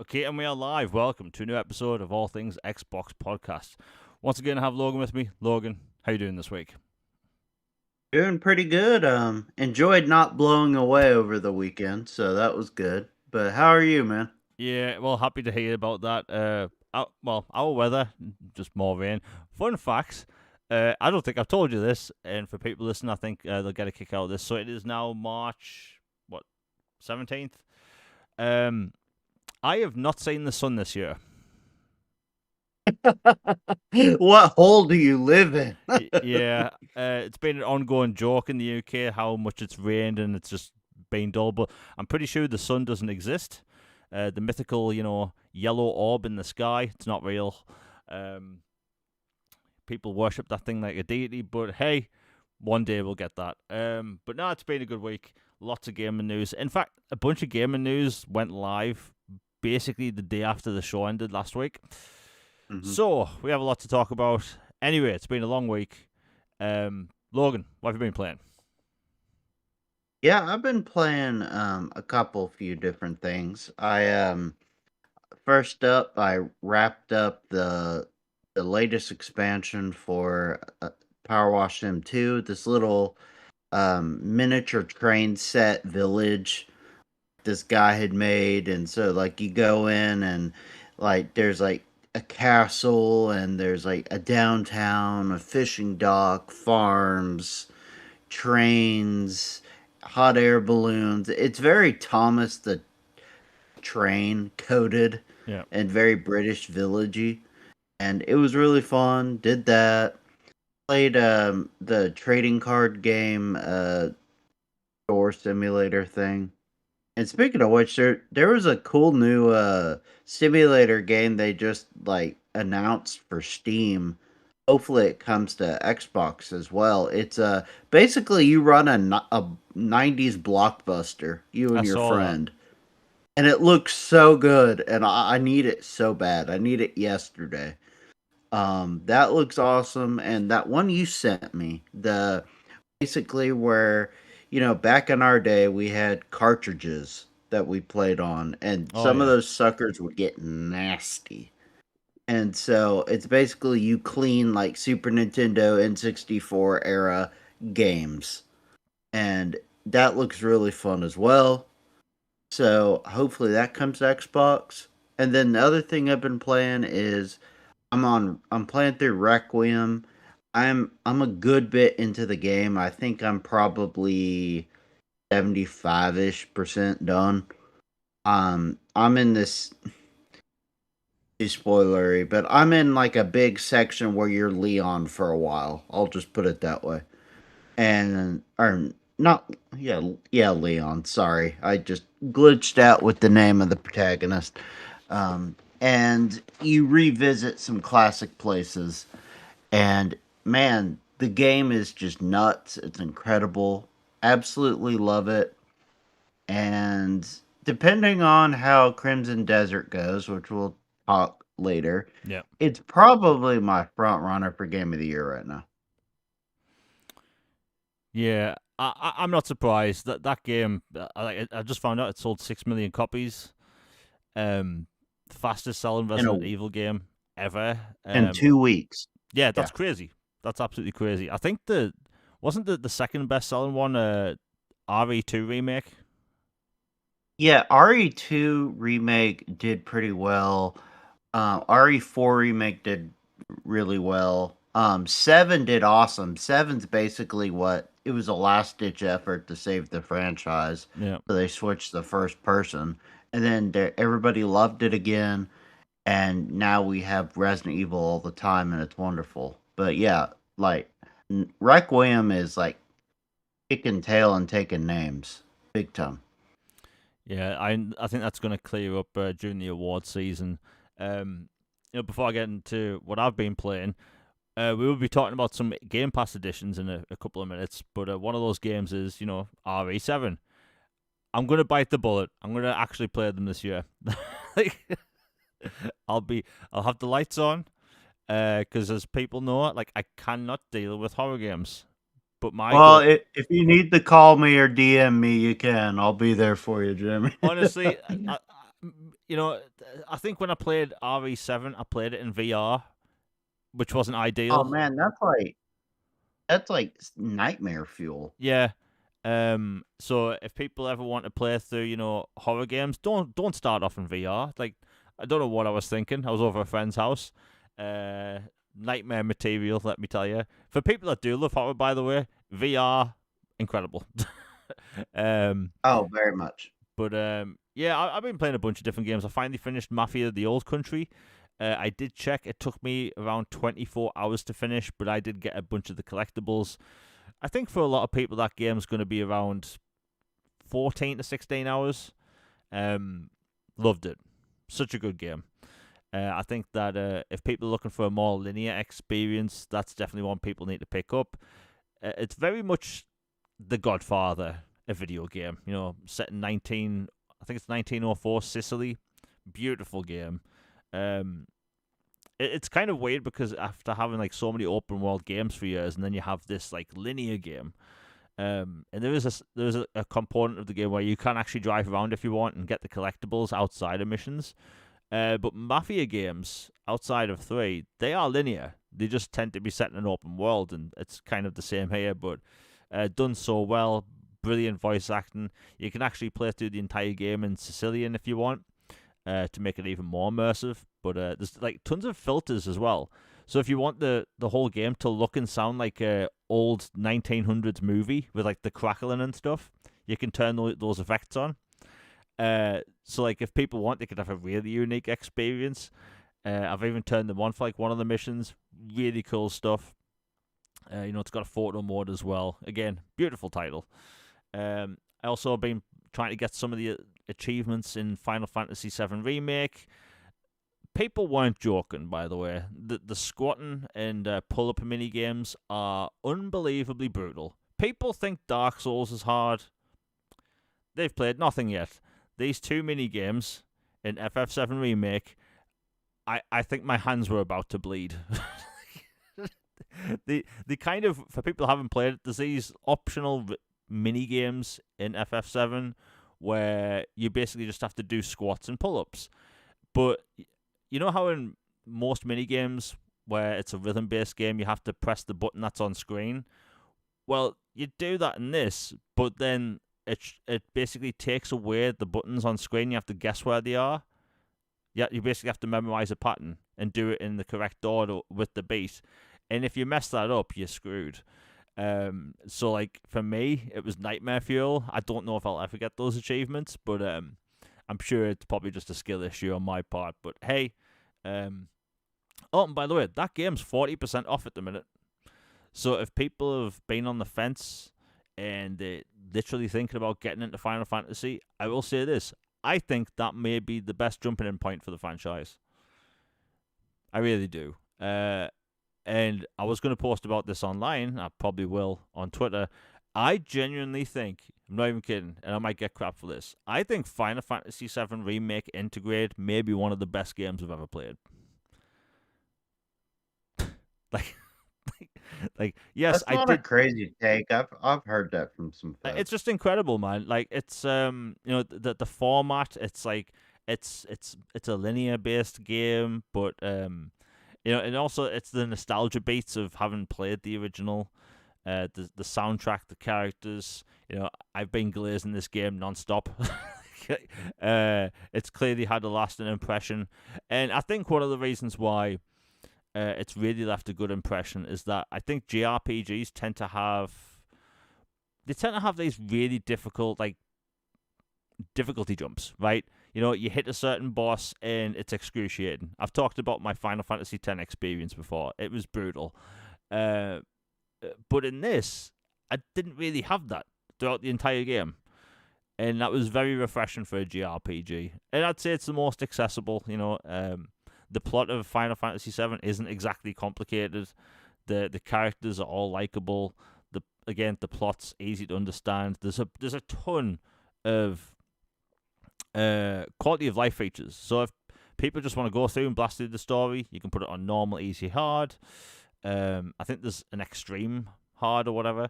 Okay, and we are live. Welcome to a new episode of All Things Xbox Podcast. Once again, I have Logan with me. Logan, how you doing this week? Doing pretty good. Enjoyed not blowing away over the weekend, so that was good. But how are you, man? Yeah, well, happy to hear about that. Our weather, just more rain. Fun facts. I don't think I've told you this, and for people listening, I think they'll get a kick out of this. So it is now March, 17th? I have not seen the sun this year. What hole do you live in? Yeah, it's been an ongoing joke in the UK how much it's rained and it's just been dull. But I'm pretty sure the sun doesn't exist. The mythical, yellow orb in the sky, it's not real. Um, People worship that thing like a deity, but hey, one day we'll get that. But no, it's been a good week. Lots of gaming news. In fact, a bunch of gaming news went live basically the day after the show ended last week. Mhm. So we have a lot to talk about. Anyway, it's been a long week. Logan, what have you been playing? Yeah, I've been playing a few different things. I first up, I wrapped up the latest expansion for Power Wash Sim 2. This little miniature train set village this guy had made, and so like you go in and like there's like a castle and there's like a downtown, a fishing dock, farms, trains, hot air balloons. It's very Thomas the Train coded Yeah. and very British villagey, and it was really fun. Did that. Played the trading card game store simulator thing. And speaking of which, there was a cool new simulator game they just like announced for Steam. Hopefully, it comes to Xbox as well. It's basically you run a 90s blockbuster, you I and your saw that. friend, and it looks so good. And I need it so bad. I need it yesterday. That looks awesome. And that one you sent me, the basically where back in our day we had cartridges that we played on, and Oh some of yeah. those suckers would get nasty, and so it's basically you clean like Super Nintendo N64 era games, and that looks really fun as well. So hopefully that comes to Xbox. And then the other thing I've been playing is I'm playing through Requiem. I'm a good bit into the game. I think I'm probably 75-ish% done. I'm in this too spoilery, but I'm in like a big section where you're Leon for a while. I'll just put it that way. And or not yeah, Leon, sorry. I just glitched out with the name of the protagonist. And you revisit some classic places. And man, the game is just nuts. It's incredible. Absolutely love it. And depending on how Crimson Desert goes, which we'll talk later, Yeah. it's probably my front runner for game of the year right now. Yeah. I'm not surprised that that game. I just found out it sold 6 million copies. Fastest selling In a Resident Evil game ever. in 2 weeks. Yeah, Yeah. that's crazy. That's absolutely crazy. I think the second best selling one RE2 remake. Yeah, RE2 remake did pretty well. RE4 remake did really well. 7 did awesome. Seven's basically what it was a last ditch effort to save the franchise. Yeah. So they switched the first person, and then everybody loved it again. And now we have Resident Evil all the time, and it's wonderful. But yeah, like Requiem is like kicking tail and taking names, big time. Yeah, I think that's going to clear up during the award season. Before I get into what I've been playing, we will be talking about some Game Pass editions in a couple of minutes. But one of those games is RE7. I'm going to bite the bullet. I'm going to actually play them this year. Like, I'll have the lights on, because as people know, like I cannot deal with horror games. But my Well, go if you need to call me or DM me, you can. I'll be there for you, Jimmy. honestly, I think when I played RE7, I played it in VR, which wasn't Oh ideal. man, that's like nightmare fuel. Yeah. So if people ever want to play through, horror games, don't start off in VR. Like, I don't know what I was thinking. I was over a friend's house. Uh, Nightmare material, let me tell you. For people that do love horror, by the way, VR incredible. um, Oh, very much. but yeah, I've been playing a bunch of different games. I finally finished Mafia: The Old Country. I did check; it took me around 24 hours to finish, but I did get a bunch of the collectibles. I think for a lot of people, that game's going to be around 14 to 16 hours. Loved it. Such a good game. I think that if people are looking for a more linear experience, that's definitely one people need to pick up. It's very much The Godfather, a video game. Set in I think it's 1904 Sicily. Beautiful game. It's kind of weird because after having like so many open world games for years, and then you have this like linear game, and there's a component of the game where you can actually drive around if you want and get the collectibles outside of missions. But Mafia games outside of 3, they are linear. They just tend to be set in an open world, and it's kind of the same here, but done so well. Brilliant voice acting. You can actually play through the entire game in Sicilian if you want. To make it even more immersive. But there's like tons of filters as well. So if you want the whole game to look and sound like a old 1900s movie with like the crackling and stuff, you can turn those effects on. So like if people want, they could have a really unique experience. I've even turned them on for like one of the missions. Really cool stuff. It's got a photo mode as well. Again, beautiful title. I also have been trying to get some of the achievements in Final Fantasy VII Remake. People weren't joking, by the way. The squatting and pull-up mini games are unbelievably brutal. People think Dark Souls is hard. They've played nothing yet. These 2 mini games in FF7 Remake, I think my hands were about to bleed. the kind of, for people who haven't played it, there's these optional mini games in FF7 where you basically just have to do squats and pull-ups. But you know how in most mini games where it's a rhythm-based game, you have to press the button that's on screen? Well, you do that in this, but then it basically takes away the buttons on screen. You have to guess where they are. Yeah, you basically have to memorize a pattern and do it in the correct order with the beat. And if you mess that up, you're screwed. So like for me, it was nightmare fuel. I don't know if I'll ever get those achievements, but I'm sure it's probably just a skill issue on my part. But hey, oh, and by the way, that game's 40% off at the minute. So if people have been on the fence and they're literally thinking about getting into Final Fantasy, I will say this: I think that may be the best jumping in point for the franchise. I really do. And I was going to post about this online. I probably will on Twitter. I genuinely think, I'm not even kidding, and I might get crap for this, I think Final Fantasy VII Remake Integrate may be one of the best games I've ever played. Yes, That's not a crazy take. I've heard that from some folks. It's just incredible, man. Like it's the format. It's like it's a linear based game, but and also it's the nostalgia beats of having played the original. The soundtrack, the characters. I've been glazing this game nonstop. It's clearly had a lasting impression, and I think one of the reasons why it's really left a good impression is that I think JRPGs tend to have these really difficult difficulty jumps, right? You hit a certain boss and it's excruciating. I've talked about my Final Fantasy X experience before. It was brutal. But in this, I didn't really have that throughout the entire game. And that was very refreshing for a JRPG. And I'd say it's the most accessible, the plot of Final Fantasy VII isn't exactly complicated. The characters are all likable. The plot's easy to understand. There's a ton of quality of life features. So if people just want to go through and blast through the story, you can put it on normal, easy, hard. I think there's an extreme hard or whatever.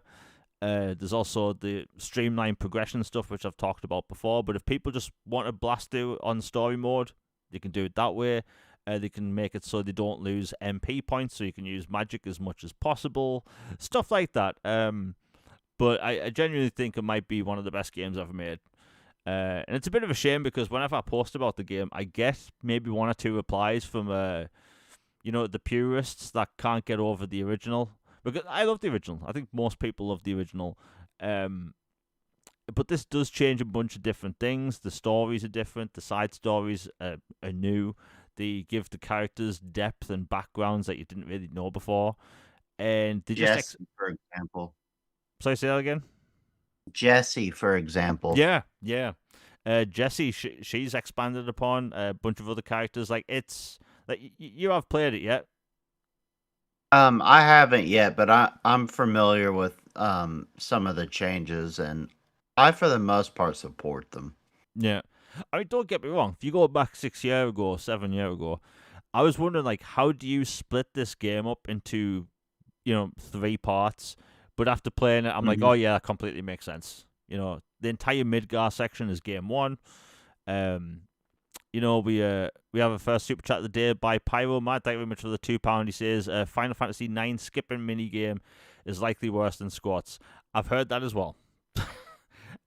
There's also the streamlined progression stuff, which I've talked about before. But if people just want to blast through on story mode, they can do it that way. They can make it so they don't lose MP points, so you can use magic as much as possible. Stuff like that. But I genuinely think it might be one of the best games ever made. And it's a bit of a shame because whenever I post about the game, I get maybe one or two replies from, the purists that can't get over the original. Because I love the original. I think most people love the original. But this does change a bunch of different things. The stories are different. The side stories are new. They give the characters depth and backgrounds that you didn't really know before. And they just... Jesse, for example. Sorry, say that again? Jesse, for example. Yeah. Jessie, she's expanded upon a bunch of other characters. Like, it's... Like, you have played it yet? I haven't yet, but I'm familiar with some of the changes, and I, for the most part, support them. Yeah. I mean, don't get me wrong. If you go back 7 years ago, I was wondering, like, how do you split this game up into, 3 parts? But after playing it, I'm like, oh yeah, that completely makes sense. The entire Midgar section is game 1. We have a first super chat of the day by Pyro Mad. Thank you very much for the £2. He says, Final Fantasy 9 skipping minigame is likely worse than squats. I've heard that as well.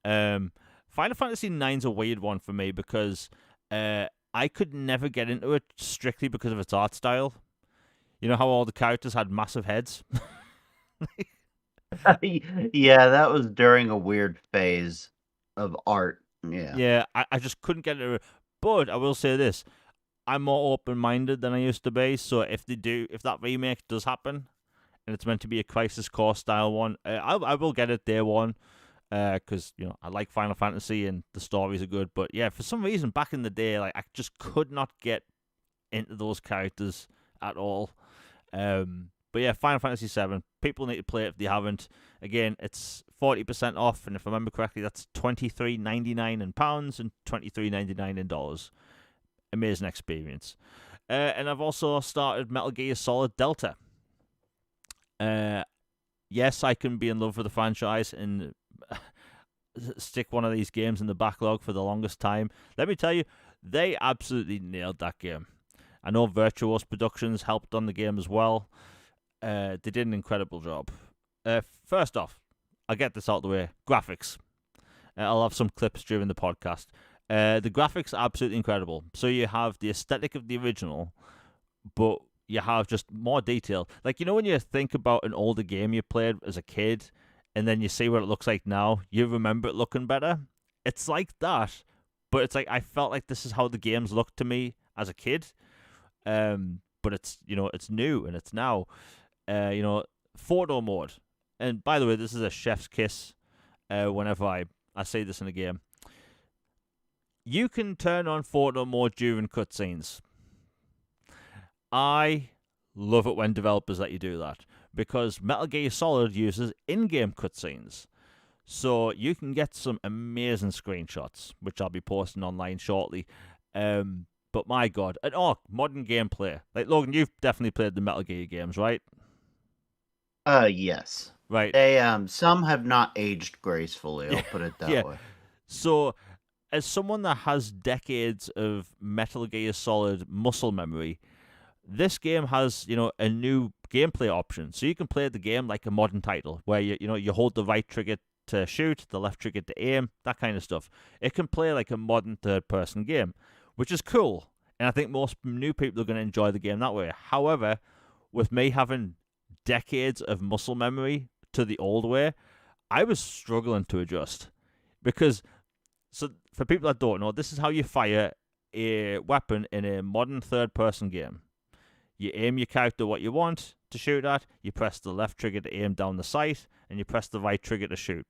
Final Fantasy 9's a weird one for me because I could never get into it strictly because of its art style. You know how all the characters had massive heads? Yeah, that was during a weird phase of art. Yeah, I just couldn't get into it. But I will say this, I'm more open-minded than I used to be, so if that remake does happen, and it's meant to be a Crisis Core style one, I will get it day one, because I like Final Fantasy and the stories are good. But yeah, for some reason back in the day, like I just could not get into those characters at all. But yeah, Final Fantasy 7. People need to play it if they haven't. Again, it's 40% off, and if I remember correctly, that's $23.99 in pounds and $23.99 in dollars. Amazing experience. And I've also started Metal Gear Solid Delta. Yes, I can be in love with the franchise and stick one of these games in the backlog for the longest time. Let me tell you, they absolutely nailed that game. I know Virtuos Productions helped on the game as well. They did an incredible job. First off, I'll get this out of the way. Graphics. I'll have some clips during the podcast. The graphics are absolutely incredible. So you have the aesthetic of the original, but you have just more detail. Like, when you think about an older game you played as a kid, and then you see what it looks like now, you remember it looking better. It's like that, but it's like I felt like this is how the games looked to me as a kid. But it's it's new and it's now. Photo mode. And by the way, this is a chef's kiss whenever I say this in a game. You can turn on photo mode during cutscenes. I love it when developers let you do that because Metal Gear Solid uses in-game cutscenes. So you can get some amazing screenshots, which I'll be posting online shortly. But my God, and modern gameplay. Like, Logan, you've definitely played the Metal Gear games, right? Yes. Right. They some have not aged gracefully, I'll put it that way. So, as someone that has decades of Metal Gear Solid muscle memory, this game has, a new gameplay option. So you can play the game like a modern title, where you hold the right trigger to shoot, the left trigger to aim, that kind of stuff. It can play like a modern third-person game, which is cool. And I think most new people are going to enjoy the game that way. However, with me having decades of muscle memory to the old way, I was struggling to adjust. Because, so for people that don't know, this is how you fire a weapon in a modern third-person game. You aim your character what you want to shoot at, you press the left trigger to aim down the sight, and you press the right trigger to shoot.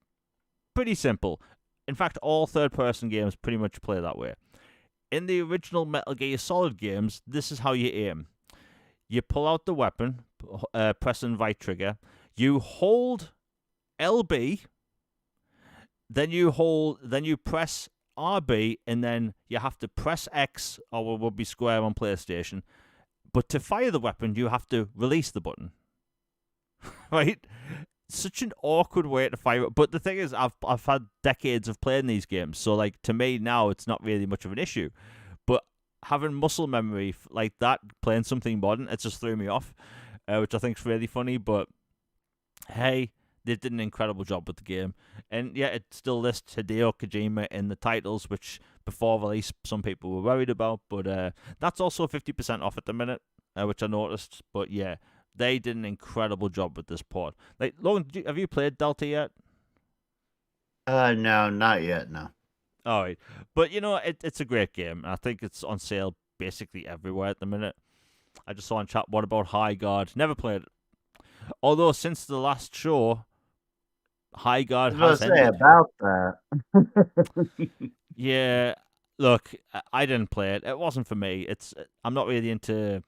Pretty simple. In fact, all third-person games pretty much play that way. In the original Metal Gear Solid games, this is how you aim. You pull out the weapon, pressing right trigger. You hold LB, then you press RB, and then you have to press X, or it would be square on PlayStation. But to fire the weapon, you have to release the button. Right? such an awkward way to fire it. But the thing is, I've had decades of playing these games, so like to me now it's not really much of an issue. But having muscle memory like that, playing something modern, it just threw me off, which I think is really funny. But hey, they did an incredible job with the game, and yeah, it still lists Hideo Kojima in the titles, which before release some people were worried about. But that's also 50% off at the minute, which I noticed. But yeah, they did an incredible job with this port. Like Logan, have you played Delta yet? No, not yet. No. All right, but it's a great game. I think it's on sale basically everywhere at the minute. I just saw in chat. What about High Guard? Never played it. Although since the last show, High Guard I was has gonna say ended. about that. Yeah, look, I didn't play it. It wasn't for me. I'm not really into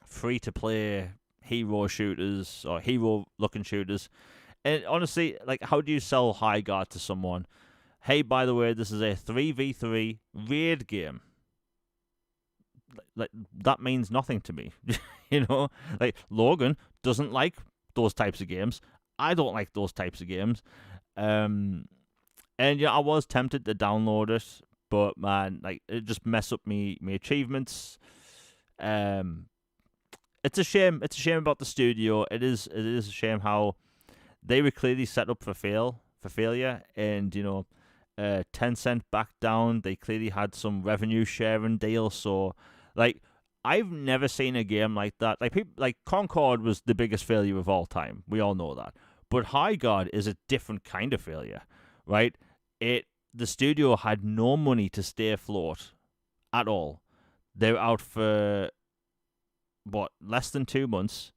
free to play hero shooters or hero looking shooters. And honestly, like, how do you sell High Guard to someone? Hey, by the way, this is a 3v3 raid game. Like that means nothing to me. Like Logan doesn't like those types of games. I don't like those types of games. And yeah, I was tempted to download it, but man, like it just mess up me achievements. It's a shame. It's a shame about the studio. It is a shame how they were clearly set up for failure, and Tencent backed down. They clearly had some revenue sharing deal. So, like, I've never seen a game like that. Like people, like Concord was the biggest failure of all time. We all know that. But High Guard is a different kind of failure, right? The studio had no money to stay afloat at all. They were out for less than 2 months,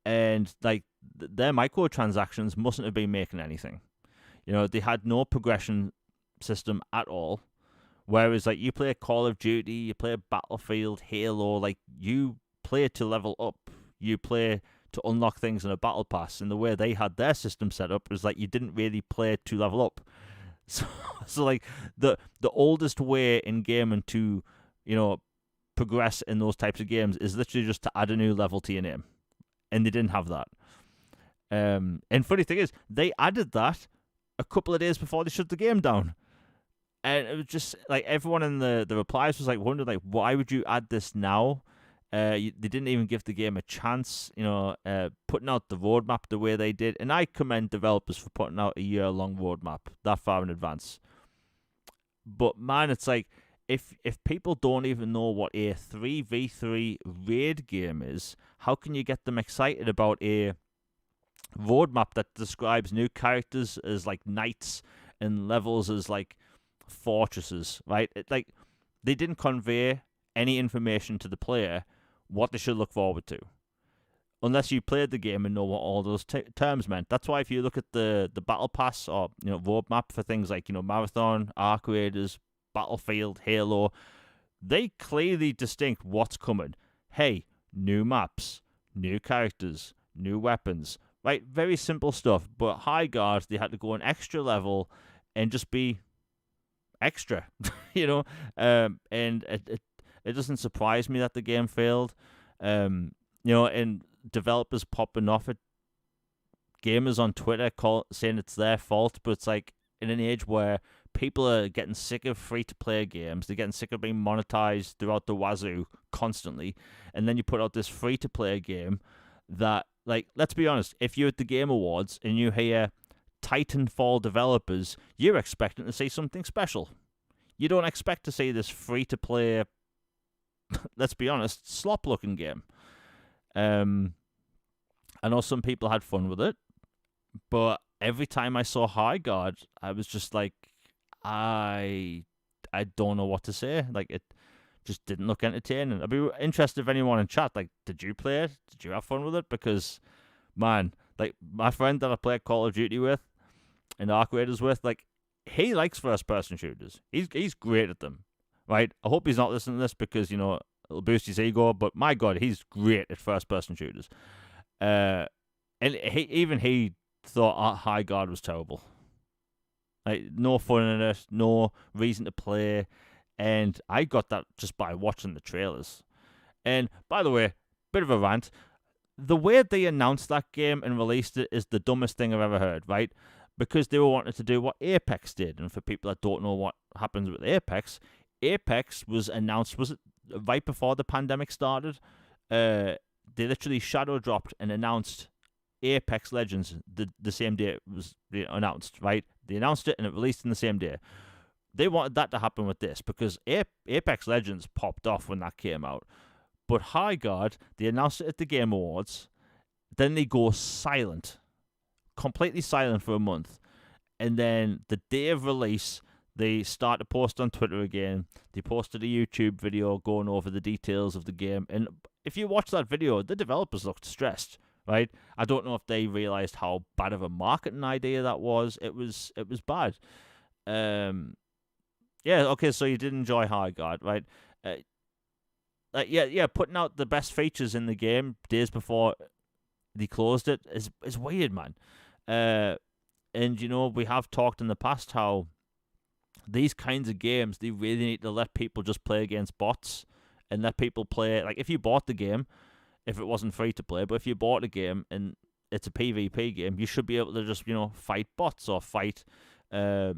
and like their microtransactions mustn't have been making anything. They had no progression system at all. Whereas, like, you play Call of Duty, you play Battlefield, Halo, like, you play to level up. You play to unlock things in a battle pass. And the way they had their system set up was, like, you didn't really play to level up. So like, the oldest way in gaming to, progress in those types of games is literally just to add a new level to your name. And they didn't have that. And funny thing is, they added that a couple of days before they shut the game down. And it was just like everyone in the replies was like wondering, like, why would you add this now? They didn't even give the game a chance, putting out the roadmap the way they did. And I commend developers for putting out a year-long roadmap that far in advance. But man, it's like if people don't even know what a 3v3 raid game is, how can you get them excited about a roadmap that describes new characters as like knights and levels as like fortresses, right? Like they didn't convey any information to the player what they should look forward to, unless you played the game and know what all those terms meant. That's why if you look at the battle pass or roadmap for things like Marathon, Arc Raiders, Battlefield, Halo, they clearly distinct what's coming. Hey, new maps, new characters, new weapons, right? Very simple stuff. But High Guard, they had to go an extra level and just be extra, and it doesn't surprise me that the game failed. And developers popping off at gamers on Twitter saying it's their fault, but it's like in an age where people are getting sick of free-to-play games, they're getting sick of being monetized throughout the wazoo constantly, and then you put out this free-to-play game that, like, let's be honest, if you're at the Game Awards and you hear Titanfall developers, you're expecting to see something special. You don't expect to see this free-to-play, let's be honest, slop-looking game. I know some people had fun with it, but every time I saw High Guard, I was just like, I don't know what to say. Like, it just didn't look entertaining. I'd be interested if anyone in chat, like, did you play it? Did you have fun with it? Because, man, like, my friend that I played Call of Duty with and Arc Raiders with, like, he likes first-person shooters. He's great at them, right? I hope he's not listening to this because, it'll boost his ego, but my God, he's great at first-person shooters. And he thought High Guard was terrible. Like, no fun in it, no reason to play, and I got that just by watching the trailers. And by the way, bit of a rant. the way they announced that game and released it is the dumbest thing I've ever heard, right? Because they were wanting to do what Apex did. And for people that don't know what happens with Apex, Apex was announced, was it right before the pandemic started? They literally shadow dropped and announced Apex Legends the same day it was announced, right? They announced it and it released in the same day. They wanted that to happen with this because Apex Legends popped off when that came out. But High Guard, they announced it at the Game Awards, then they go silent, completely silent for a month, and then the day of release, they start to post on Twitter again. They posted a YouTube video going over the details of the game, and if you watch that video, the developers looked stressed, right? I don't know if they realized how bad of a marketing idea that was. It was bad. Yeah, okay, so you did enjoy High Guard, right? Yeah, putting out the best features in the game days before they closed it is weird, man. And we have talked in the past how these kinds of games, they really need to let people just play against bots and let people play. Like, if you bought the game, if it wasn't free to play, but if you bought a game and it's a PvP game, you should be able to just fight bots or fight peer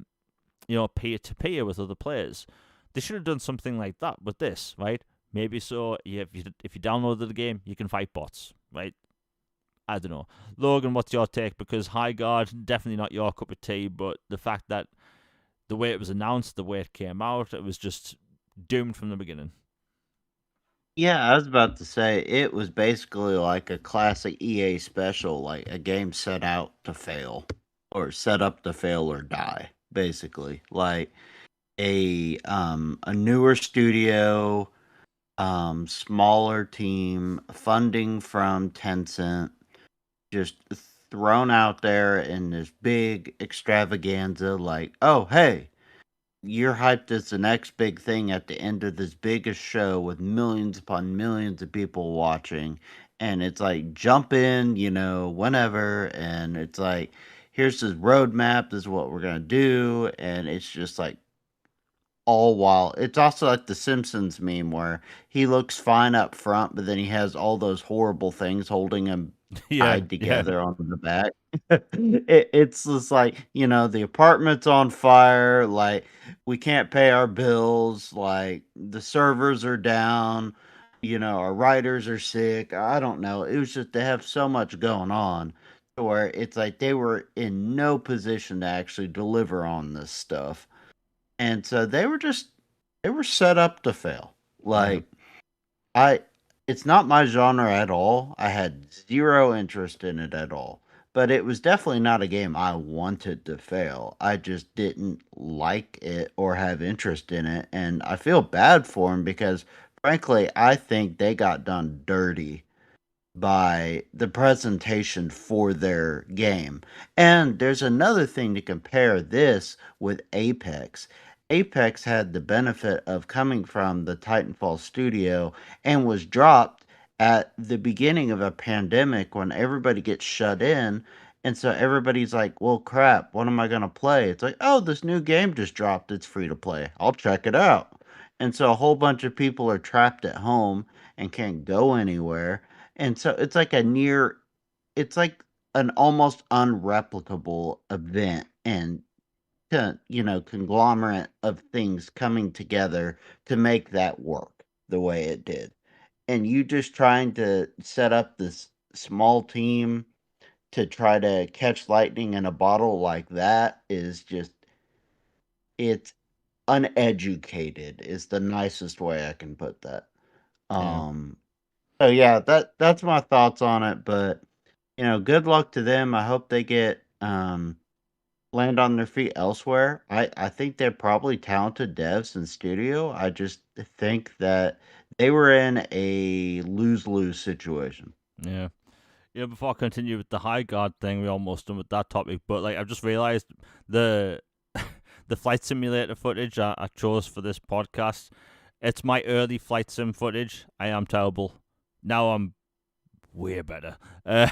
to peer with other players. They should have done something like that with this, right? Maybe so. If you downloaded the game, you can fight bots, right? I don't know. Logan, what's your take? Because High Guard, definitely not your cup of tea, but the fact that the way it was announced, the way it came out, it was just doomed from the beginning. Yeah, I was about to say it was basically like a classic EA special, like a game set out to fail or set up to fail or die, basically. Like a newer studio, smaller team, funding from Tencent, just thrown out there in this big extravaganza like, "Oh, hey, you're hyped as the next big thing at the end of this biggest show with millions upon millions of people watching." And it's like, jump in, whenever. And it's like, here's this roadmap. This is what we're going to do. And it's just like, all while it's also like the Simpsons meme where he looks fine up front, but then he has all those horrible things holding him Yeah, tied yeah, together on the back. It's just like, the apartment's on fire, like we can't pay our bills, like the servers are down, our writers are sick. I don't know. It was just they have so much going on to where it's like they were in no position to actually deliver on this stuff. And so they were set up to fail. yeah, Like I it's not my genre at all. I had zero interest in it at all. But it was definitely not a game I wanted to fail. I just didn't like it or have interest in it, and I feel bad for them because frankly, I think they got done dirty by the presentation for their game. And there's another thing to compare this with Apex. Apex had the benefit of coming from the Titanfall studio and was dropped at the beginning of a pandemic when everybody gets shut in. And so everybody's like, well, crap, what am I going to play? It's like, oh, this new game just dropped. It's free to play. I'll check it out. And so a whole bunch of people are trapped at home and can't go anywhere, and so it's like an almost unreplicable event and conglomerate of things coming together to make that work the way it did. And you just trying to set up this small team to try to catch lightning in a bottle like that is just it's uneducated is the nicest way I can put that. yeah, Um so yeah, that's my thoughts on it, but good luck to them. I hope they get land on their feet elsewhere. I think they're probably talented devs in studio. I just think that they were in a lose-lose situation. yeah. Before I continue with the High Guard thing, we almost done with that topic, but like I've just realized the the flight simulator footage I chose for this podcast. It's my early flight sim footage. I am terrible. Now I'm way better. I'm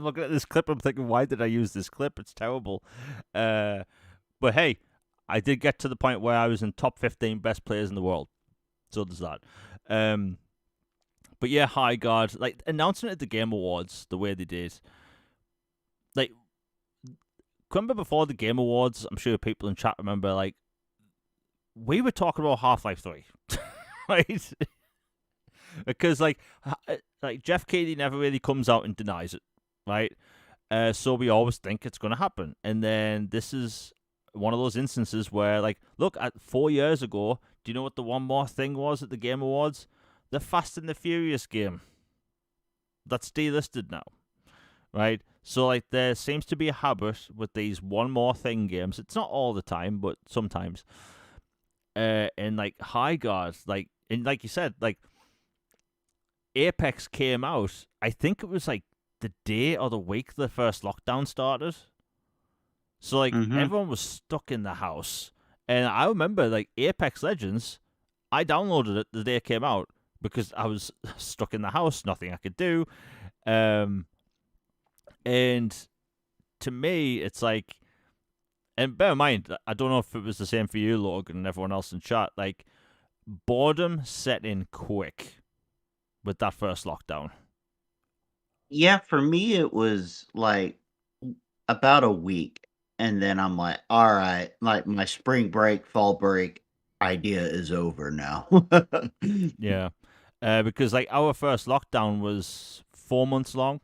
looking at this clip. I'm thinking, why did I use this clip? It's terrible. But hey, I did get to the point where I was in top 15 best players in the world. So there's that. But yeah, High Guard, like announcing it at the Game Awards the way they did, like remember before the Game Awards, I'm sure people in chat remember, like we were talking about Half-Life 3, right? Because like Jeff Keighley never really comes out and denies it, right? So we always think it's going to happen, and then this is one of those instances where, like, look, at 4 years ago, do you know what the one more thing was at the Game Awards? The Fast and the Furious game. That's delisted now, right? So like there seems to be a habit with these one more thing games. It's not all the time, but sometimes. And like High Guard, like, and like you said, like Apex came out. I think it was like the day or the week the first lockdown started. So like Mm-hmm. everyone was stuck in the house, and I remember like Apex Legends. I downloaded it the day it came out because I was stuck in the house, nothing I could do. And to me, it's like, and bear in mind, I don't know if it was the same for you, Logan, and everyone else in chat. Like, boredom set in quick with that first lockdown. Yeah, for me, it was like about a week. And then I'm like, all right, like my spring break, fall break idea is over now. Yeah, because like our first lockdown was 4 months long.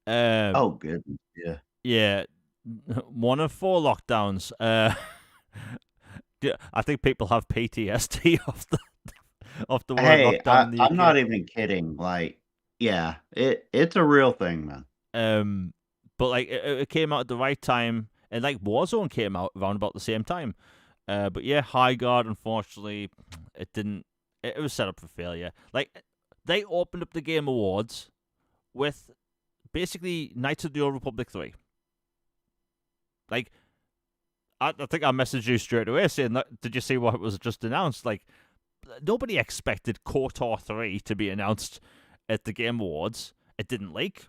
Oh, goodness. Yeah. Yeah, one of 4 lockdowns. I think people have PTSD of the word Hey, lockdown in the I'm UK. not even kidding. Like, yeah, it's a real thing, man. But like it came out at the right time, and like Warzone came out around about the same time. But yeah, High Guard, unfortunately, it didn't. It was set up for failure. Like they opened up the Game Awards with basically Knights of the Old Republic 3. Like I think I messaged you straight away saying, "Did you see what was just announced?" Like nobody expected KOTOR 3 to be announced at the Game Awards. It didn't leak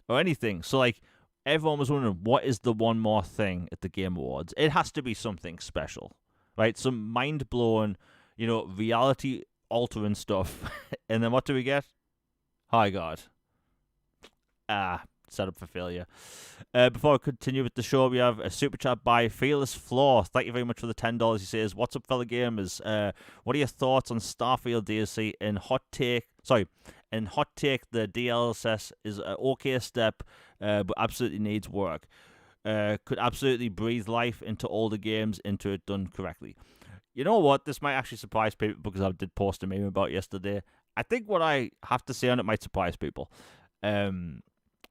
or anything. So like everyone was wondering, what is the one more thing at the Game Awards? It has to be something special, right? Some mind blowing, reality altering stuff. And then what do we get? High Guard. Set up for failure. Before I continue with the show, we have a super chat by Fearless Floor. Thank you very much for the $10. He says, "What's up, fellow gamers? What are your thoughts on Starfield DLC and hot take? Sorry, and hot take. The DLSS is an okay step, but absolutely needs work. Could absolutely breathe life into all the games into it done correctly." You know what? This might actually surprise people because I did post a meme about it yesterday. I think what I have to say on it might surprise people.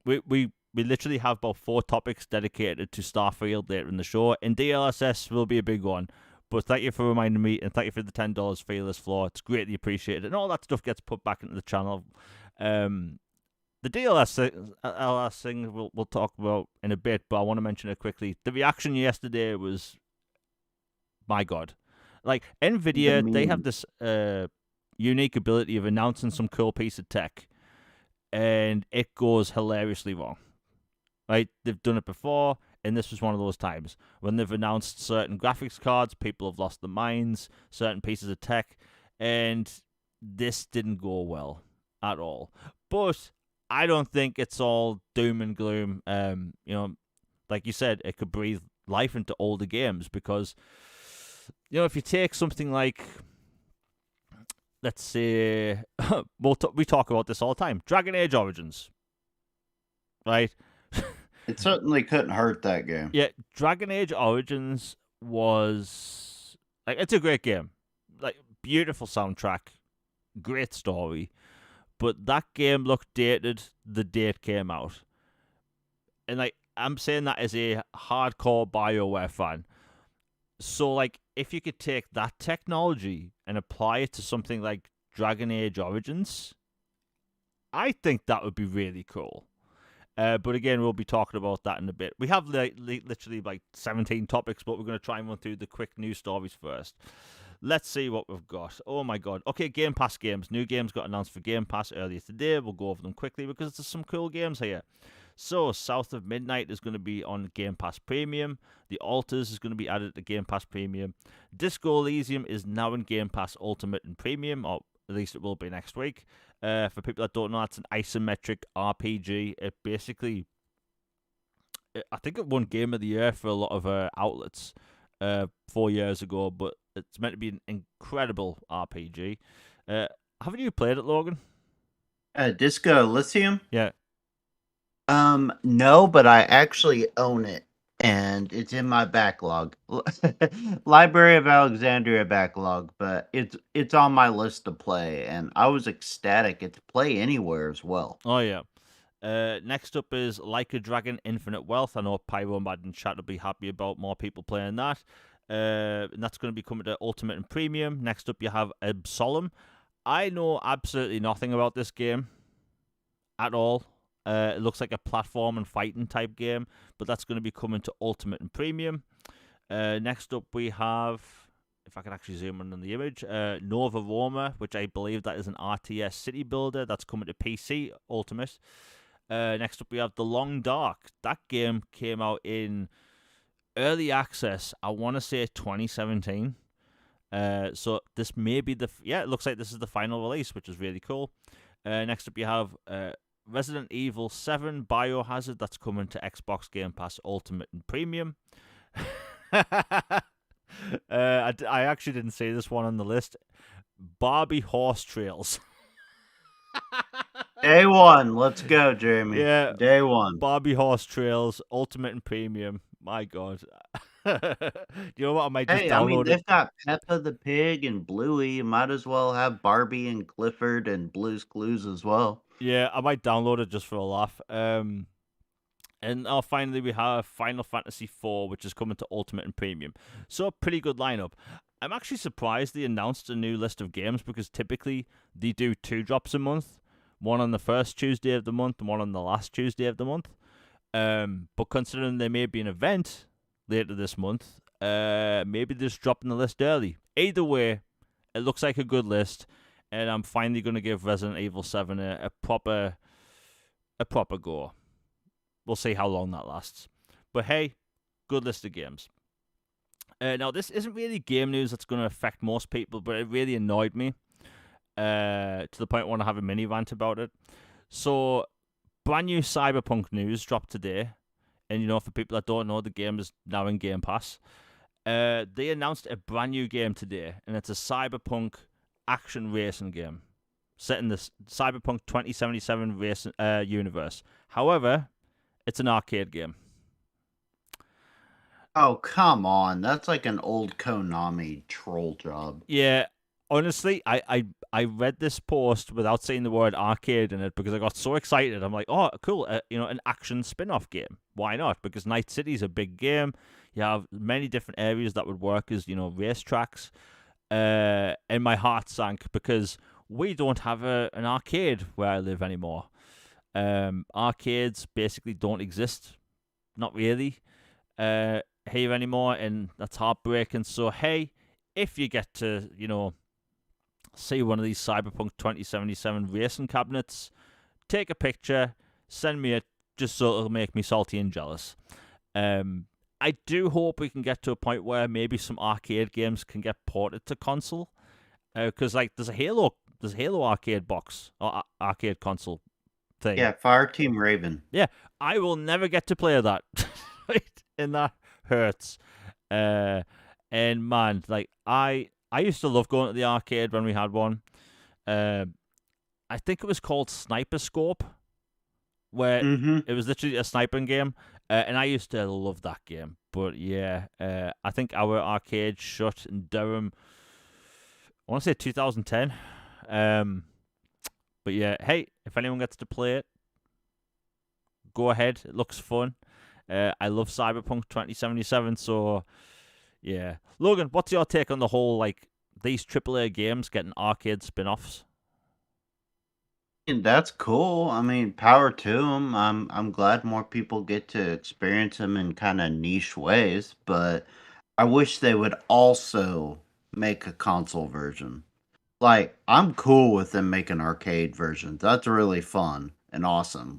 We literally have about 4 topics dedicated to Starfield later in the show, and DLSS will be a big one. But thank you for reminding me, and thank you for the $10 Fearless Floor. It's greatly appreciated, and all that stuff gets put back into the channel. The DLSS thing we'll talk about in a bit, but I want to mention it quickly. The reaction yesterday was, my God. Like, The NVIDIA, they have meme. this unique ability of announcing some cool piece of tech, and it goes hilariously wrong. Right? They've done it before, and this was one of those times when they've announced certain graphics cards, people have lost their minds, certain pieces of tech, and this didn't go well at all. But I don't think it's all doom and gloom. Like you said, it could breathe life into older games because, if you take something like, let's say, we talk about this all the time, Dragon Age Origins, right? It certainly couldn't hurt that game. Yeah, Dragon Age Origins was like, it's a great game, like beautiful soundtrack, great story, but that game looked dated the day it came out, and like I'm saying that as a hardcore BioWare fan. So like, if you could take that technology and apply it to something like Dragon Age Origins, I think that would be really cool. But again, we'll be talking about that in a bit. We have literally like 17 topics, but we're going to try and run through the quick news stories first. Let's see what we've got. Oh my God. Okay, Game Pass games. New games got announced for Game Pass earlier today. We'll go over them quickly because there's some cool games here. So, South of Midnight is going to be on Game Pass Premium. The Alters is going to be added to Game Pass Premium. Disco Elysium is now in Game Pass Ultimate and Premium, or At least it will be next week. For people that don't know, it's an isometric RPG. It basically, I think it won Game of the Year for a lot of outlets 4 years ago, but it's meant to be an incredible RPG. Haven't you played it, Logan? Disco Elysium? Yeah. No, but I actually own it, and it's in my backlog. Library of Alexandria backlog, but it's on my list to play, and I was ecstatic. It's play anywhere as well. Oh yeah. Next up is Like a Dragon Infinite Wealth. I know Pyro Mad and chat will be happy about more people playing that. And that's going to be coming to Ultimate and Premium. Next up, you have Absolem. I know absolutely nothing about this game at all. It looks like a platform and fighting type game, but that's going to be coming to Ultimate and Premium. Next up, we have, if I can actually zoom in on the image, Nova Roma, which I believe that is an RTS city builder. That's coming to PC Ultimate. Next up, we have The Long Dark. That game came out in early access, I want to say 2017. So this may be it looks like this is the final release, which is really cool. Next up, you have Resident Evil 7 Biohazard. That's coming to Xbox Game Pass Ultimate and Premium. I actually didn't see this one on the list. Barbie Horse Trails. Day one, let's go, Jeremy. Yeah, Day one. Barbie Horse Trails Ultimate and Premium. My God. You know what? I might just Hey, I mean, download it. they've got Peppa the Pig and Bluey. You might as well have Barbie and Clifford and Blue's Clues as well. Yeah, I might download it just for a laugh. And finally, we have Final Fantasy IV, which is coming to Ultimate and Premium. So, a pretty good lineup. I'm actually surprised they announced a new list of games because typically they do 2 drops a month, one on the first Tuesday of the month and one on the last Tuesday of the month. But considering there may be an event later this month, maybe they're just dropping the list early. Either way, it looks like a good list, and I'm finally going to give Resident Evil 7 a proper go. We'll see how long that lasts. But hey, good list of games. Now, this isn't really game news that's going to affect most people, but it really annoyed me to the point I want to have a mini rant about it. So, brand new Cyberpunk news dropped today. And, for people that don't know, the game is now in Game Pass. They announced a brand new game today, and it's a Cyberpunk action racing game set in the Cyberpunk 2077 racing universe. However, it's an arcade game. Oh, come on. That's like an old Konami troll job. Yeah, honestly, I read this post without seeing the word arcade in it because I got so excited. I'm like, oh, cool, an action spin-off game. Why not? Because Night City's a big game. You have many different areas that would work as, racetracks. And my heart sank because we don't have an arcade where I live anymore. Arcades basically don't exist. Not really. Here anymore, and that's heartbreaking. So, hey, if you get to, see one of these Cyberpunk 2077 racing cabinets, take a picture, send me it, just so it'll make me salty and jealous. I do hope we can get to a point where maybe some arcade games can get ported to console, because there's a Halo arcade box or arcade console thing. Yeah, Fireteam Raven. Yeah, I will never get to play that. Right? And that hurts. And man, I used to love going to the arcade when we had one. I think it was called Sniper Scope, where it was literally a sniping game. And I used to love that game. But yeah, I think our arcade shut in Durham, I want to say 2010. But yeah, hey, if anyone gets to play it, go ahead. It looks fun. I love Cyberpunk 2077, so yeah. Logan, what's your take on the whole, these AAA games getting arcade spin-offs? And that's cool. I mean, power to them. I'm glad more people get to experience them in kind of niche ways, but I wish they would also make a console version. I'm cool with them making arcade versions. That's really fun and awesome.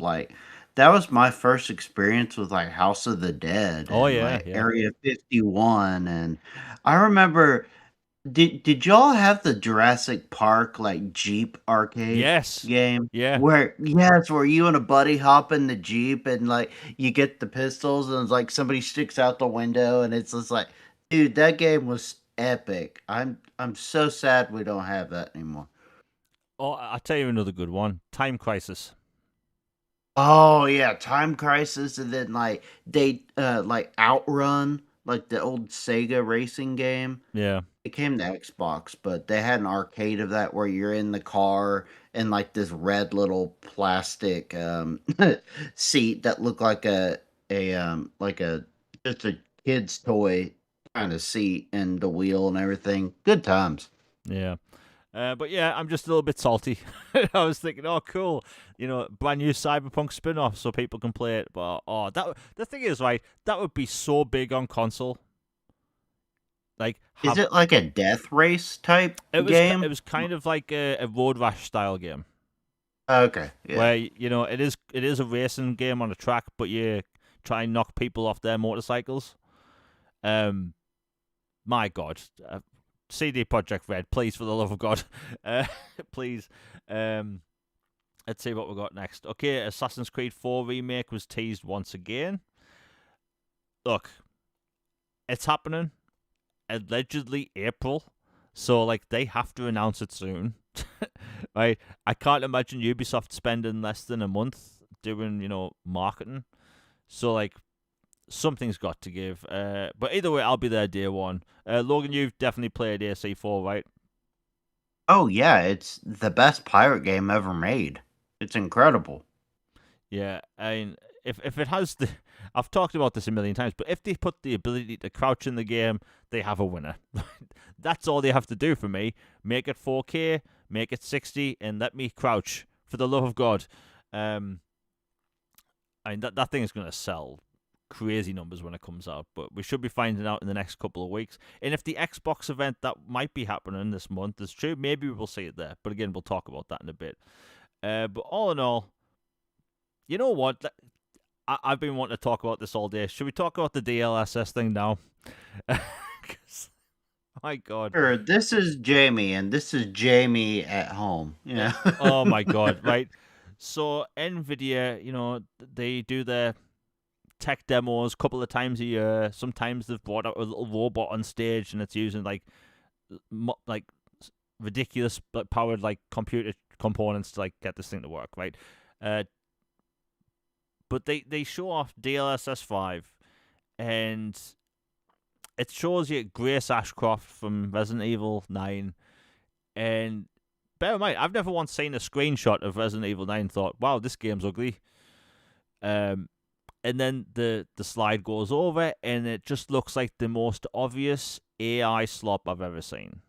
That was my first experience with House of the Dead Oh and yeah. Area 51, and I remember Did y'all have the Jurassic Park like Jeep arcade Yes. game Yeah. where yes, where you and a buddy hop in the Jeep and like you get the pistols and it's like somebody sticks out the window and it's just like, dude, that game was epic. I'm so sad we don't have that anymore. Oh, I'll tell you another good one. Time Crisis. Oh yeah, Time Crisis, and then like they like Outrun, like the old Sega racing game. Yeah. It came to Xbox, but they had an arcade of that where you're in the car and like this red little plastic seat that looked like a just a kid's toy kind of seat and the wheel and everything. Good times. Yeah. But yeah, I'm just a little bit salty. I was thinking, oh, cool, brand new Cyberpunk spin-off, so people can play it. But the thing is, right, that would be so big on console. Like, Is have it like a death race type it game? was kind of like a road rash style game Okay, yeah. where it is a racing game on a track, but you try and knock people off their motorcycles. Um, my God, CD Projekt Red, please, for the love of God, please. Um, let's see what we got next. Okay, Assassin's Creed 4 remake was teased once again. Look, it's happening. Allegedly April, so like they have to announce it soon. Right? I can't imagine Ubisoft spending less than a month doing marketing. So like something's got to give. But either way, I'll be there day one. Logan, you've definitely played AC4, right? Oh yeah, it's the best pirate game ever made. It's incredible. Yeah, I mean, if it has the, I've talked about this a million times, but if they put the ability to crouch in the game, they have a winner. That's all they have to do for me. Make it 4K, make it 60, and let me crouch. For the love of God, I mean that thing is going to sell crazy numbers when it comes out, but we should be finding out in the next couple of weeks. And if the Xbox event that might be happening this month is true, maybe we will see it there. But again, we'll talk about that in a bit. But all in all, you know what? I've been wanting to talk about this all day. Should we talk about the DLSS thing now? 'Cause, my God. Sure, this is Jamie, and this is Jamie at home. Eh, Yeah. oh my God, right? So Nvidia, they do their tech demos a couple of times a year. Sometimes they've brought out a little robot on stage, and it's using like like ridiculous but powered like computer components to like get this thing to work, right? Uh, but they show off DLSS 5, and it shows you Grace Ashcroft from Resident Evil 9, and bear in mind, I've never once seen a screenshot of Resident Evil 9 and thought, wow, this game's ugly. And then the slide goes over, and it just looks like the most obvious AI slop I've ever seen.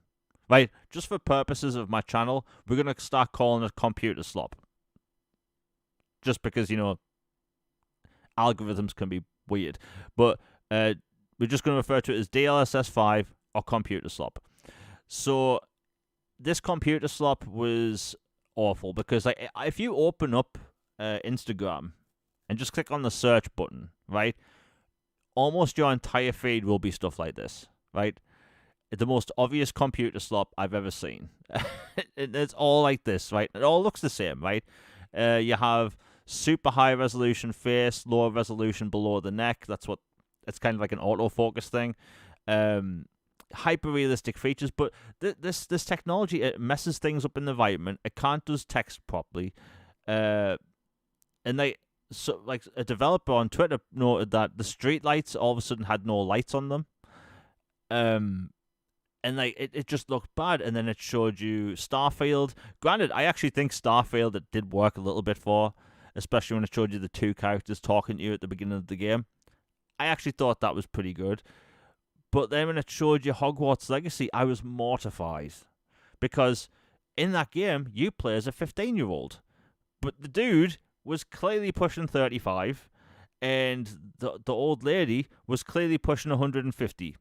Right? Just for purposes of my channel, we're going to start calling it computer slop. Just because, algorithms can be weird. But we're just going to refer to it as DLSS 5 or computer slop. So this computer slop was awful because like if you open up Instagram and just click on the search button, right, almost your entire feed will be stuff like this, right? The most obvious computer slop I've ever seen. It's all like this, right? It all looks the same, right? You have super high resolution face, lower resolution below the neck. It's kind of like an autofocus thing. Hyper realistic features, but this technology, it messes things up in the environment. It can't do text properly, and like a developer on Twitter noted that the street lights all of a sudden had no lights on them. And like it just looked bad, and then it showed you Starfield. Granted, I actually think Starfield it did work a little bit for, especially when it showed you the two characters talking to you at the beginning of the game. I actually thought that was pretty good. But then when it showed you Hogwarts Legacy, I was mortified. Because in that game, you play as a 15-year-old. But the dude was clearly pushing 35, and the old lady was clearly pushing 150.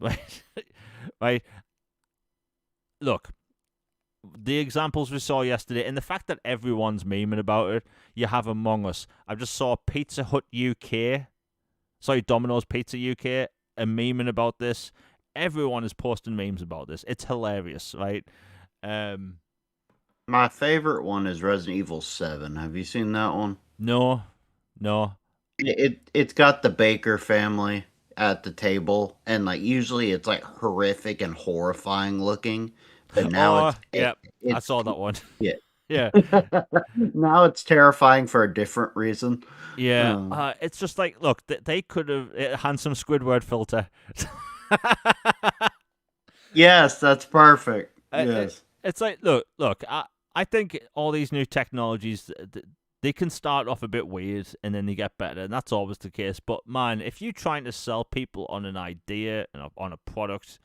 Right? Right? Look, the examples we saw yesterday, and the fact that everyone's memeing about it, you have Among Us. I just saw Pizza Hut UK, sorry, Domino's Pizza UK, are memeing about this, everyone is posting memes about this. It's hilarious, right? Um, My favorite one is Resident Evil 7. Have you seen that one? no, no. It's got the Baker family at the table, and like usually it's like horrific and horrifying looking, but now Oh, yeah, I it's saw that one. yeah. Yeah, Now it's terrifying for a different reason. yeah. Um, It's just like, look, they could have handsome Squidward filter. yes, that's perfect. It, Yes. it's like, look. I think all these new technologies, they can start off a bit weird and then they get better, and that's always the case. But man, if you're trying to sell people on an idea and on a product,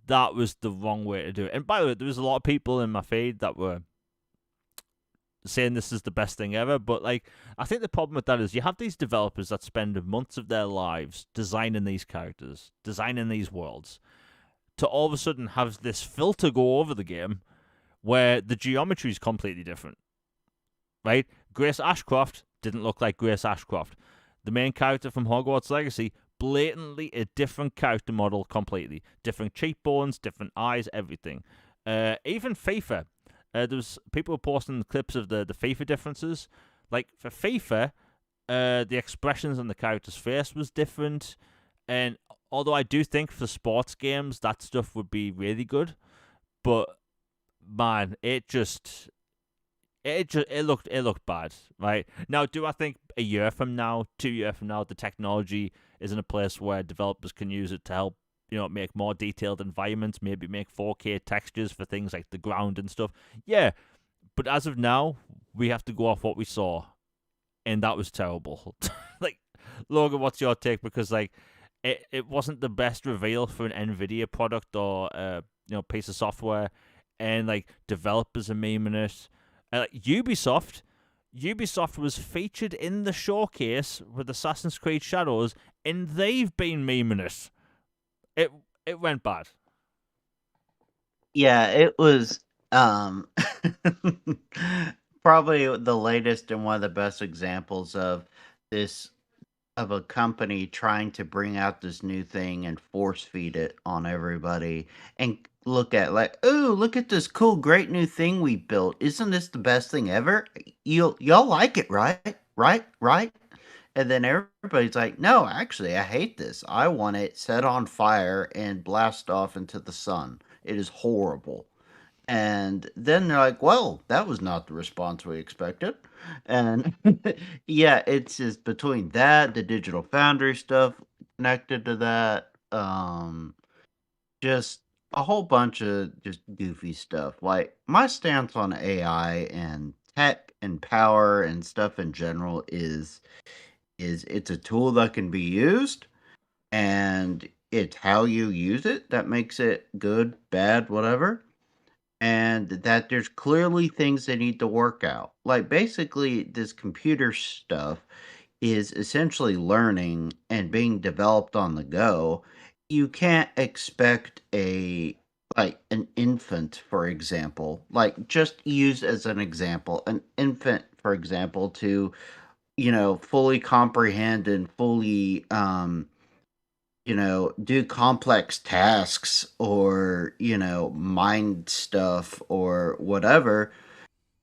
that was the wrong way to do it. And by the way, there was a lot of people in my feed that were saying this is the best thing ever. But like, I think the problem with that is you have these developers that spend months of their lives designing these characters, designing these worlds, to all of a sudden have this filter go over the game where the geometry is completely different. Right? Grace Ashcroft didn't look like Grace Ashcroft. The main character from Hogwarts Legacy, blatantly a different character model completely. Different cheekbones, different eyes, everything. Even FIFA. There was people posting clips of the FIFA differences. Like for FIFA, the expressions on the character's face was different. And although I do think for sports games that stuff would be really good, but man, it looked bad, right? Now, do I think a year from now, 2 years from now, the technology is in a place where developers can use it to help, make more detailed environments, maybe make 4K textures for things like the ground and stuff? Yeah, but as of now, we have to go off what we saw, and that was terrible. Like, Logan, what's your take? Because like, it wasn't the best reveal for an Nvidia product or piece of software, and like developers are memeing it. Ubisoft was featured in the showcase with Assassin's Creed Shadows, and they've been memeing it. It it went bad. Yeah, it was probably the latest and one of the best examples of this of a company trying to bring out this new thing and force feed it on everybody and look at like, "Ooh, look at this cool great new thing we built. Isn't this the best thing ever? Y'all like it, right? Right?" And then everybody's like, "No, actually, I hate this. I want it set on fire and blast off into the sun. It is horrible." And then they're like, "Well, that was not the response we expected." And yeah, it's just between that, the digital foundry stuff connected to that, just a whole bunch of just goofy stuff. Like my stance on AI and tech and power and stuff in general is it's a tool that can be used, and it's how you use it that makes it good, bad, whatever, and that there's clearly things they need to work out. Like basically, this computer stuff is essentially learning and being developed on the go. You can't expect an infant, for example, like just use as an example, an infant, for example, to fully comprehend and fully do complex tasks or, mind stuff or whatever,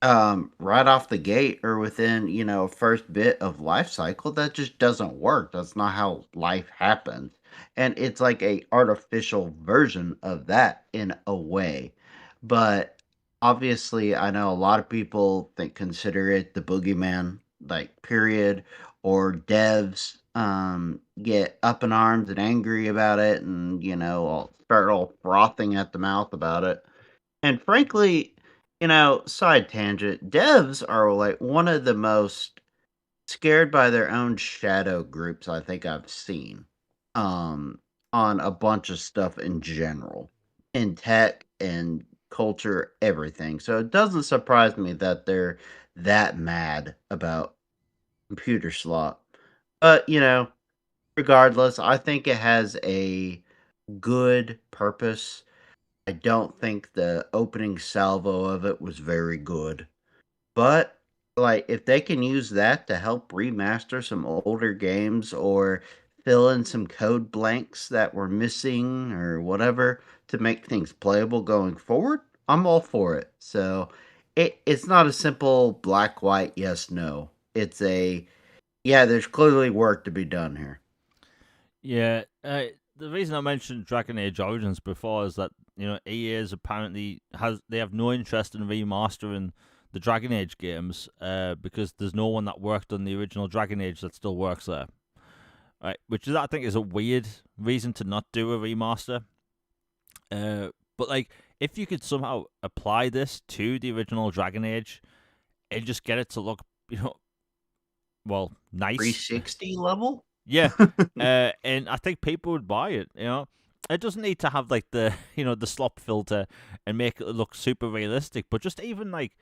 right off the gate or within, first bit of life cycle. That just doesn't work. That's not how life happens. And it's like a artificial version of that in a way. But obviously I know a lot of people consider it the boogeyman, like period, or devs get up in arms and angry about it and, all start all frothing at the mouth about it. And frankly, side tangent, devs are like one of the most scared by their own shadow groups I think I've seen. On a bunch of stuff in general. In tech and culture, everything. So it doesn't surprise me that they're that mad about computer slot. But, regardless, I think it has a good purpose. I don't think the opening salvo of it was very good. But like if they can use that to help remaster some older games or fill in some code blanks that were missing or whatever to make things playable going forward, I'm all for it. So it's not a simple black white yes no. It's a yeah, there's clearly work to be done here. Yeah, the reason I mentioned Dragon Age Origins before is that EA is apparently they have no interest in remastering the Dragon Age games because there's no one that worked on the original Dragon Age that still works there, right? Which is I think is a weird reason to not do a remaster. But like if you could somehow apply this to the original Dragon Age and just get it to look well nice. 360 level? Yeah, and I think people would buy it. It doesn't need to have like the the slop filter and make it look super realistic, but just even like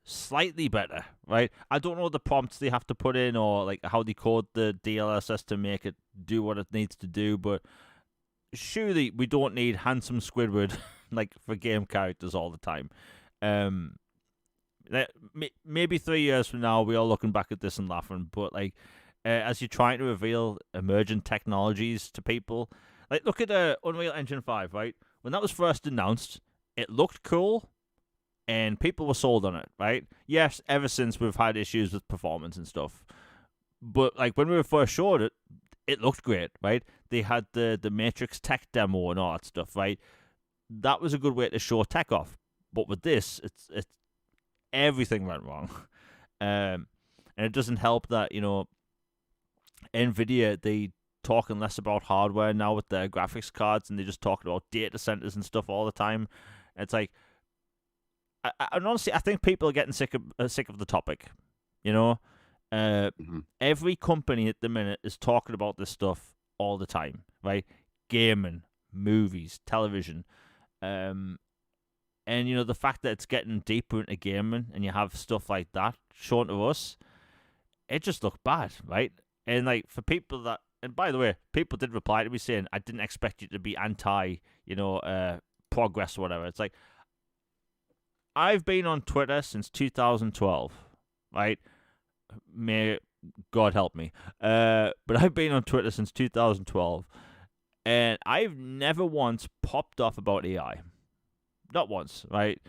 slightly better, right? I don't know the prompts they have to put in or like how they code the DLSS to make it do what it needs to do, but surely we don't need handsome Squidward like for game characters all the time. Um, maybe 3 years from now we are looking back at this and laughing, but like as you're trying to reveal emergent technologies to people, like look at Unreal Engine 5, right? When that was first announced, it looked cool and people were sold on it, right? Yes, ever since we've had issues with performance and stuff, but like when we were first showed it, it looked great, right? They had the Matrix tech demo and all that stuff, right? That was a good way to show tech off. But with this, it's everything went wrong, and it doesn't help that Nvidia, they talking less about hardware now with their graphics cards, and they just talking about data centers and stuff all the time. It's like, and honestly, I think people are getting sick of the topic. Every company at the minute is talking about this stuff all the time, right? Gaming, movies, television, and the fact that it's getting deeper into gaming, and you have stuff like that shown to us, it just looked bad, right? And like for people that, and by the way, people did reply to me saying, I didn't expect you to be anti, progress or whatever. It's like, I've been on Twitter since 2012, right? May God help me. But I've been on Twitter since 2012, and I've never once popped off about AI. Not once, right?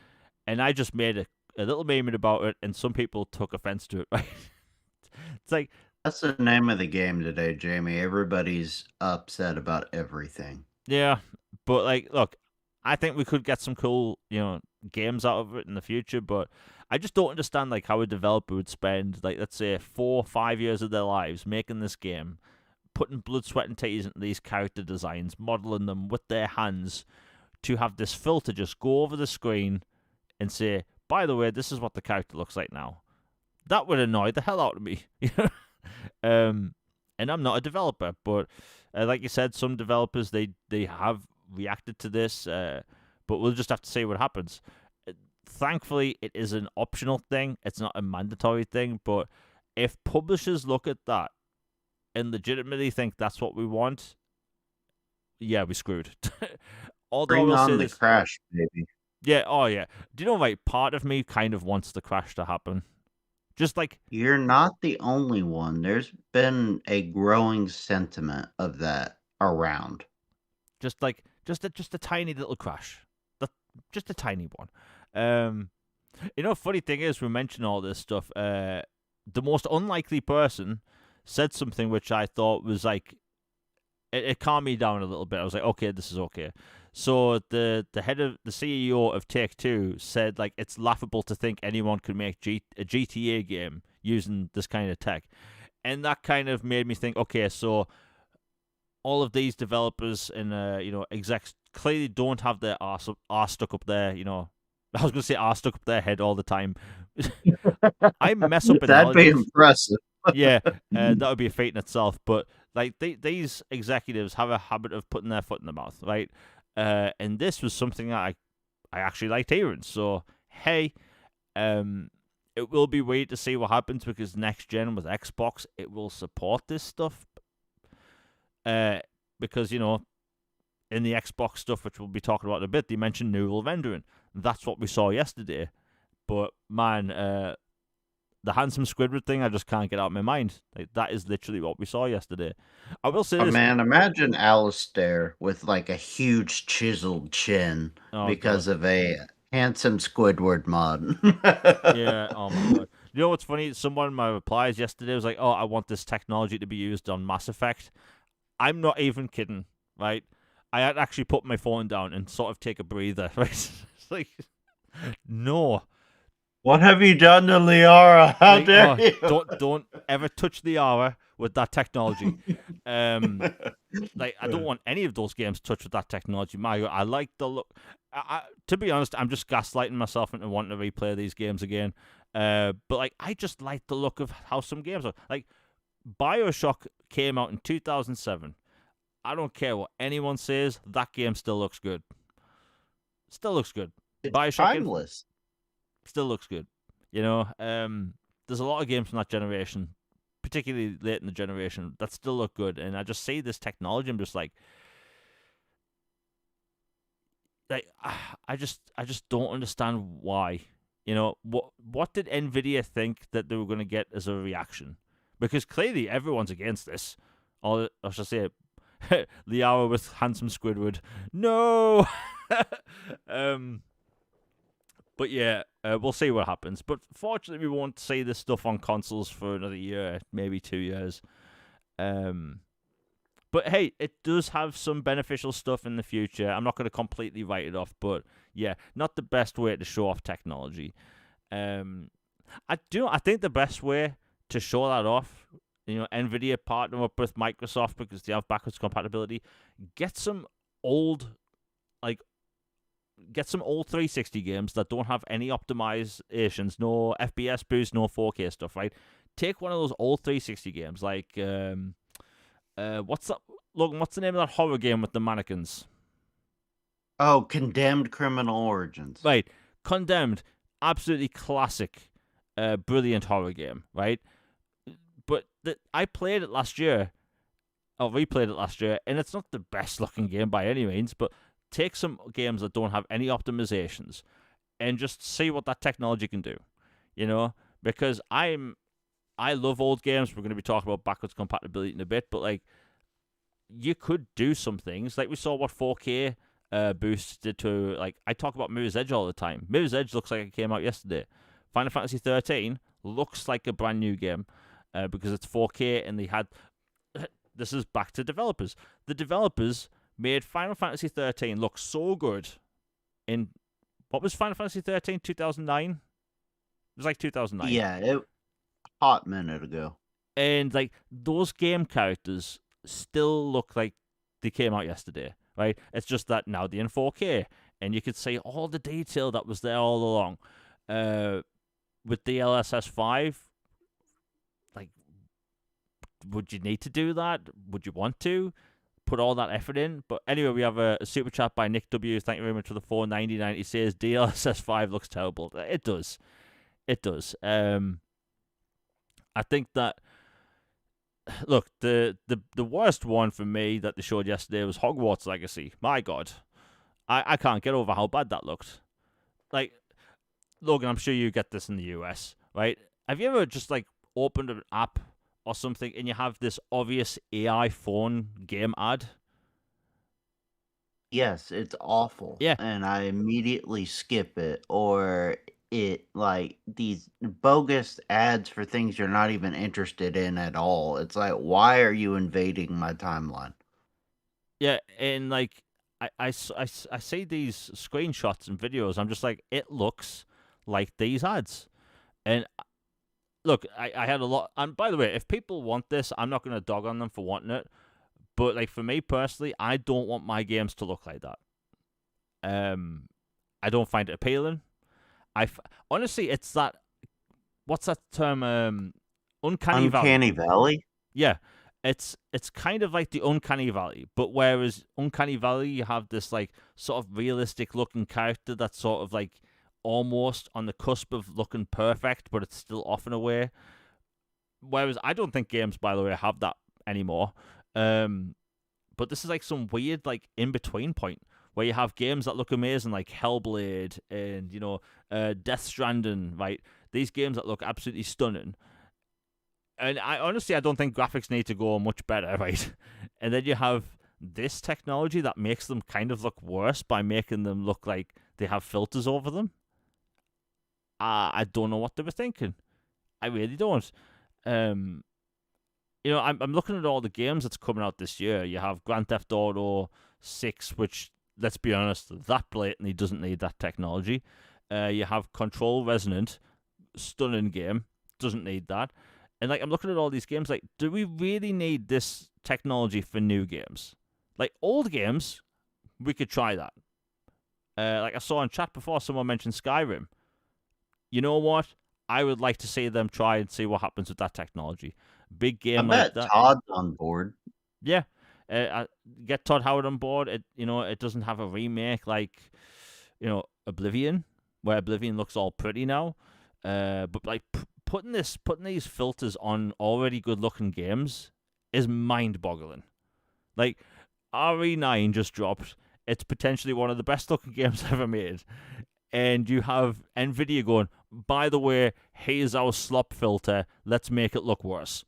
And I just made a little meme about it, and some people took offense to it, right? It's like, That's the name of the game today, Jamie. Everybody's upset about everything. yeah, but like, look, I think we could get some cool, games out of it in the future, but I just don't understand like how a developer would spend like, let's say 4 or 5 years of their lives making this game, putting blood, sweat, and tears into these character designs, modeling them with their hands, to have this filter just go over the screen and say, by the way, this is what the character looks like now. That would annoy the hell out of me. And I'm not a developer, but like you said, some developers, they have reacted to this, but we'll just have to see what happens. Thankfully, it is an optional thing. It's not a mandatory thing, but if publishers look at that and legitimately think that's what we want, yeah, we screwed. Although Bring I will on say the this, crash, baby. yeah, oh yeah. Do you know, right? Part of me kind of wants the crash to happen. Just like, You're not the only one. There's been a growing sentiment of that around. just a tiny little crash, just a tiny one. Funny thing is, we mention all this stuff. The most unlikely person said something which I thought was like, it calmed me down a little bit. I was like, okay, this is okay. So the head of the CEO of Take-Two said like it's laughable to think anyone could make a GTA game using this kind of tech, and that kind of made me think, okay, so all of these developers and execs clearly don't have their arse stuck up there. I was gonna say arse stuck up their head all the time. I mess up That'd be analogies. impressive. Yeah, that would be a feat in itself. But like these executives have a habit of putting their foot in the mouth, right? And this was something that I actually liked hearing. So hey, it will be weird to see what happens because next gen with Xbox, it will support this stuff. Because in the Xbox stuff, which we'll be talking about in a bit, they mentioned neural rendering. That's what we saw yesterday. But man, the handsome Squidward thing, I just can't get out of my mind. Like, that is literally what we saw yesterday. I will say Oh this. man, imagine Alistair with like a huge chiseled chin Oh god. because of a handsome Squidward mod. Yeah. Oh my god. You know what's funny? Someone in my replies yesterday was like, "Oh, I want this technology to be used on Mass Effect." I'm not even kidding. Right? I had to actually put my phone down and sort of take a breather. Right? It's like, no. What have you done to Liara? How Like, dare oh, you? don't ever touch the Aura with that technology. Like, I don't want any of those games touched with that technology. My God, I like the look. To be honest, I'm just gaslighting myself into wanting to replay these games again. But like, I just like the look of how some games are. Like, BioShock came out in 2007. I don't care what anyone says. That game still looks good. Still looks good. It's BioShock Infinite timeless. still looks good. You know, there's a lot of games from that generation, particularly late in the generation, that still look good. And I just see this technology, I'm just like I just don't understand why. You know, what did Nvidia think that they were going to get as a reaction? Because clearly everyone's against this. Or I should say, Liara with handsome Squidward. No. But yeah, we'll see what happens. But fortunately, we won't see this stuff on consoles for another year, maybe 2 years. But hey, it does have some beneficial stuff in the future. I'm not going to completely write it off, but yeah, not the best way to show off technology. I think the best way to show that off, Nvidia partner up with Microsoft because they have backwards compatibility. Get some old, like, get some old 360 games that don't have any optimizations, no FPS boost, no 4K stuff. Right? Take one of those old 360 games, like what's that? Logan, what's the name of that horror game with the mannequins? Oh, Condemned Criminal Origins. Right, Condemned, absolutely classic, brilliant horror game. Right, but I played it last year, or replayed it last year, and it's not the best looking game by any means. But take some games that don't have any optimizations, and just see what that technology can do. You know, because I love old games. We're going to be talking about backwards compatibility in a bit, but like, you could do some things. Like we saw what 4K boost did to, like, I talk about Mirror's Edge all the time. Mirror's Edge looks like it came out yesterday. Final Fantasy 13 looks like a brand new game because it's 4K, and they had this is back to developers. The developers made Final Fantasy 13 look so good in what was Final Fantasy 13 2009? It was like 2009. Yeah, hot minute ago. And like, those game characters still look like they came out yesterday, right? It's just that now they're in 4K, and you could see all the detail that was there all along. With DLSS 5, like, would you need to do that? Would you want to put all that effort in? But anyway, we have a super chat by Nick W. Thank you very much for the $4.99. He says DLSS 5 looks terrible. It does. It does. I think that, look, the worst one for me that they showed yesterday was Hogwarts Legacy. My God, I can't get over how bad that looked. Like, Logan, I'm sure you get this in the US, right? Have you ever just like opened an app or something and you have this obvious AI phone game ad? Yes, it's awful. Yeah, And I immediately skip it, or it like these bogus ads for things you're not even interested in at all. It's like, why are you invading my timeline? yeah, and like, I see these screenshots and videos. I'm just like, it looks like these ads. And look, I had a lot. And by the way, if people want this, I'm not going to dog on them for wanting it. But like, for me personally, I don't want my games to look like that. I don't find it appealing. Honestly, it's that, what's that term? Uncanny valley. Uncanny Valley? Yeah, it's kind of like the uncanny valley, but whereas uncanny valley, you have this like sort of realistic looking character that's sort of like almost on the cusp of looking perfect, but it's still off in a way. Whereas I don't think games, by the way, have that anymore. But this is like some weird like in between point where you have games that look amazing, like Hellblade and Death Stranding, right? these games that look absolutely stunning. And I don't think graphics need to go much better, right? And then you have this technology that makes them kind of look worse by making them look like they have filters over them. I don't know what they were thinking. I really don't. Um, I'm looking at all the games that's coming out this year. You have Grand Theft Auto 6, which, let's be honest, that blatantly doesn't need that technology. You have Control Resonant, stunning game, doesn't need that. And like I'm looking at all these games, like, do we really need this technology for new games? Like old games, we could try that. Like I saw in chat before, someone mentioned Skyrim. You know what? I would like to see them try and see what happens with that technology. Big I game like bet that. Todd's on board. Yeah, get Todd Howard on board. It doesn't have a remake like Oblivion, where Oblivion looks all pretty now. But like putting these filters on already good looking games is mind boggling. Like RE9 just dropped. It's potentially one of the best looking games ever made. And you have Nvidia going, by the way, here's our slop filter. Let's make it look worse.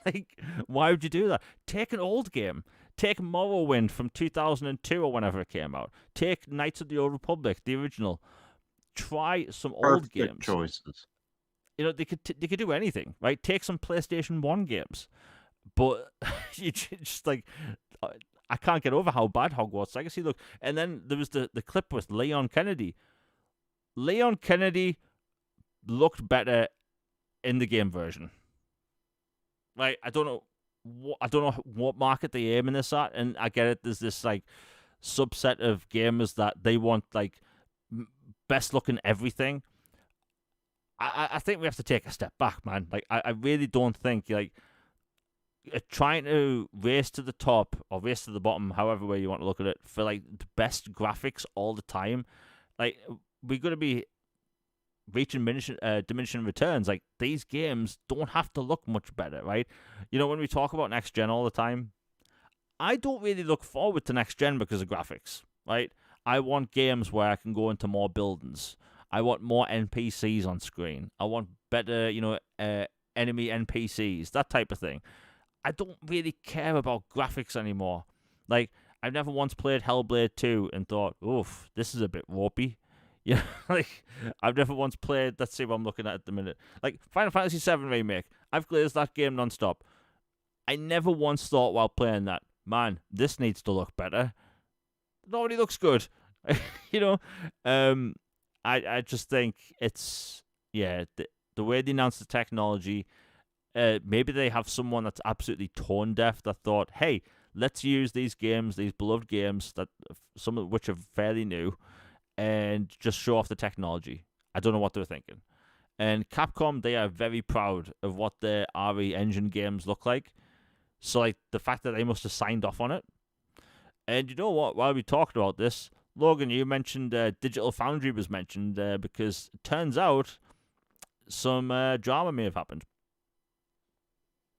Like, why would you do that? Take an old game. Take Morrowind from 2002 or whenever it came out. Take Knights of the Old Republic, the original. Try some old Perfect games. choices. They could do anything, right? Take some PlayStation 1 games. But you just like, I can't get over how bad Hogwarts Legacy looked. And then there was the clip with Leon Kennedy. Leon Kennedy looked better in the game version. Like I don't know what market they aiming this at, and I get it. There's this like subset of gamers that they want like best looking everything. I think we have to take a step back, man. Like I really don't think like trying to race to the top or race to the bottom, however way you want to look at it, for like the best graphics all the time. Like we're gonna be reaching diminishing returns. Like these games don't have to look much better, right? When we talk about next gen all the time, I don't really look forward to next gen because of graphics, right? I want games where I can go into more buildings. I want more NPCs on screen. I want better, enemy NPCs, that type of thing. I don't really care about graphics anymore. Like, I've never once played Hellblade 2 and thought, oof, this is a bit warpy. Yeah, like, I've never once played, let's see what I'm looking at the minute. Like, Final Fantasy VII Remake. I've glazed that game non-stop. I never once thought while playing that, man, this needs to look better. It already looks good. I just think it's, yeah, the way they announced the technology, maybe they have someone that's absolutely tone deaf that thought, hey, let's use these games, these beloved games, that some of which are fairly new, and just show off the technology. I don't know what they were thinking. And Capcom, they are very proud of what their RE Engine games look like. So, like, the fact that they must have signed off on it. And you know what? While we talked about this, Logan, you mentioned Digital Foundry was mentioned because it turns out some drama may have happened.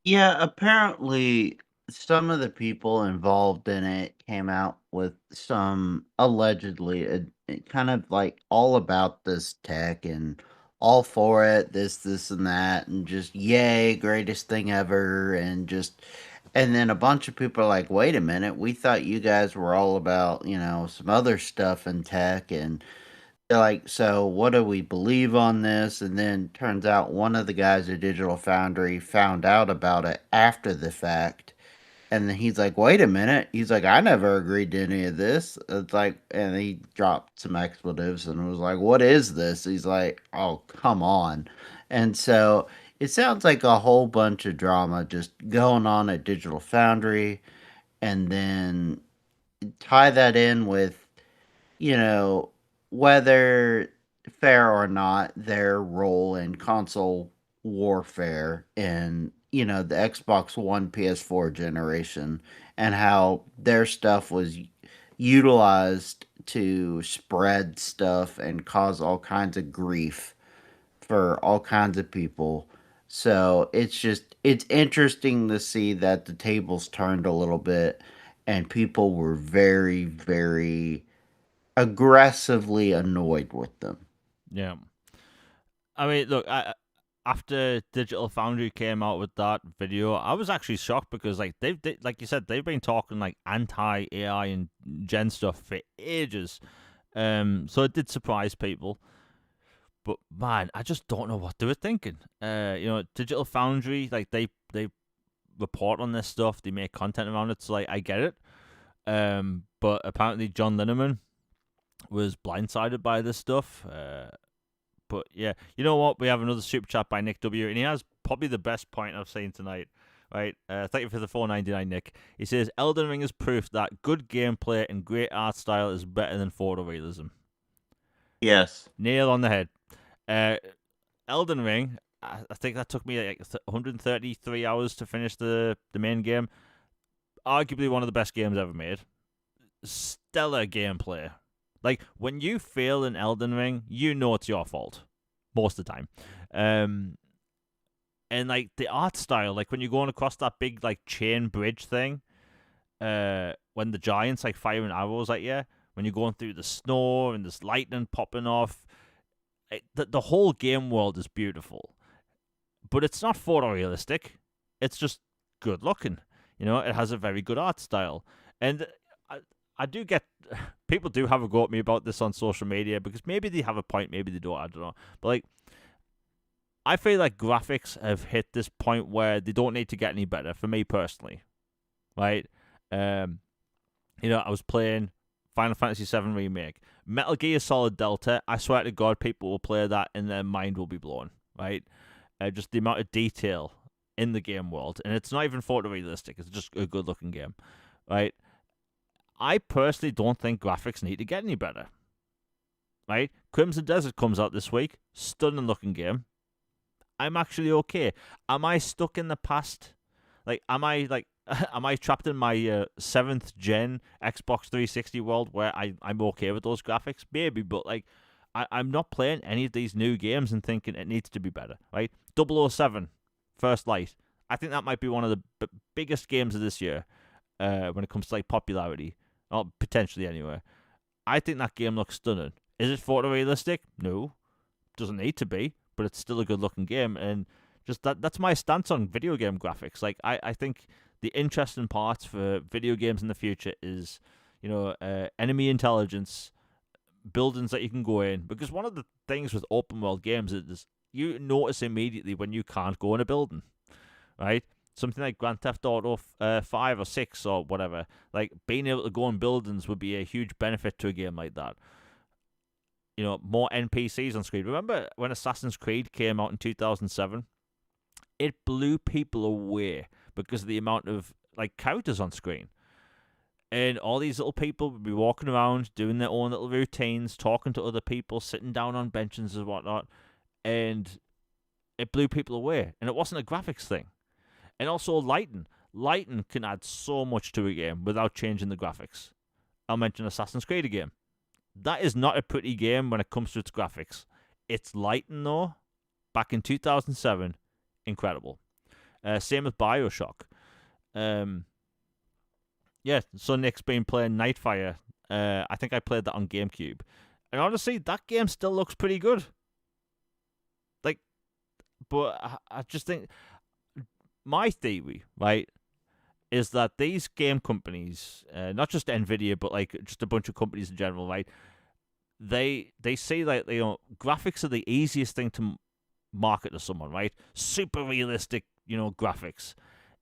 Yeah, apparently some of the people involved in it came out with some allegedly kind of like all about this tech and all for it, this and that, and just yay, greatest thing ever, and then a bunch of people are like, wait a minute, we thought you guys were all about, some other stuff in tech, and they're like, so what do we believe on this? And then turns out one of the guys at Digital Foundry found out about it after the fact. And then he's like, wait a minute. He's like, I never agreed to any of this. It's like, and he dropped some expletives and was like, what is this? He's like, oh, come on. And so it sounds like a whole bunch of drama just going on at Digital Foundry. And then tie that in with you know, whether fair or not, their role in console warfare in, the Xbox One PS4 generation and how their stuff was utilized to spread stuff and cause all kinds of grief for all kinds of people. So it's interesting to see that the tables turned a little bit and people were very, very aggressively annoyed with them. Yeah. I mean, look, after Digital Foundry came out with that video, I was actually shocked because like you said, they've been talking like anti AI and gen stuff for ages. So it did surprise people. But man, I just don't know what they were thinking. Digital Foundry, like they report on this stuff, they make content around it, so like I get it. But apparently John Lineman was blindsided by this stuff. But yeah, you know what? We have another super chat by Nick W, and he has probably the best point I've seen tonight. Right, thank you for the $4.99, Nick. He says Elden Ring is proof that good gameplay and great art style is better than photorealism. Yes. Nail on the head. Elden Ring, I think that took me like 133 hours to finish the main game. Arguably one of the best games ever made. Stellar gameplay. Like, when you fail in Elden Ring, you know it's your fault. Most of the time. And, like, the art style, like, when you're going across that big, like, chain bridge thing, when the giants, like, firing arrows at you, when you're going through the snow and there's lightning popping off, the whole game world is beautiful. But it's not photorealistic. It's just good looking. You know, it has a very good art style. And I do get... People do have a go at me about this on social media because maybe they have a point, maybe they don't, I don't know. But, like, I feel like graphics have hit this point where they don't need to get any better, for me personally. Right? I was playing Final Fantasy VII Remake. Metal Gear Solid Delta, I swear to God, people will play that and their mind will be blown. Right? Just the amount of detail in the game world. And it's not even photorealistic. It's just a good-looking game. Right? I personally don't think graphics need to get any better. Right? Crimson Desert comes out this week. Stunning looking game. I'm actually okay. Am I stuck in the past? Like, am I trapped in my 7th gen Xbox 360 world where I'm okay with those graphics? Maybe, but like, I'm not playing any of these new games and thinking it needs to be better. Right? 007, First Light. I think that might be one of the biggest games of this year when it comes to like popularity. Or potentially anyway. I think that game looks stunning. Is it photorealistic? No. Doesn't need to be, but it's still a good looking game. And just that's my stance on video game graphics. Like, I think the interesting parts for video games in the future is, enemy intelligence, buildings that you can go in. Because one of the things with open world games is you notice immediately when you can't go in a building. Right? Something like Grand Theft Auto 5 or 6 or whatever, like being able to go in buildings would be a huge benefit to a game like that. You know, more NPCs on screen. Remember when Assassin's Creed came out in 2007? It blew people away because of the amount of like characters on screen. And all these little people would be walking around, doing their own little routines, talking to other people, sitting down on benches and whatnot. And it blew people away. And it wasn't a graphics thing. And also lighting. Lighting can add so much to a game without changing the graphics. I'll mention Assassin's Creed again. That is not a pretty game when it comes to its graphics. Its lighting, though, back in 2007, incredible. Same with Bioshock. So Nick's been playing Nightfire. I think I played that on GameCube. And honestly, that game still looks pretty good. Like, but I just think... My theory, right, is that these game companies, not just Nvidia, but like just a bunch of companies in general, right, they say like, graphics are the easiest thing to market to someone, right? Super realistic, graphics,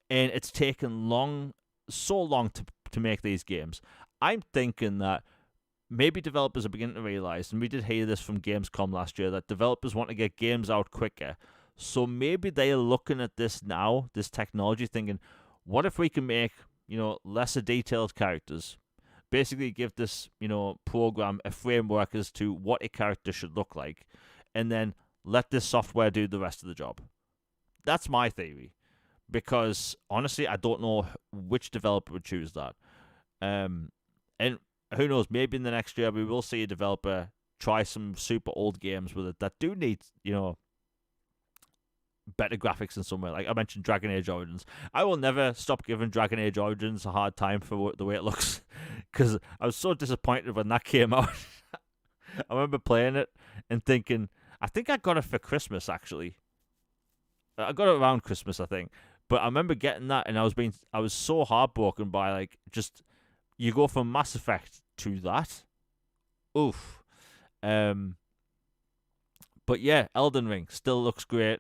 and it's taken so long to make these games. I'm thinking that maybe developers are beginning to realize, and we did hear this from Gamescom last year, that developers want to get games out quicker. So maybe they are looking at this now, this technology, thinking, what if we can make, lesser detailed characters? Basically give this, program a framework as to what a character should look like, and then let this software do the rest of the job. That's my theory. Because, honestly, I don't know which developer would choose that. And who knows, maybe in the next year we will see a developer try some super old games with it that do need, better graphics in some way. Like I mentioned Dragon Age Origins. I will never stop giving Dragon Age Origins a hard time for the way it looks because I was so disappointed when that came out. I remember playing it and thinking, I think I got it for Christmas, actually. I got it around Christmas, I think. But I remember getting that, and I was so heartbroken by, like, just, you go from Mass Effect to that. Oof. Um, but yeah, Elden Ring still looks great.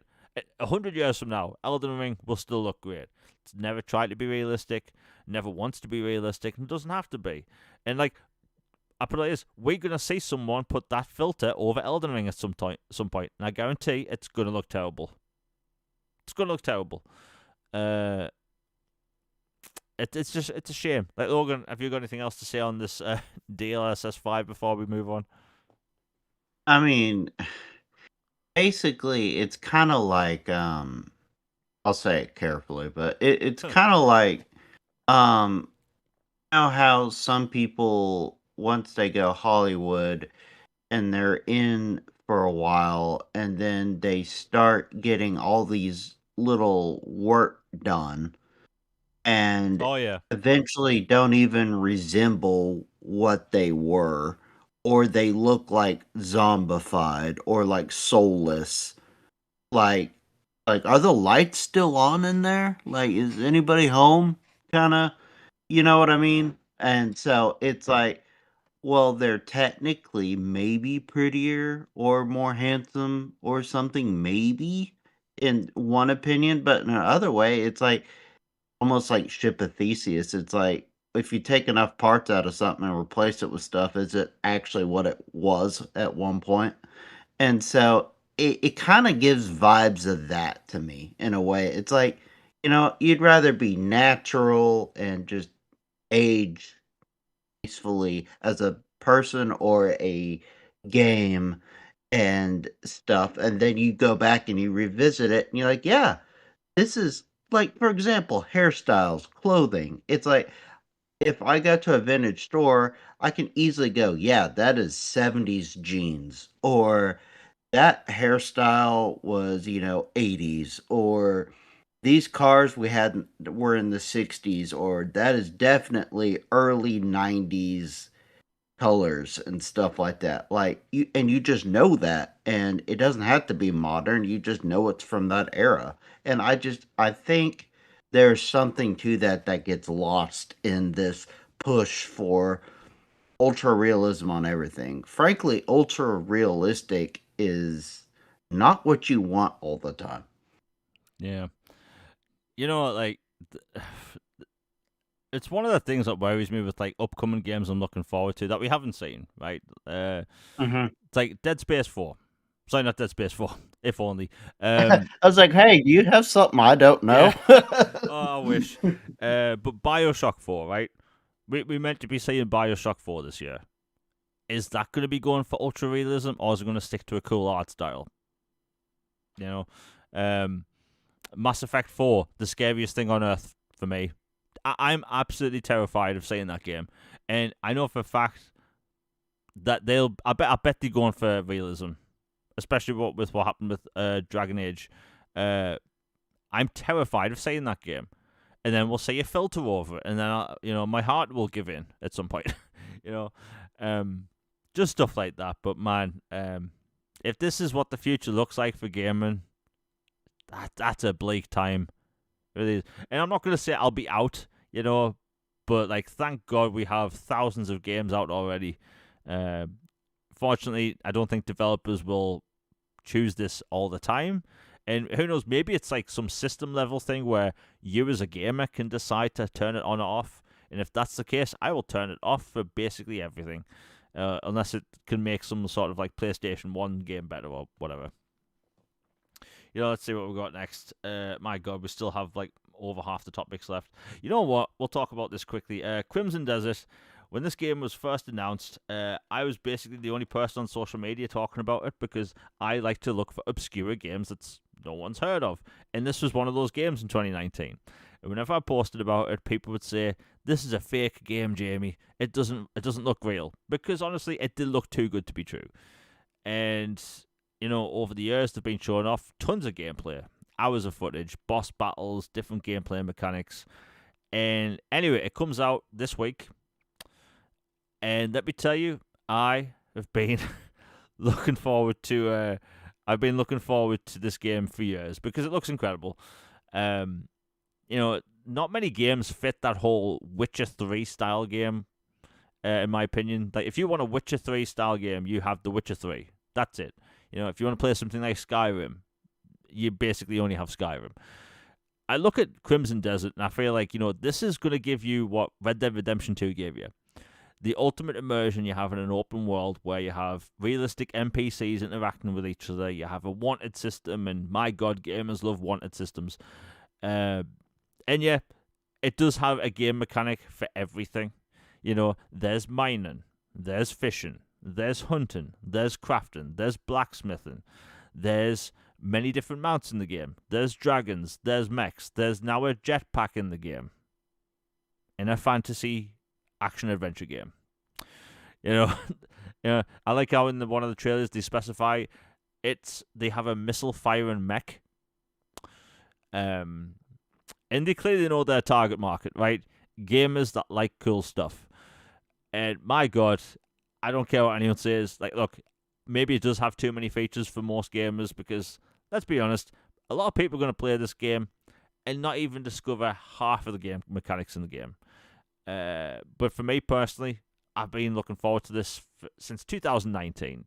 100 years from now, Elden Ring will still look great. It's never tried to be realistic, never wants to be realistic, and doesn't have to be. And like, I put it like this: we're gonna see someone put that filter over Elden Ring at some point, and I guarantee it's gonna look terrible. It's gonna look terrible. Uh, it's a shame. Like, Logan, have you got anything else to say on this DLSS 5 before we move on? I mean, basically, it's kind of like I'll say it carefully, but it's kind of like um you know how some people once they go Hollywood and they're in for a while and then they start getting all these little work done and Oh yeah. eventually don't even resemble what they were, or they look like zombified or like soulless. Like are the lights still on in there? Like, is anybody home? Kind of, you know what I mean? And so it's like, well, they're technically maybe prettier or more handsome or something, maybe in one opinion, but in another way, it's like almost like Ship of Theseus. It's like if you take enough parts out of something and replace it with stuff, is it actually what it was at one point? And so it kind of gives vibes of that to me in a way. It's like, you'd rather be natural and just age gracefully as a person or a game and stuff. And then you go back and you revisit it and you're like, yeah, this is like, for example, hairstyles, clothing. It's like if I go to a vintage store, I can easily go, yeah, that is 70s jeans, or that hairstyle was, 80s, or these cars we had were in the 60s, or that is definitely early 90s colors and stuff like that. Like, you just know that, and it doesn't have to be modern. You just know it's from that era. And I think there's something to that gets lost in this push for ultra realism on everything. Frankly, ultra realistic is not what you want all the time. Yeah. You know, like, it's one of the things that worries me with, like, upcoming games I'm looking forward to that we haven't seen, right? Mhm. It's like Dead Space 4. Sorry, not Dead Space 4. If only. I was like, hey, do you have something I don't Yeah. know? Oh, I wish. But Bioshock 4, right? We meant to be seeing Bioshock 4 this year. Is that going to be going for ultra realism, or is it going to stick to a cool art style? You know, Mass Effect 4, the scariest thing on earth for me. I'm absolutely terrified of seeing that game, and I know for a fact that I bet they're going for realism, especially with what happened with Dragon Age. I'm terrified of seeing that game, and then we'll see a filter over it, and then my heart will give in at some point. you know, just stuff like that. But man, if this is what the future looks like for gaming, that's a bleak time. It really is. And I'm not gonna say I'll be out, but like, thank God we have thousands of games out already. Fortunately, I don't think developers will choose this all the time. And who knows, maybe it's like some system level thing where you as a gamer can decide to turn it on or off. And if that's the case, I will turn it off for basically everything. Unless it can make some sort of like PlayStation 1 game better or whatever. Let's see what we've got next. My God, we still have like over half the topics left. You know what? We'll talk about this quickly. Crimson Desert. When this game was first announced, I was basically the only person on social media talking about it because I like to look for obscure games that no one's heard of. And this was one of those games in 2019. And whenever I posted about it, people would say, "This is a fake game, Jamie. It doesn't look real." Because honestly, it did look too good to be true. And over the years, they've been showing off tons of gameplay, hours of footage, boss battles, different gameplay mechanics. And anyway, it comes out this week. And let me tell you, I have been looking forward to I've been looking forward to this game for years because it looks incredible. Um, not many games fit that whole Witcher 3 style game, in my opinion. Like, if you want a Witcher 3 style game, you have The Witcher 3. That's it. If you want to play something like Skyrim, you basically only have Skyrim. I look at Crimson Desert and I feel like, this is going to give you what Red Dead Redemption 2 gave you. The ultimate immersion you have in an open world where you have realistic NPCs interacting with each other. You have a wanted system, and my God, gamers love wanted systems. And yeah, it does have a game mechanic for everything. There's mining, there's fishing, there's hunting, there's crafting, there's blacksmithing, there's many different mounts in the game. There's dragons, there's mechs, there's now a jetpack in the game. In a fantasy action adventure game. I like how in one of the trailers they specify they have a missile firing mech. And they clearly know their target market, right? Gamers that like cool stuff. And my God, I don't care what anyone says. Like, look, maybe it does have too many features for most gamers because, let's be honest, a lot of people are going to play this game and not even discover half of the game mechanics in the game. But for me personally, I've been looking forward to this since 2019.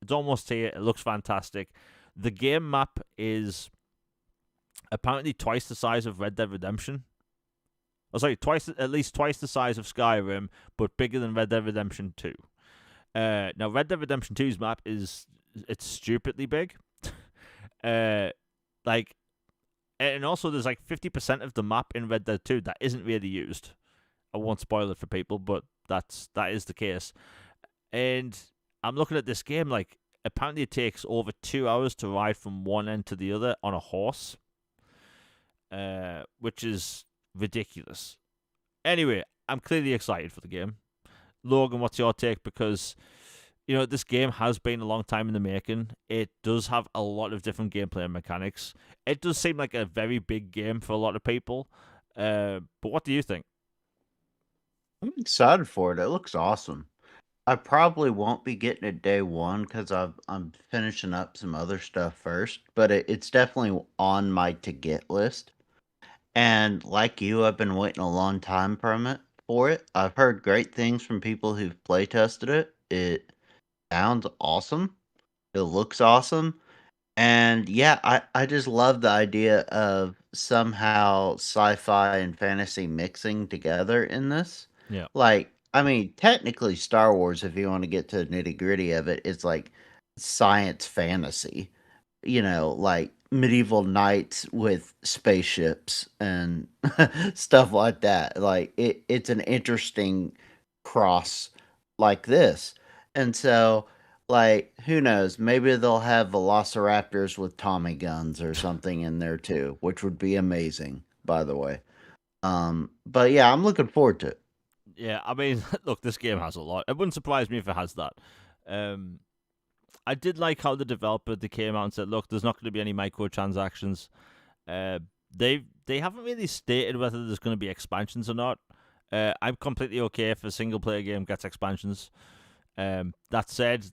It's almost here. It looks fantastic. The game map is apparently twice the size of Red Dead Redemption. At least twice the size of Skyrim, but bigger than Red Dead Redemption 2. Now, Red Dead Redemption 2's map it's stupidly big. And also there's like 50% of the map in Red Dead 2 that isn't really used. I won't spoil it for people, but that is the case. And I'm looking at this game, like, apparently it takes over 2 hours to ride from one end to the other on a horse, which is ridiculous. Anyway, I'm clearly excited for the game. Logan, what's your take? Because, this game has been a long time in the making. It does have a lot of different gameplay mechanics. It does seem like a very big game for a lot of people. But what do you think? I'm excited for it. It looks awesome. I probably won't be getting it day one because I'm finishing up some other stuff first, but it's definitely on my to get list. And like you, I've been waiting a long time for it. I've heard great things from people who've play tested it. It sounds awesome. It looks awesome. And yeah, I just love the idea of somehow sci-fi and fantasy mixing together in this. Yeah. Like, I mean, technically Star Wars, if you want to get to the nitty-gritty of it, it's like science fantasy. Like medieval knights with spaceships and stuff like that. Like it's an interesting cross like this. And so like, who knows? Maybe they'll have velociraptors with Tommy guns or something in there too, which would be amazing, by the way. But yeah, I'm looking forward to it. Yeah, I mean, look, this game has a lot. It wouldn't surprise me if it has that. I did like how the developer they came out and said, "Look, there's not going to be any microtransactions." They haven't really stated whether there's going to be expansions or not. I'm completely okay if a single player game gets expansions. That said,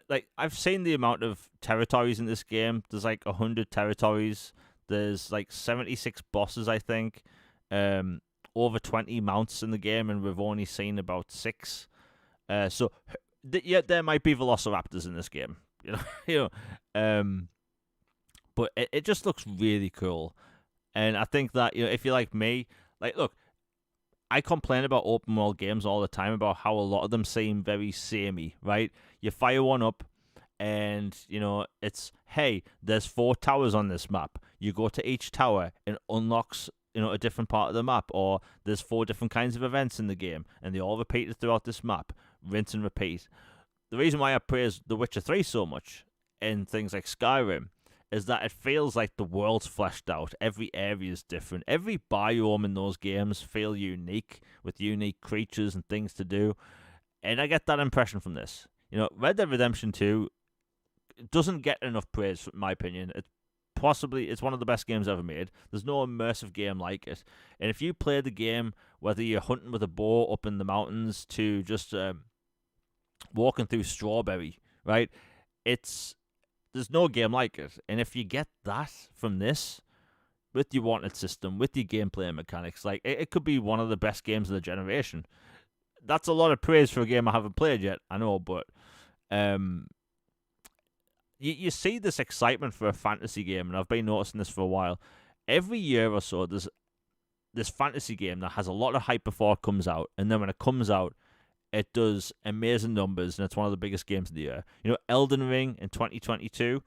like, I've seen the amount of territories in this game. There's like 100 territories. There's like 76 bosses, I think. Over 20 mounts in the game, and we've only seen about 6. So there might be velociraptors in this game. But it just looks really cool. And I think that, if you're like me, like, look, I complain about open world games all the time about how a lot of them seem very samey, right? You fire one up, and it's, hey, there's 4 towers on this map. You go to each tower and unlocks a different part of the map, or there's 4 different kinds of events in the game, and they all repeated throughout this map. Rinse and repeat. The reason why I praise The Witcher 3 so much in things like Skyrim is that it feels like the world's fleshed out. Every area is different. Every biome in those games feel unique, with unique creatures and things to do. And I get that impression from this. Red Dead Redemption 2 doesn't get enough praise, in my opinion. It's one of the best games ever made. There's no immersive game like it. And if you play the game, whether you're hunting with a bow up in the mountains to just walking through strawberry, right? It's there's no game like it. And if you get that from this, with your wanted system, with your gameplay and mechanics, like it could be one of the best games of the generation. That's a lot of praise for a game I haven't played yet, I know, but you see this excitement for a fantasy game, and I've been noticing this for a while. Every year or so, there's this fantasy game that has a lot of hype before it comes out, and then when it comes out, it does amazing numbers, and it's one of the biggest games of the year. You know, Elden Ring in 2022,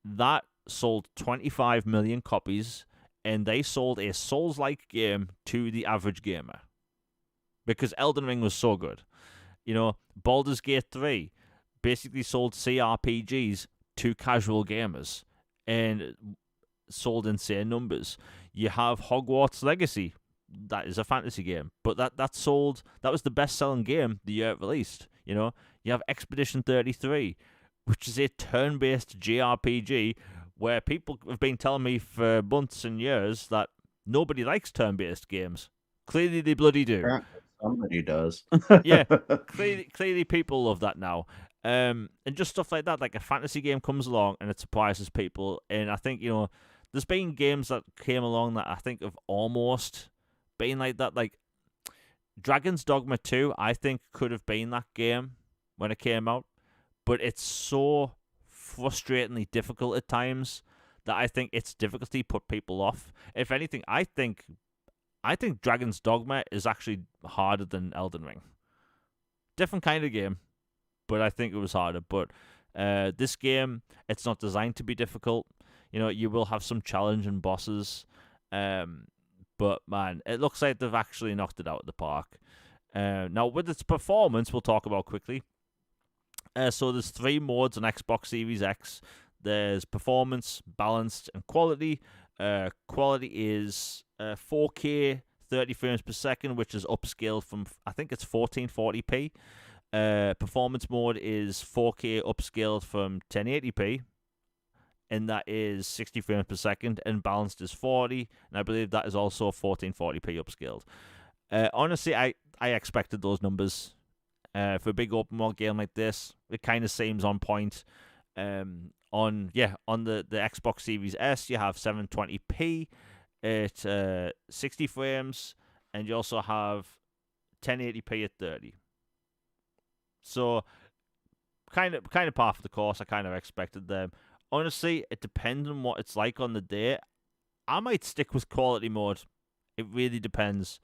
that sold 25 million copies, and they sold a Souls-like game to the average gamer because Elden Ring was so good. You know, Baldur's Gate 3 basically sold CRPGs to casual gamers and sold insane numbers. You have Hogwarts Legacy. That is a fantasy game, but that was the best-selling game the year it released. You know, you have Expedition 33, which is a turn-based JRPG where people have been telling me for months and years that nobody likes turn-based games. Clearly, they bloody do. Apparently somebody does. Yeah, clearly people love that now. And just stuff like that, like a fantasy game comes along and it surprises people. And I think, you know, there's been games that came along that I think have almost been like that. Like Dragon's Dogma 2, I think could have been that game when it came out, but it's so frustratingly difficult at times that I think its difficulty put people off. If anything, I think Dragon's Dogma is actually harder than Elden Ring. Different kind of game, but I think it was harder. But this game, it's not designed to be difficult. You know, you will have some challenging bosses. But, man, it looks like they've actually knocked it out of the park. Now, with its performance, we'll talk about quickly. So there's 3 modes on Xbox Series X. There's performance, balanced, and quality. Quality is 4K 30 frames per second, which is upscaled from, I think it's 1440p. Performance mode is 4K upscaled from 1080p, and that is 60 frames per second, and balanced is 40, and I believe that is also 1440p upscaled. Honestly, I expected those numbers. For a big open world game like this, it kind of seems on point. On the Xbox Series S, you have 720p at 60 frames, and you also have 1080p at 30. So, kind of par for the course. I kind of expected them. Honestly, it depends on what it's like on the day. I might stick with quality mode. It really depends.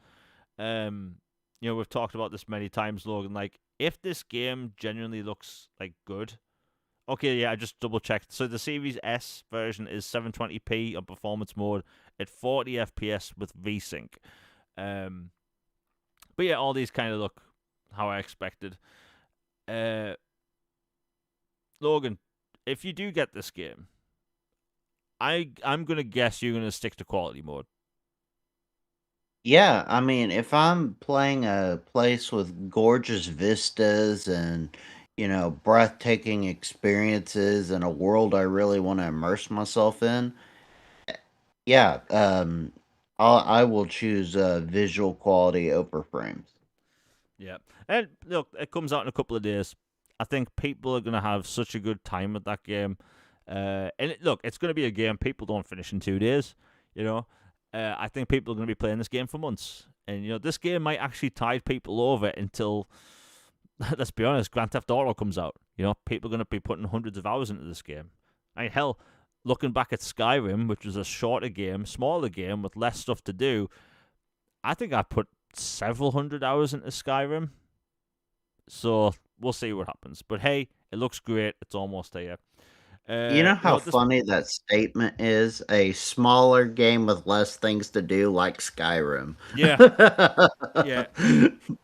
You know, we've talked about this many times, Logan. Like, if this game genuinely looks like good, okay, yeah, I just double checked. So the Series S version is 720p on performance mode at 40 FPS with VSync. But yeah, all these kind of look how I expected. Logan, if you do get this game, I'm gonna guess you're gonna stick to quality mode. Yeah, I mean, if I'm playing a place with gorgeous vistas and, breathtaking experiences and a world I really want to immerse myself in, yeah, I will choose visual quality over frames. Yeah, and look, it comes out in a couple of days. I think people are gonna have such a good time with that game. Look, it's gonna be a game people don't finish in 2 days. You know, I think people are going to be playing this game for months. And, you know, this game might actually tide people over until, let's be honest, Grand Theft Auto comes out. You know, people are going to be putting hundreds of hours into this game. I mean, hell, looking back at Skyrim, which was a shorter game, smaller game with less stuff to do, I think I put several hundred hours into Skyrim. So we'll see what happens. But hey, it looks great. It's almost there. You know how funny that statement is? A smaller game with less things to do, like Skyrim. Yeah, yeah,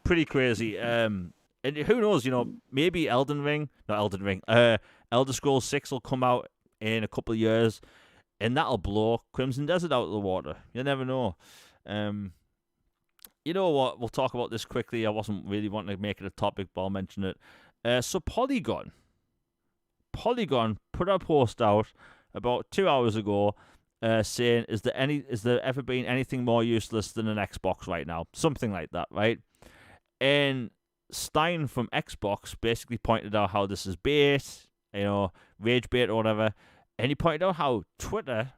pretty crazy. And who knows? You know, maybe Elder Scrolls 6 will come out in a couple of years, and that'll blow Crimson Desert out of the water. You never know. You know what? We'll talk about this quickly. I wasn't really wanting to make it a topic, but I'll mention it. So Polygon put a post out about 2 hours ago saying, is there ever been anything more useless than an Xbox right now? Something like that, right? And Stein from Xbox basically pointed out how this is bait, rage bait or whatever. And he pointed out how Twitter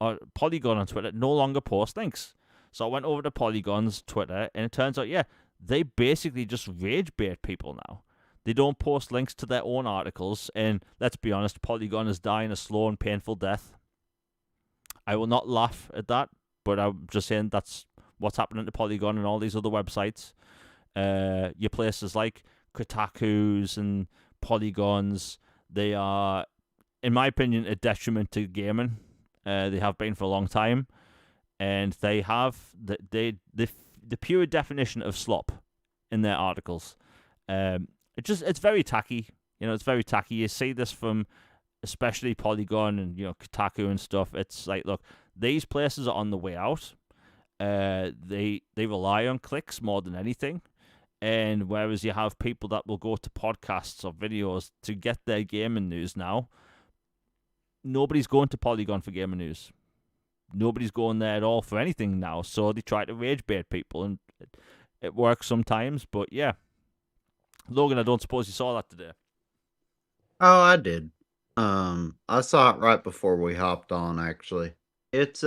or Polygon on Twitter no longer post links. So I went over to Polygon's Twitter, and it turns out, yeah, they basically just rage bait people now. They don't post links to their own articles, and let's be honest, Polygon is dying a slow and painful death. I will not laugh at that, but I'm just saying that's what's happening to Polygon and all these other websites. Your places like Kotaku's and Polygons, they are, in my opinion, a detriment to gaming. They have been for a long time, and they have the pure definition of slop in their articles. It's very tacky. It's very tacky. You see this from especially Polygon and Kotaku and stuff. It's like, look, these places are on the way out. They rely on clicks more than anything. And whereas you have people that will go to podcasts or videos to get their gaming news now, nobody's going to Polygon for gaming news. Nobody's going there at all for anything now. So they try to rage bait people, and it works sometimes. But yeah, Logan, I don't suppose you saw that today. Oh, I did. I saw it right before we hopped on. Actually, it's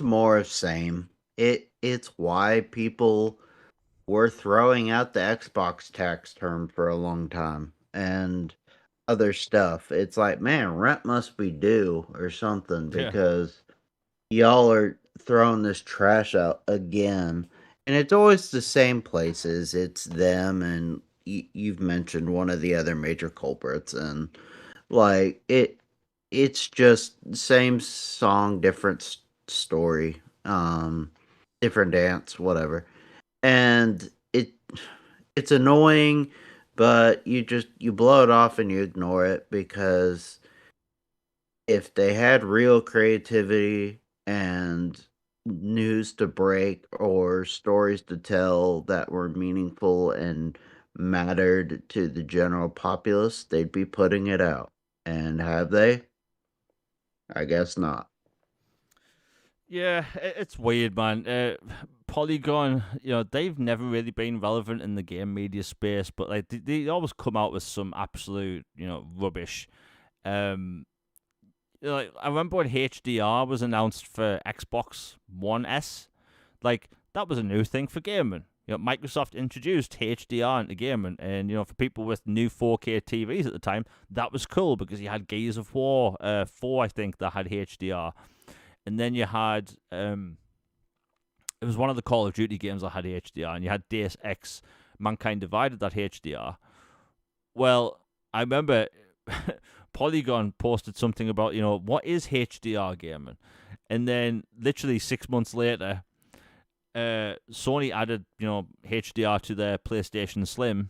more of same. It's why people were throwing out the Xbox tax term for a long time and other stuff. It's like, man, rent must be due or something because y'all are throwing this trash out again. And it's always the same places. It's them, and you've mentioned one of the other major culprits, and like it's just same song, different story, different dance, whatever. And it's annoying, but you blow it off and you ignore it, because if they had real creativity and news to break or stories to tell that were meaningful and mattered to the general populace, they'd be putting it out. And have they? I guess not. Yeah, it's weird, man. Polygon, they've never really been relevant in the game media space, but like they always come out with some absolute, rubbish. Like I remember when HDR was announced for Xbox One S, like that was a new thing for gaming. Microsoft introduced HDR into gaming, and for people with new 4K TVs at the time, that was cool because you had Gears of War 4, I think, that had HDR, and then you had it was one of the Call of Duty games that had HDR, and you had Deus Ex: Mankind Divided that HDR. Well, I remember Polygon posted something about what is HDR gaming, and then literally 6 months later, Sony added HDR to their PlayStation Slim,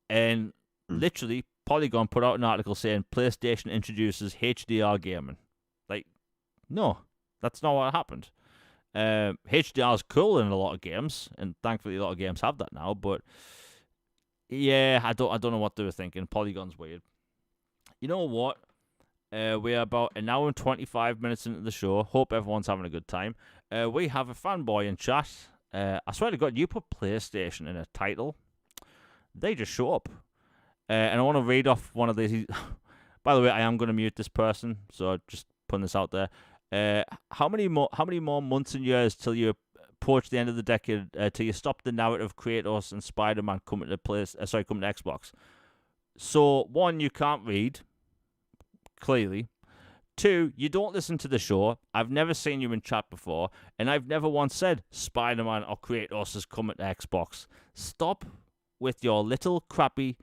and literally Polygon put out an article saying PlayStation introduces HDR gaming. Like, no, that's not what happened. HDR is cool in a lot of games, and thankfully a lot of games have that now. But yeah, I don't know what they were thinking. Polygon's weird. You know what? We're about an hour and 25 minutes into the show. Hope everyone's having a good time. We have a fanboy in chat. I swear to God, you put PlayStation in a title, they just show up. And I want to read off one of these. By the way, I am going to mute this person, so just putting this out there. How many more months and years till you approach the end of the decade till you stop the narrative Kratos and Spider-Man coming to Xbox? So 1, you can't read, clearly. 2, you don't listen to the show. I've never seen you in chat before, and I've never once said Spider-Man or Kratos is coming to Xbox. Stop with your little crappy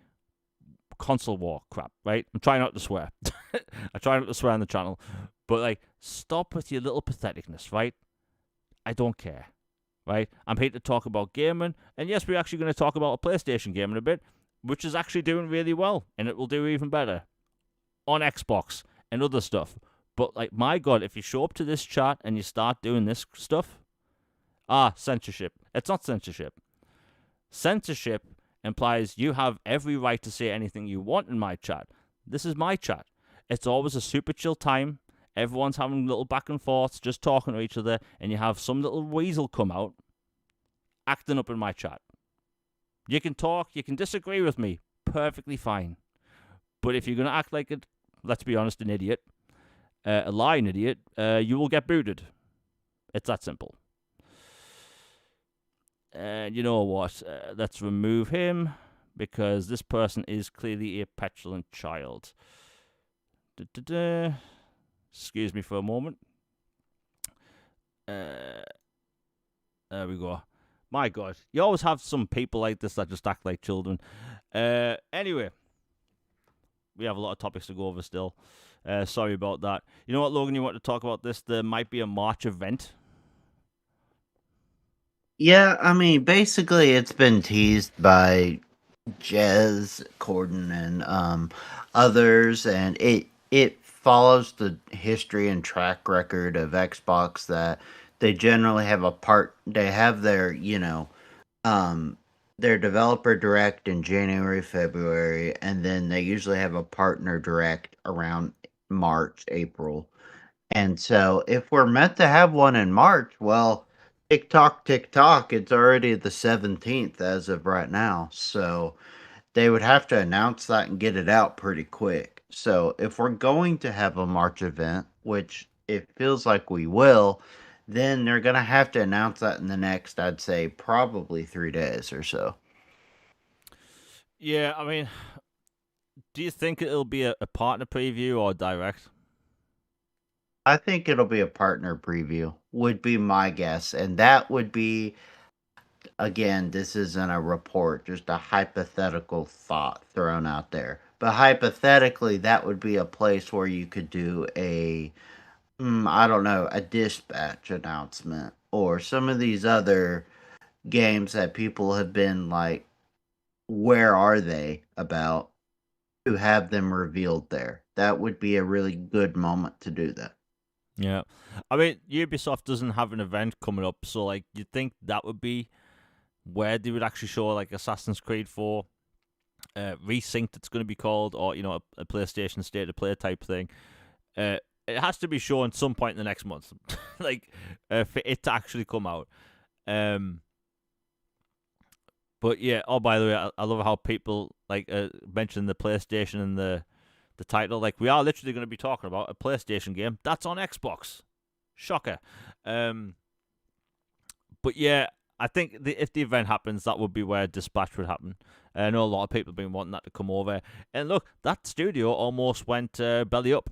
console war crap, right? I'm trying not to swear. I try not to swear on the channel, but like, stop with your little patheticness, right? I don't care, right? I'm here to talk about gaming, and yes, we're actually going to talk about a PlayStation game in a bit, which is actually doing really well, and it will do even better on Xbox and other stuff. But like, my God, if you show up to this chat and you start doing this stuff, censorship. It's not censorship. Censorship implies you have every right to say anything you want in my chat. This is my chat. It's always a super chill time. Everyone's having little back and forths, just talking to each other, and you have some little weasel come out acting up in my chat. You can talk, you can disagree with me, perfectly fine. But if you're going to act like it, let's be honest, an idiot, a lying idiot, you will get booted. It's that simple. And you know what? Let's remove him because this person is clearly a petulant child. Da-da-da. Excuse me for a moment. There we go. My God, you always have some people like this that just act like children. Anyway, we have a lot of topics to go over still. Sorry about that. You know what, Logan, you want to talk about this? There might be a March event. Yeah, I mean, basically, it's been teased by Jez, Corden, and others, and it follows the history and track record of Xbox that they generally have a part. They have their um their developer direct in January, February, and then they usually have a partner direct around March, April. And so if we're meant to have one in March, well, tick tock, it's already the 17th as of right now. So they would have to announce that and get it out pretty quick. So if we're going to have a March event, which it feels like we will, then they're going to have to announce that in the next, I'd say, probably 3 days or so. Yeah, I mean, do you think it'll be a partner preview or direct? I think it'll be a partner preview, would be my guess. And that would be, again, this isn't a report, just a hypothetical thought thrown out there. But hypothetically, that would be a place where you could do I don't know, a dispatch announcement or some of these other games that people have been like, where are they about, to have them revealed there. That would be a really good moment to do that. Yeah. I mean, Ubisoft doesn't have an event coming up, so like you'd think that would be where they would actually show like Assassin's Creed 4 Resynced, it's going to be called, or a PlayStation State of Play type thing. It has to be shown some point in the next month, like for it to actually come out. But yeah. Oh, by the way, I love how people like mention the PlayStation and the title. Like we are literally going to be talking about a PlayStation game that's on Xbox. Shocker. But yeah, I think if the event happens, that would be where Dispatch would happen. I know a lot of people have been wanting that to come over. And look, that studio almost went belly up.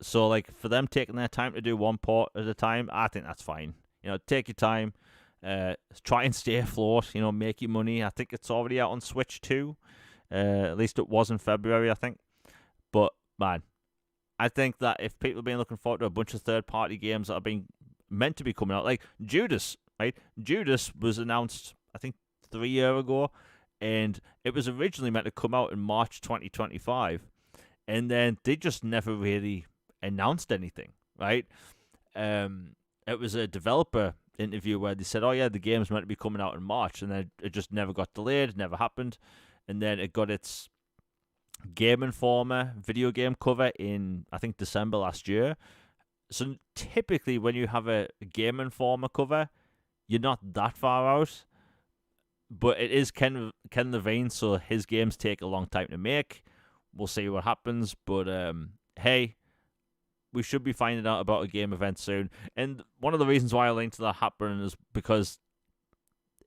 So, like, for them taking their time to do one port at a time, I think that's fine. Take your time. Try and stay afloat. Make your money. I think it's already out on Switch too. At least it was in February, I think. But, man, I think that if people have been looking forward to a bunch of third-party games that have been meant to be coming out, like Judas, right? Judas was announced, I think, 3 years ago, and it was originally meant to come out in March 2025, and then they just never really announced anything, right? It was a developer interview where they said, oh yeah, the game's meant to be coming out in March, and then it just never got delayed, never happened, and then it got its Game Informer video game cover in, I think, December last year. So typically when you have a Game Informer cover, you're not that far out, but it is Ken Levine, so his games take a long time to make. We'll see what happens, but hey, we should be finding out about a game event soon. And one of the reasons why I linked to that happening is because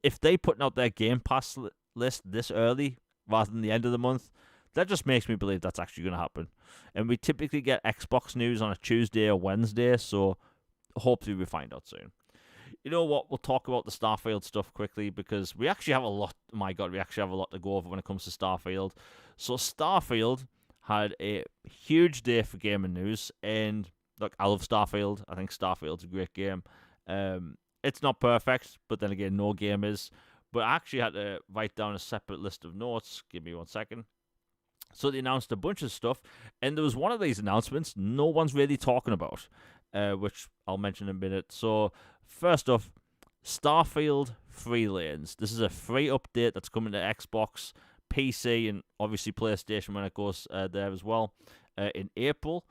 if they putting out their Game Pass list this early rather than the end of the month, that just makes me believe that's actually going to happen. And we typically get Xbox news on a Tuesday or Wednesday, so hopefully we find out soon. You know what? We'll talk about the Starfield stuff quickly because we actually have a lot. My God, we actually have a lot to go over when it comes to Starfield. So Starfield had a huge day for gaming news, and look, I love Starfield. I think Starfield's a great game. It's not perfect, but then again, no game is. But I actually had to write down a separate list of notes. Give me 1 second. So they announced a bunch of stuff, and there was one of these announcements no one's really talking about, which I'll mention in a minute. So first off, Starfield Freelanes. This is a free update that's coming to Xbox, PC, and obviously PlayStation when it goes there as well in April.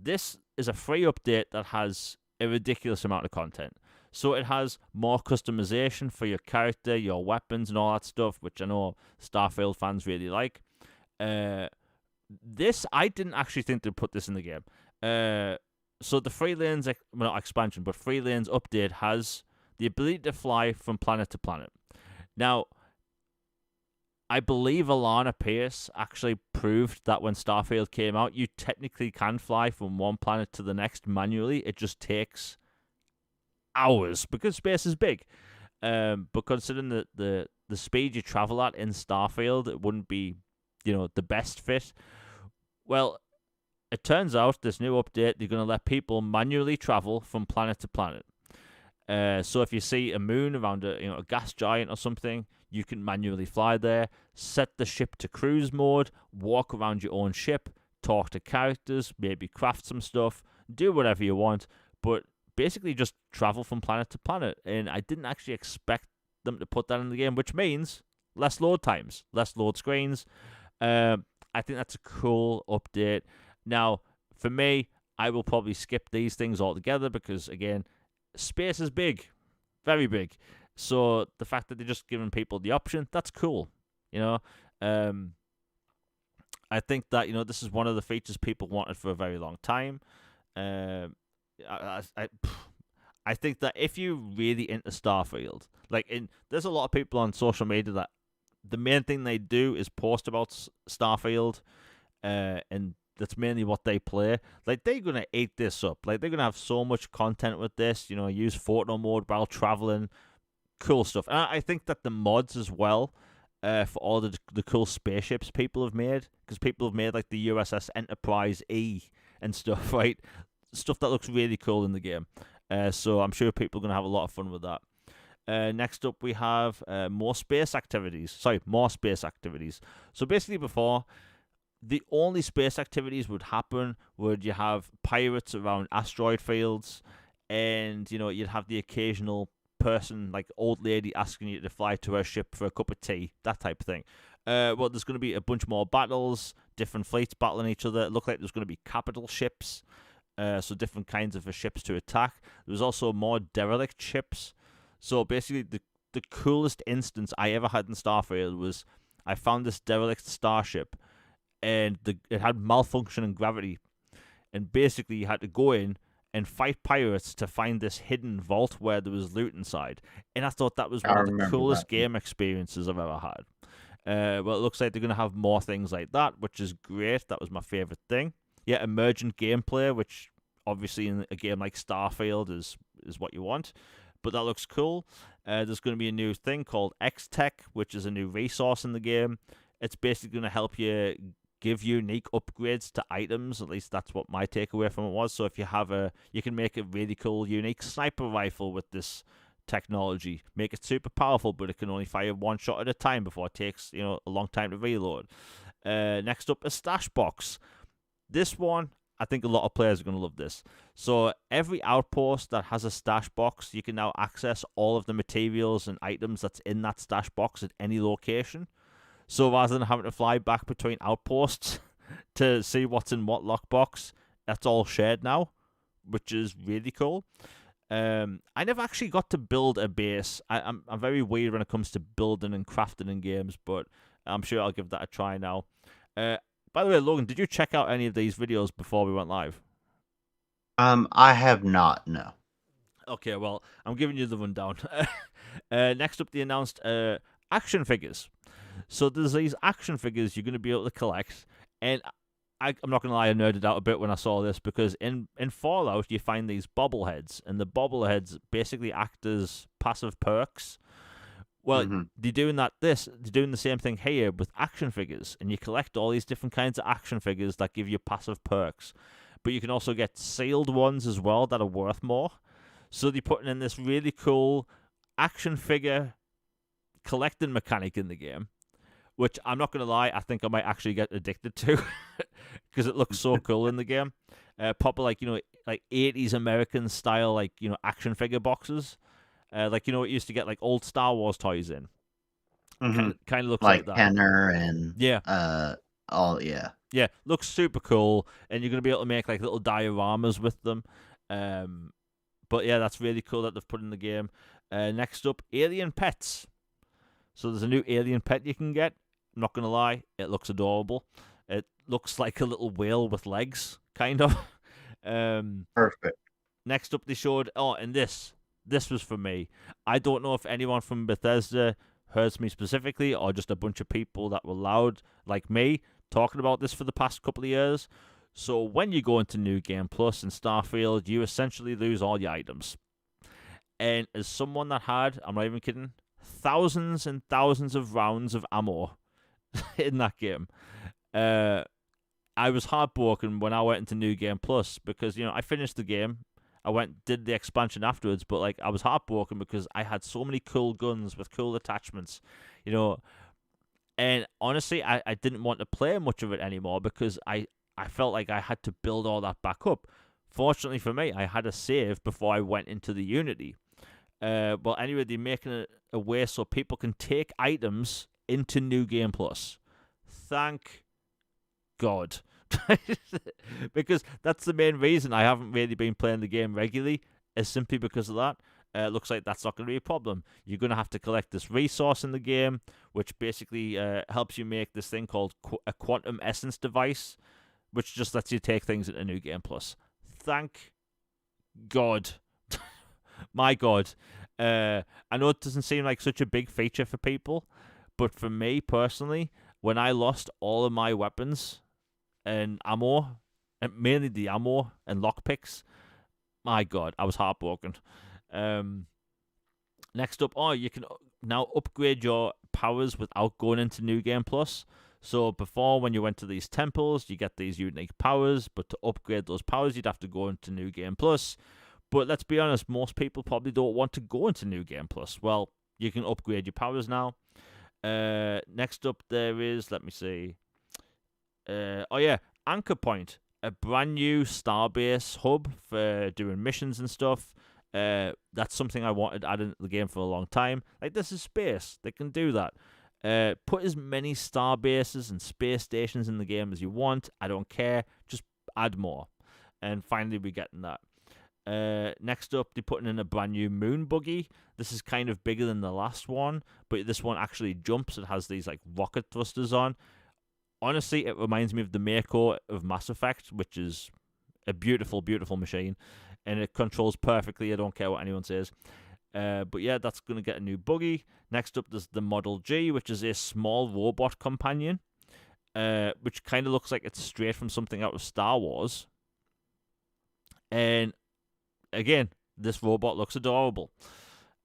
This is a free update that has a ridiculous amount of content. So it has more customization for your character, your weapons, and all that stuff, which I know Starfield fans really like. This, I didn't actually think they'd put this in the game. So the Freelanes, well, not expansion, but Freelanes update has the ability to fly from planet to planet. Now, I believe Alana Pierce actually proved that when Starfield came out, you technically can fly from one planet to the next manually. It just takes hours because space is big. But considering the speed you travel at in Starfield, it wouldn't be, the best fit. Well, it turns out this new update, they're going to let people manually travel from planet to planet. So if you see a moon around a gas giant or something, you can manually fly there, set the ship to cruise mode, walk around your own ship, talk to characters, maybe craft some stuff, do whatever you want, but basically just travel from planet to planet. And I didn't actually expect them to put that in the game, which means less load times, less load screens. I think that's a cool update. Now, for me, I will probably skip these things altogether because, again, space is big, very big. So the fact that they're just giving people the option, that's cool. I think that this is one of the features people wanted for a very long time. I think that if you're really into Starfield, there's a lot of people on social media that the main thing they do is post about Starfield, and that's mainly what they play. They're gonna eat this up. They're gonna have so much content with this. Use photo mode while traveling, cool stuff. And I think that the mods as well, for all the cool spaceships people have made, because people have made the USS Enterprise E and stuff, right? Stuff that looks really cool in the game. So I'm sure people are gonna have a lot of fun with that. Next up, we have more space activities. So basically, before, the only space activities would happen would you have pirates around asteroid fields, and you'd have the occasional person, old lady, asking you to fly to her ship for a cup of tea, that type of thing. Well, there's going to be a bunch more battles, different fleets battling each other. It looked like there's going to be capital ships, so different kinds of ships to attack. There's also more derelict ships. So basically, the coolest instance I ever had in Starfield was I found this derelict starship, and it had malfunctioning gravity, and basically you had to go in and fight pirates to find this hidden vault where there was loot inside. And I thought that was one of the coolest game experiences I've ever had. Well, it looks like they're going to have more things like that, which is great. That was my favorite thing. Yeah, emergent gameplay, which obviously in a game like Starfield is what you want. But that looks cool. There's going to be a new thing called X-Tech, which is a new resource in the game. It's basically going to help you give unique upgrades to items. At least that's what my takeaway from it was. So if you you can make a really cool, unique sniper rifle with this technology. Make it super powerful, but it can only fire one shot at a time before it takes a long time to reload. Next up, a stash box. This one, I think a lot of players are going to love this. So every outpost that has a stash box, you can now access all of the materials and items that's in that stash box at any location. So rather than having to fly back between outposts to see what's in what lockbox, that's all shared now, which is really cool. I never actually got to build a base. I'm very weird when it comes to building and crafting in games, but I'm sure I'll give that a try now. By the way, Logan, did you check out any of these videos before we went live? I have not, no. Okay, well, I'm giving you the rundown. Next up, they announced action figures. So there's these action figures you're going to be able to collect, and I'm not going to lie, I nerded out a bit when I saw this, because in Fallout, you find these bobbleheads, and the bobbleheads basically act as passive perks. Well, they're doing the same thing here with action figures, and you collect all these different kinds of action figures that give you passive perks. But you can also get sealed ones as well that are worth more. So they're putting in this really cool action figure collecting mechanic in the game, which I'm not going to lie, I think I might actually get addicted to because it looks so cool in the game. Proper, like 80s American style, action figure boxes. What you used to get old Star Wars toys in. Kind of looks like that. Kenner and Yeah, looks super cool, and you're gonna be able to make little dioramas with them. But yeah, that's really cool that they've put in the game. Next up, alien pets. So there's a new alien pet you can get. I'm not gonna lie, it looks adorable. It looks like a little whale with legs, kind of. um, Perfect. Next up, they showed. Oh, and this was for me. I don't know if anyone from Bethesda heard me specifically, or just a bunch of people that were loud like me talking about this for the past couple of years. So when you go into New Game Plus in Starfield, you essentially lose all your items. And as someone that had, I'm not even kidding, thousands and thousands of rounds of ammo in that game, uh, I was heartbroken when I went into New Game Plus because I finished the game. I did the expansion afterwards, but like I was heartbroken because I had so many cool guns with cool attachments, you know. And honestly, I didn't want to play much of it anymore because I felt like I had to build all that back up. Fortunately for me, I had a save before I went into the Unity. But anyway, they're making it a way so people can take items into New Game Plus. Thank God. Because that's the main reason I haven't really been playing the game regularly, is simply because of that. Looks like that's not going to be a problem. You're going to have to collect this resource in the game, which basically helps you make this thing called a quantum essence device, which just lets you take things into New Game Plus. Thank God. My God. I know it doesn't seem like such a big feature for people, but for me personally, when I lost all of my weapons and ammo, and mainly the ammo and lockpicks, my God, I was heartbroken. Um, Next up, you can now upgrade your powers without going into New Game Plus. So before, when you went to these temples, you get these unique powers, but to upgrade those powers, you'd have to go into New Game Plus. But let's be honest, most people probably don't want to go into New Game Plus. Well, you can upgrade your powers now. Next up, there is, let me see. Anchor Point, a brand new Starbase hub for doing missions and stuff. That's something I wanted added into the game for a long time. Like, this is space. They can do that. Put as many star bases and space stations in the game as you want. I don't care. Just add more. And finally, we're getting that. Next up, they're putting in a brand new moon buggy. This is kind of bigger than the last one, but this one actually jumps. It has these like rocket thrusters on. Honestly, it reminds me of the Mako of Mass Effect, which is a beautiful, beautiful machine, and it controls perfectly. I don't care what anyone says. But yeah, that's going to get a new buggy. Next up, there's the Model G, which is a small robot companion, which kind of looks like it's straight from something out of Star Wars. And again, this robot looks adorable.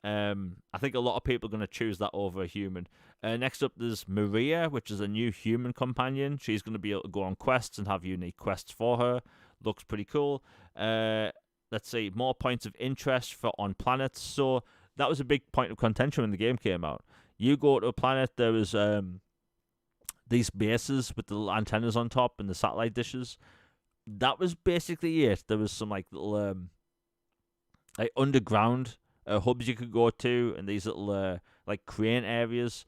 I think a lot of people are going to choose that over a human. Next up, there's Maria, which is a new human companion. She's going to be able to go on quests and have unique quests for her. Looks pretty cool. Let's see, more points of interest for on planets. So that was a big point of contention when the game came out. You go to a planet, there was these bases with the little antennas on top and the satellite dishes. That was basically it. There was some like little like underground hubs you could go to, and these little like crane areas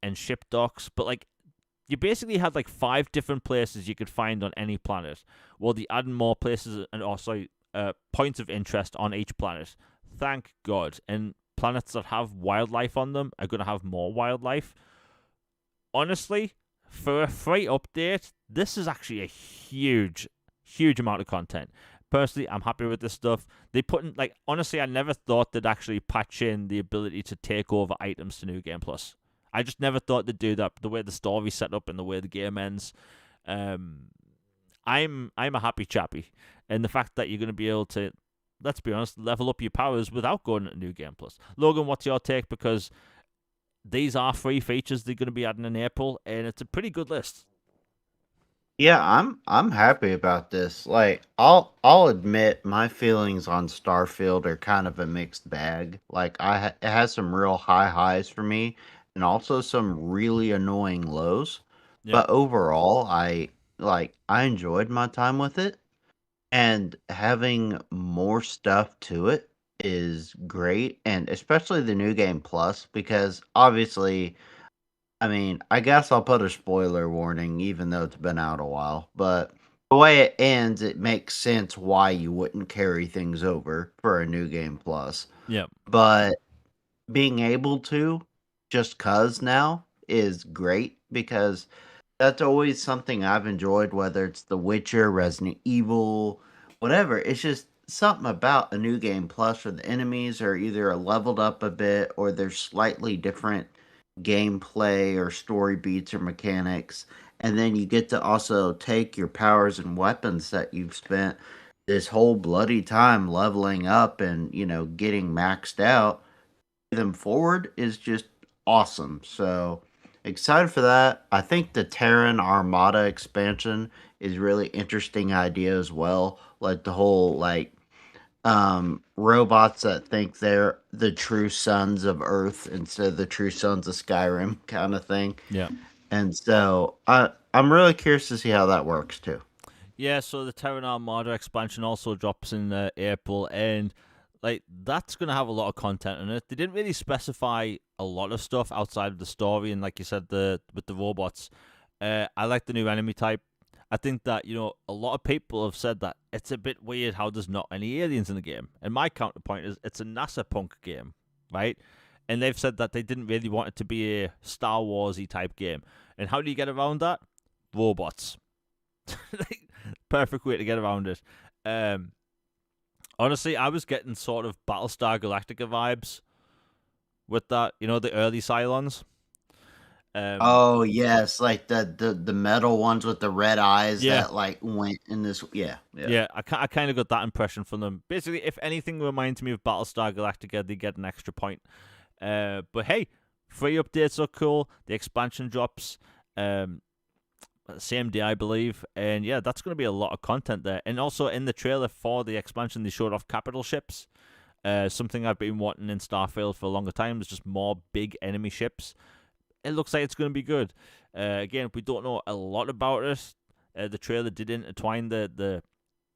and ship docks. But like, you basically had like 5 different places you could find on any planet. Well, they adding more places and also points of interest on each planet. Thank God. And planets that have wildlife on them are going to have more wildlife. Honestly, for a free update, this is actually a huge, huge amount of content. Personally, I'm happy with this stuff. They put in, like, honestly, I never thought they'd actually patch in the ability to take over items to New Game Plus. I just never thought they'd do that. The way the story's set up and the way the game ends, I'm a happy chappy, and the fact that you're going to be able to, let's be honest, level up your powers without going to New Game Plus. Logan, what's your take? Because these are free features they're going to be adding in April, and it's a pretty good list. Yeah, I'm happy about this. Like, I'll admit my feelings on Starfield are kind of a mixed bag. Like, it has some real high highs for me, and also some really annoying lows. Yep. But overall, I enjoyed my time with it, and having more stuff to it is great, and especially the new game plus, because obviously, I mean, I guess I'll put a spoiler warning even though it's been out a while, but the way it ends, it makes sense why you wouldn't carry things over for a new game plus. Yep. But being able to, just cuz now, is great because That's always something I've enjoyed, whether it's The Witcher, Resident Evil, whatever. It's just something about a new game plus where the enemies are either leveled up a bit or there's slightly different gameplay or story beats or mechanics. And then you get to also take your powers and weapons that you've spent this whole bloody time leveling up and, getting maxed out them forward is just awesome. So excited for that. I think the Terran Armada expansion is really interesting idea as well. Like the whole robots that think they're the true sons of Earth instead of the true sons of Skyrim kind of thing. Yeah. And so I'm really curious to see how that works too. Yeah, so the Terran Armada expansion also drops in April, and like that's gonna have a lot of content in it. They didn't really specify a lot of stuff outside of the story, and like you said, with the robots, I like the new enemy type. I think that a lot of people have said that it's a bit weird how there's not any aliens in the game, and my counterpoint is it's a NASA punk game, right? And they've said that they didn't really want it to be a Star Warsy type game. And how do you get around that? Robots. Perfect way to get around it. Honestly, I was getting sort of Battlestar Galactica vibes with that. The early Cylons. Oh yes, like the metal ones with the red eyes Yeah. that like went in this. Yeah. Yeah, I kind of got that impression from them. Basically, if anything reminds me of Battlestar Galactica, they get an extra point. But hey, free updates are cool. The expansion drops same day, I believe. And yeah, that's going to be a lot of content there. And also in the trailer for the expansion, they showed off capital ships. Something I've been wanting in Starfield for a longer time is just more big enemy ships. It looks like it's going to be good. Again, we don't know a lot about it. The trailer did intertwine the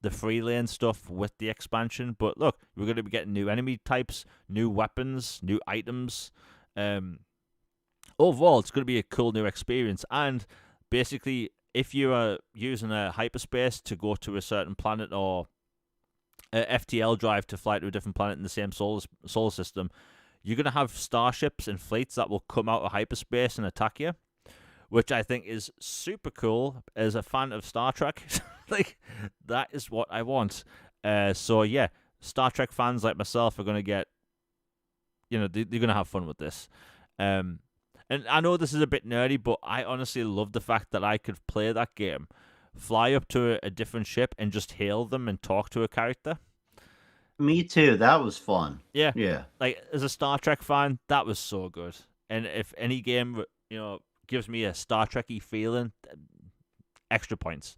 Freelane stuff with the expansion, but look, we're going to be getting new enemy types, new weapons, new items. Overall, it's going to be a cool new experience. And basically, if you are using a hyperspace to go to a certain planet or a FTL drive to fly to a different planet in the same solar system, you're going to have starships and fleets that will come out of hyperspace and attack you, which I think is super cool as a fan of Star Trek. Like, that is what I want. So, yeah, Star Trek fans like myself are going to get, they're going to have fun with this. And I know this is a bit nerdy, but I honestly love the fact that I could play that game, fly up to a different ship and just hail them and talk to a character. Me too. That was fun. Yeah. Yeah. Like, as a Star Trek fan, that was so good. And if any game, gives me a Star Trek-y feeling, extra points.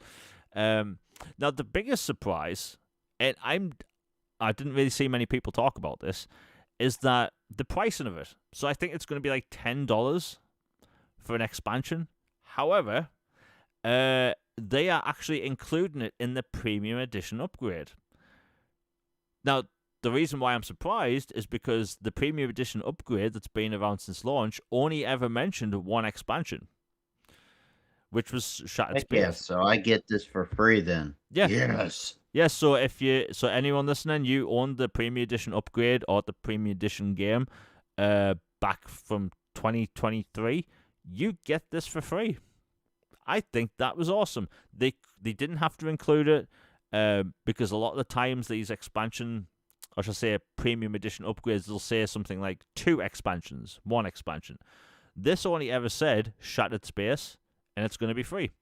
Now, the biggest surprise, and I didn't really see many people talk about this, is that the pricing of it. So I think it's going to be like $10 for an expansion. However, they are actually including it in the premium edition upgrade. Now, the reason why I'm surprised is because the premium edition upgrade that's been around since launch only ever mentioned one expansion, which was Shattered Space. Yeah, so I get this for free then. Yeah. Yes. Yeah, so anyone listening, you own the premium edition upgrade or the premium edition game back from 2023, you get this for free. I think that was awesome. They didn't have to include it because a lot of the times these expansion, or should I say premium edition upgrades, they'll say something like 2 expansions, 1 expansion. This only ever said Shattered Space, and it's going to be free.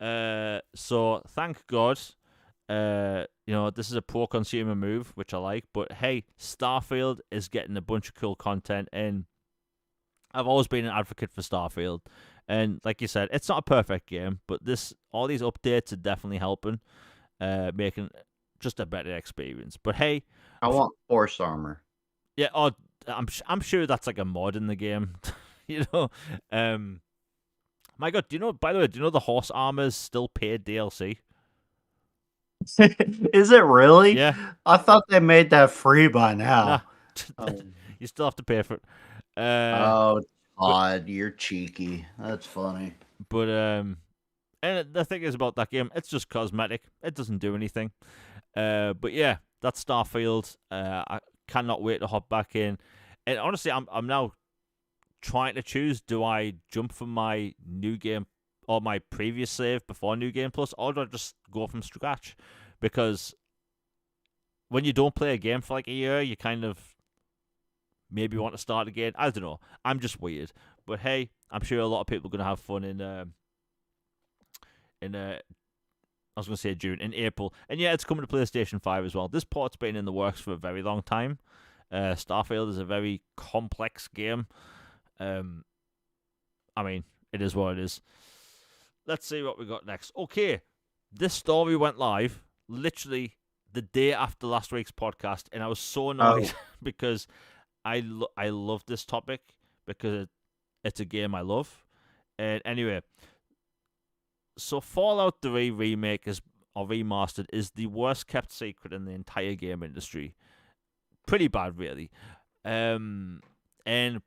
So thank God. This is a pro-consumer move, which I like. But hey, Starfield is getting a bunch of cool content, and I've always been an advocate for Starfield. And like you said, it's not a perfect game, but all these updates are definitely helping, making just a better experience. But hey, I want horse armor. Yeah, I'm sure that's like a mod in the game. My God, by the way, do you know the horse armor is still paid DLC? Is it really? Yeah. I thought they made that free by now. Nah. You still have to pay for it. Todd, you're cheeky. That's funny. But and the thing is about that game, it's just cosmetic. It doesn't do anything. But yeah, that's Starfield. I cannot wait to hop back in. And honestly, I'm now trying to choose: do I jump for my new game or my previous save before New Game Plus, or do I just go from scratch? Because when you don't play a game for like a year, you kind of maybe want to start again. I don't know. I'm just weird, but hey, I'm sure a lot of people are gonna have fun in I was gonna say June, in April, and yeah, it's coming to PlayStation 5 as well. This port's been in the works for a very long time. Starfield is a very complex game. I mean, it is what it is. Let's see what we got next. Okay, this story went live literally the day after last week's podcast, and I was so annoyed because I love this topic because it's a game I love. And anyway, so Fallout 3 remake or remastered is the worst kept secret in the entire game industry. Pretty bad, really. And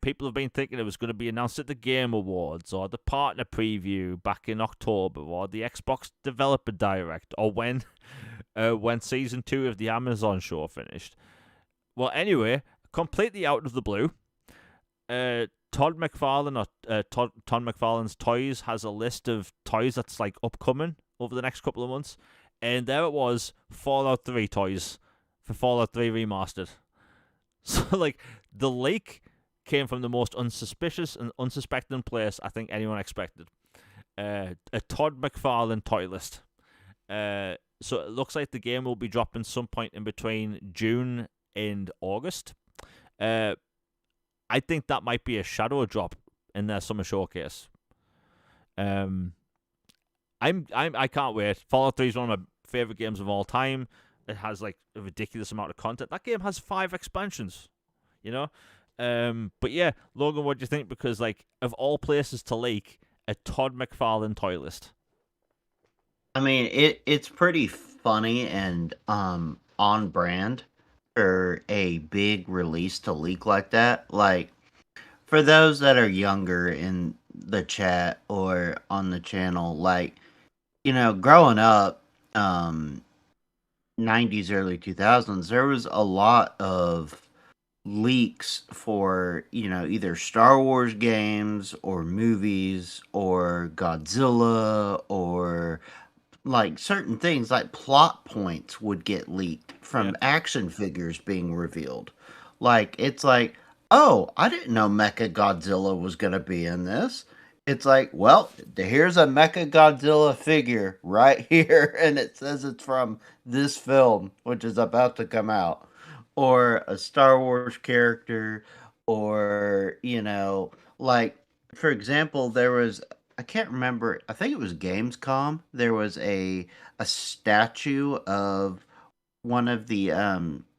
people have been thinking it was going to be announced at the Game Awards or the partner preview back in October or the Xbox Developer Direct or when Season 2 of the Amazon show finished. Well, anyway, completely out of the blue, Todd McFarlane's Toys has a list of toys that's like upcoming over the next couple of months, and there it was, Fallout 3 toys for Fallout 3 Remastered. So like the leak came from the most unsuspicious and unsuspecting place I think anyone expected. A Todd McFarlane toy list. So it looks like the game will be dropping some point in between June and August. I think that might be a shadow drop in their summer showcase. I can't wait. Fallout 3 is one of my favorite games of all time. It has like a ridiculous amount of content. That game has 5 expansions, you know. But yeah, Logan, what do you think? Because like of all places to leak, a Todd McFarlane toy list. I mean, it's pretty funny and on brand for a big release to leak like that. Like for those that are younger in the chat or on the channel, like growing up, 90s, early 2000s, there was a lot of leaks for either Star Wars games or movies or Godzilla or like certain things, like plot points would get leaked from action figures being revealed. Like it's like, oh, I didn't know Mecha Godzilla was gonna be in this. It's like, well, here's a Mecha Godzilla figure right here, and it says it's from this film, which is about to come out, or a Star Wars character, or like for example, there was, I can't remember. I think it was Gamescom. There was a statue of one of the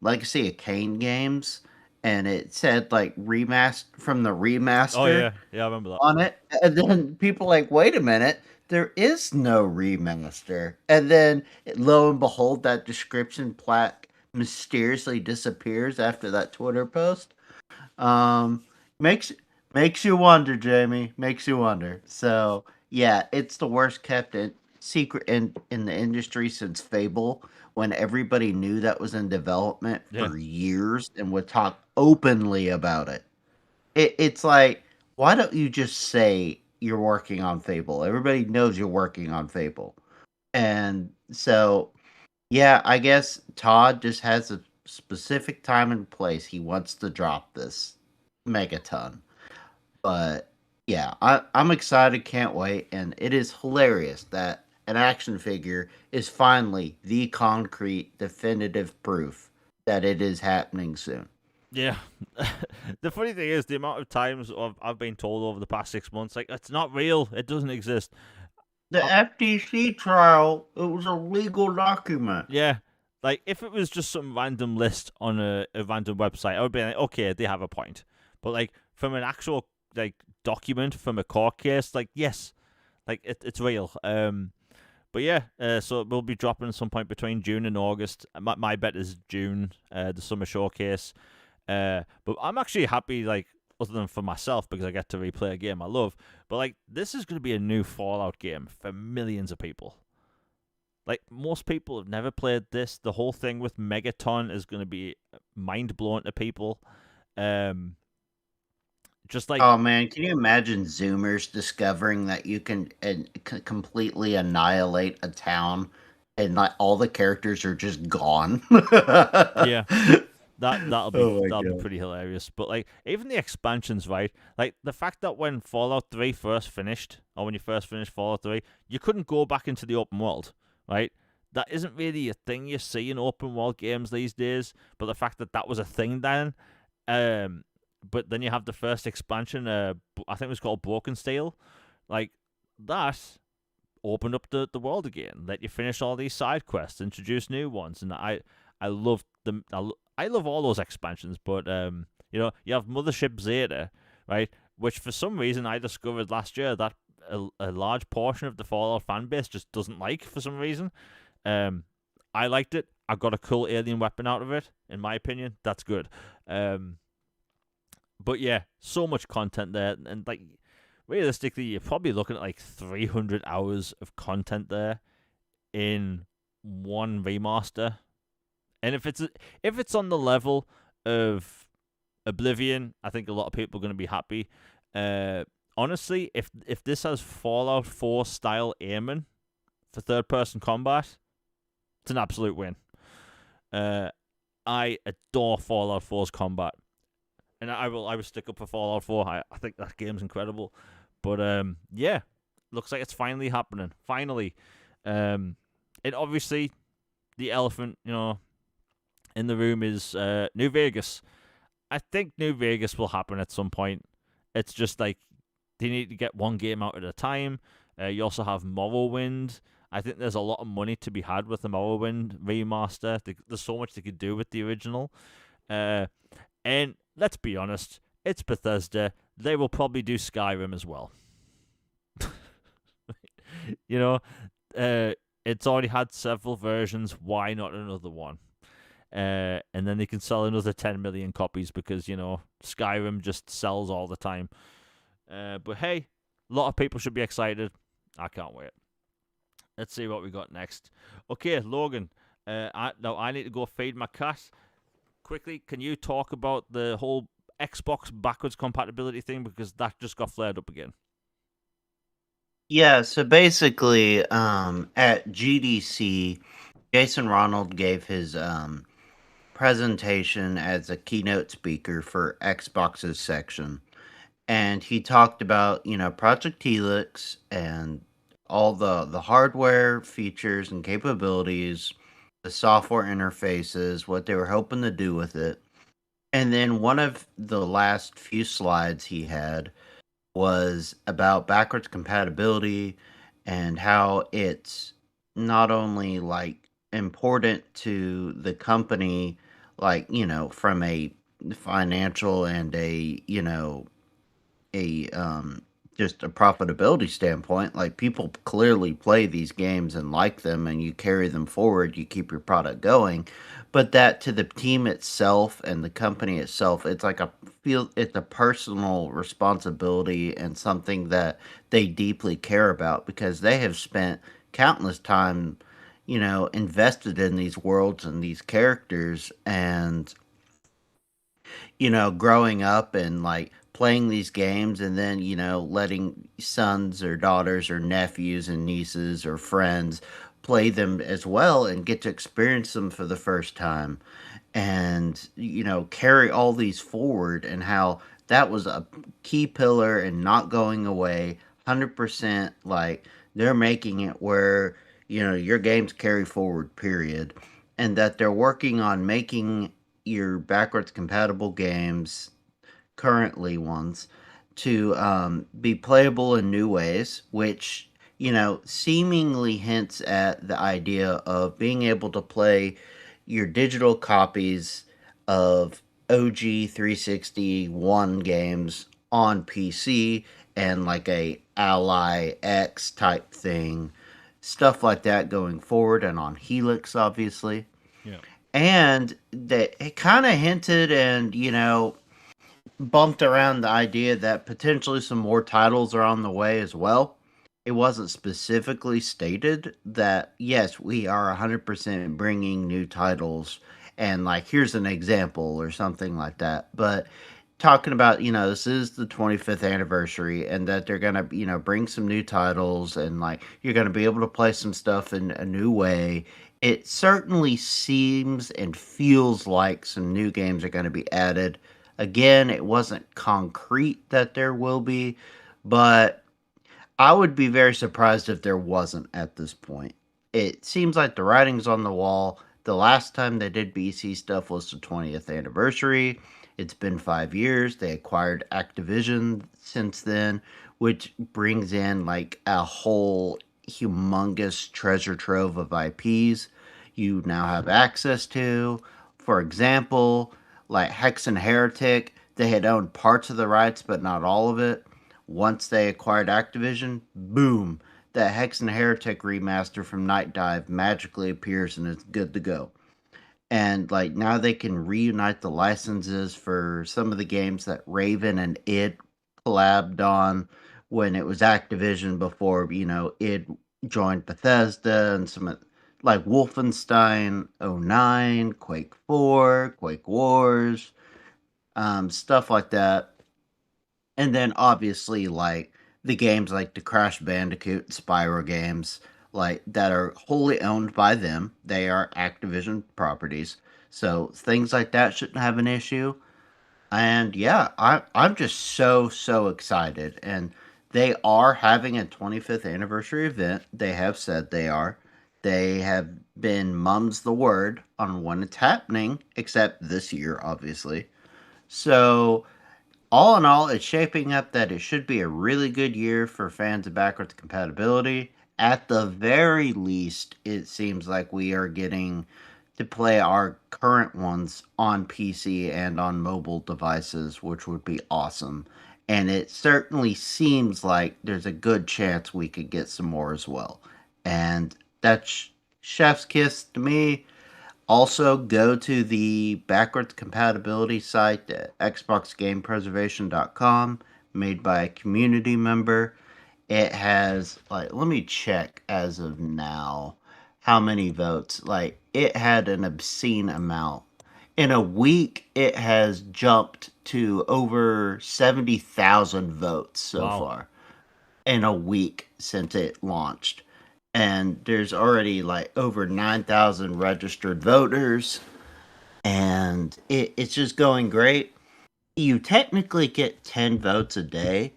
Legacy of Kain games, and it said like remaster from the Oh remaster yeah, I remember that. on it. And then people like, wait a minute, there is no remaster. And then lo and behold, that description plaque mysteriously disappears after that Twitter post. Um, makes makes you wonder, Jamie. Makes you wonder. So yeah, it's the worst kept secret in the industry since Fable, when everybody knew that was in development Yeah, for years and would talk openly about it. It's like, why don't you just say you're working on Fable? Everybody knows you're working on Fable, and so yeah, I guess Todd just has a specific time and place he wants to drop this megaton. But yeah, I'm excited, can't wait, and it is hilarious that an action figure is finally the concrete, definitive proof that it is happening soon. yeah. The funny thing is the amount of times I've been told over the past 6 months, like it's not real, it doesn't exist. The FTC trial, it was a legal document. Yeah. Like, if it was just some random list on a random website, I would be like, okay, they have a point. But, like, from an actual, like, document from a court case, like, yes, like, it's real. But yeah, so we'll be dropping some point between June and August. My bet is June, the summer showcase. But I'm actually happy, like, other than for myself, because I get to replay a game I love. But, like, this is going to be a new Fallout game for millions of people. Like, most people have never played this. The whole thing with Megaton is going to be mind-blowing to people. Just like, Oh man, can you imagine Zoomers discovering that you can completely annihilate a town and not all the characters are just gone? yeah, that'll be Oh my that'll be god. pretty hilarious. But like even the expansions, right? Like the fact that when Fallout 3 first finished, or when you first finished Fallout 3, you couldn't go back into the open world, right? That isn't really a thing you see in open world games these days. But the fact that that was a thing then, um, but then you have the first expansion, I think it was called Broken Steel, like that opened up the world again, let you finish all these side quests, introduce new ones, and I love them. I love all those expansions, but you have Mothership Zeta, right? Which for some reason I discovered last year that a large portion of the Fallout fan base just doesn't like for some reason. I liked it. I got a cool alien weapon out of it. In my opinion, that's good. But yeah, so much content there, and like realistically, you're probably looking at like 300 hours of content there in one remaster. And if it's on the level of Oblivion, I think a lot of people are going to be happy. Honestly, if this has Fallout 4 style aiming for third person combat, it's an absolute win. I adore Fallout 4's combat, and I will stick up for Fallout 4. I think that game's incredible. But yeah, looks like it's finally happening. Finally, and obviously the elephant, in the room is New Vegas. I think New Vegas will happen at some point. It's just like they need to get one game out at a time. You also have Morrowind. I think there's a lot of money to be had with the Morrowind remaster. There's so much they could do with the original. And let's be honest, it's Bethesda. They will probably do Skyrim as well. you know, it's already had several versions. Why not another one? And then they can sell another 10 million copies because, Skyrim just sells all the time. But hey, a lot of people should be excited. I can't wait. Let's see what we got next. Okay, Logan. I need to go feed my cat. Quickly, can you talk about the whole Xbox backwards compatibility thing, because that just got flared up again? Yeah, so basically, at GDC, Jason Ronald gave his presentation as a keynote speaker for Xbox's section. And he talked about, Project Helix and all the hardware features and capabilities, the software interfaces, what they were hoping to do with it. And then one of the last few slides he had was about backwards compatibility and how it's not only like important to the company, like, from a financial and a just a profitability standpoint. Like, people clearly play these games and like them, and you carry them forward, you keep your product going. But that to the team itself and the company itself, it's like it's a personal responsibility and something that they deeply care about, because they have spent countless time, invested in these worlds and these characters, and growing up and like playing these games, and then, letting sons or daughters or nephews and nieces or friends play them as well and get to experience them for the first time, and, carry all these forward, and how that was a key pillar and not going away 100%. Like, they're making it where, your games carry forward, period. And that they're working on making your backwards compatible games, currently ones, to be playable in new ways, which, seemingly hints at the idea of being able to play your digital copies of OG 361 games on PC, and like a Ally X type thing, stuff like that going forward, and on Helix, obviously. Yeah. And that it kind of hinted and, bumped around the idea that potentially some more titles are on the way as well. It wasn't specifically stated that, yes, we are 100% bringing new titles, and like, here's an example or something like that. But talking about, this is the 25th anniversary and that they're going to, bring some new titles and like you're going to be able to play some stuff in a new way. It certainly seems and feels like some new games are going to be added. Again, it wasn't concrete that there will be, but I would be very surprised if there wasn't at this point. It seems like the writing's on the wall. The last time they did BC stuff was the 20th anniversary. It's been 5 years. They acquired Activision since then, which brings in like a whole humongous treasure trove of IPs you now have access to. For example, like Hex and Heretic, they had owned parts of the rights, but not all of it. Once they acquired Activision, boom, that Hex and Heretic remaster from Night Dive magically appears and it's good to go. And like now they can reunite the licenses for some of the games that Raven and id collabed on when it was Activision before, id joined Bethesda and some like Wolfenstein '09, Quake 4, Quake Wars, stuff like that. And then obviously like the games like the Crash Bandicoot and Spyro games like that are wholly owned by them. They are Activision properties. So things like that shouldn't have an issue. And yeah, I'm just so excited. And they are having a 25th anniversary event. They have said they are. They have been mum's the word on when it's happening, except this year, obviously. So all in all, it's shaping up that it should be a really good year for fans of backwards compatibility. At the very least, it seems like we are getting to play our current ones on PC and on mobile devices, which would be awesome. And it certainly seems like there's a good chance we could get some more as well. And that's chef's kiss to me. Also, go to the backwards compatibility site at xboxgamepreservation.com, made by a community member. It has, like, let me check as of now how many votes. Like, it had an obscene amount. In a week, it has jumped to over 70,000 votes so Wow. far in a week since it launched. And there's already like over 9,000 registered voters, and it's just going great. You technically get 10 votes a day,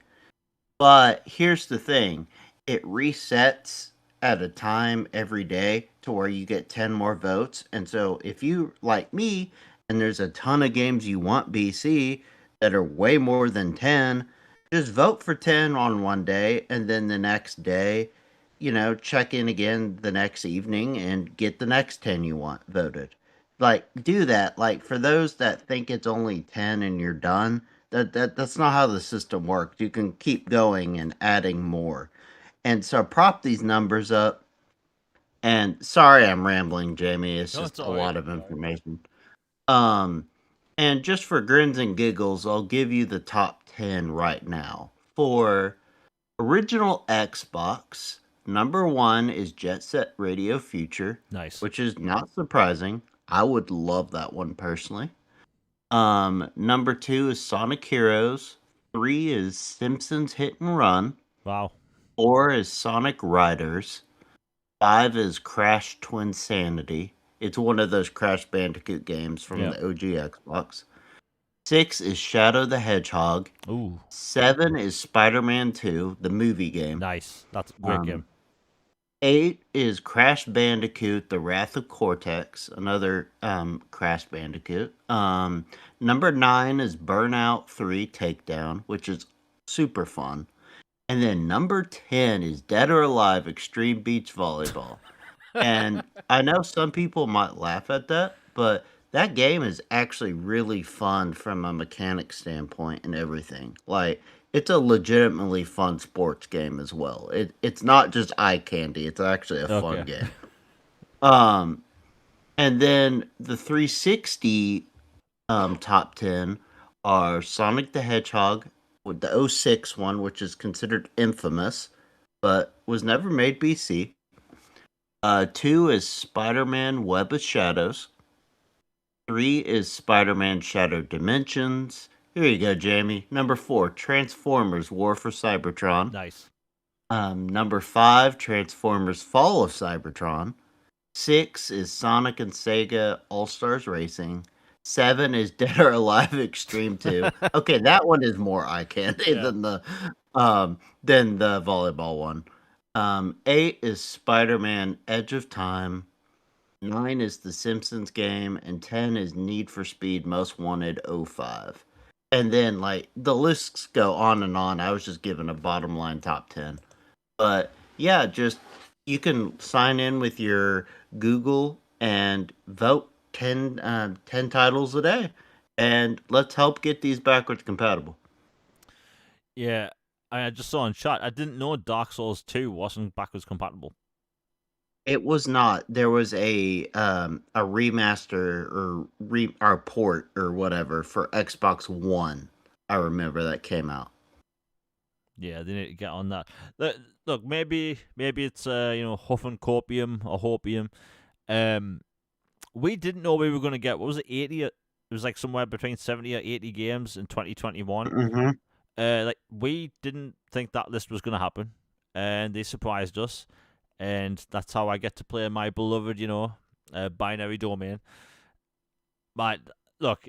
but here's the thing, it resets at a time every day to where you get 10 more votes. And so if you like me and there's a ton of games you want BC that are way more than 10, just vote for 10 on one day and then the next day, check in again the next evening and get the next 10 you want voted. Like do that. Like for those that think it's only 10 and you're done, that's not how the system works. You can keep going and adding more. And so prop these numbers up. And sorry I'm rambling, Jamie. It's No, just it's a all right. lot of information. Um and just for grins and giggles, I'll give you the top 10 right now. For original Xbox, number 1 is Jet Set Radio Future, Nice. which is not surprising. I would love that one personally. Number 2 is Sonic Heroes. 3 is Simpsons Hit and Run. Wow. 4 is Sonic Riders. 5 is Crash Twinsanity. It's one of those Crash Bandicoot games from Yeah. the OG Xbox. 6 is Shadow the Hedgehog. Ooh. 7 is Spider-Man 2, the movie game. Nice. That's a great Um, game. 8 is Crash Bandicoot: The Wrath of Cortex, another Crash Bandicoot. Number 9 is Burnout 3 Takedown, which is super fun. And then number 10 is Dead or Alive Extreme Beach Volleyball. And I know some people might laugh at that, but that game is actually really fun from a mechanic standpoint and everything. Like it's a legitimately fun sports game as well. It's not just eye candy, it's actually a fun Okay. game. Um and then the 360 top 10 are Sonic the Hedgehog with the '06 one, which is considered infamous, but was never made BC. 2 is Spider-Man Web of Shadows. 3 is Spider-Man Shattered Dimensions. Here you go, Jamie. Number 4, Transformers: War for Cybertron. Nice. Number 5, Transformers: Fall of Cybertron. 6 is Sonic and Sega All Stars Racing. 7 is Dead or Alive Extreme 2. Okay, that one is more eye candy Yeah. than the volleyball one. 8 is Spider-Man: Edge of Time. 9 is The Simpsons game, and 10 is Need for Speed Most Wanted '05. And then like the lists go on and on. I was just giving a bottom line top 10. But yeah, just you can sign in with your Google and vote 10 titles a day. And let's help get these backwards compatible. Yeah. I just saw in chat. I didn't know Dark Souls 2 wasn't backwards compatible. It was not. There was a remaster or port or whatever for Xbox One. I remember that came out. Yeah, they need to get on that. Look, maybe it's huffing copium or hopium. We didn't know we were going to get, what was it, 80? It was like somewhere between 70 or 80 games in 2021. Mm-hmm. Like we didn't think that list was going to happen, and they surprised us, and that's how I get to play my beloved, binary domain. But look,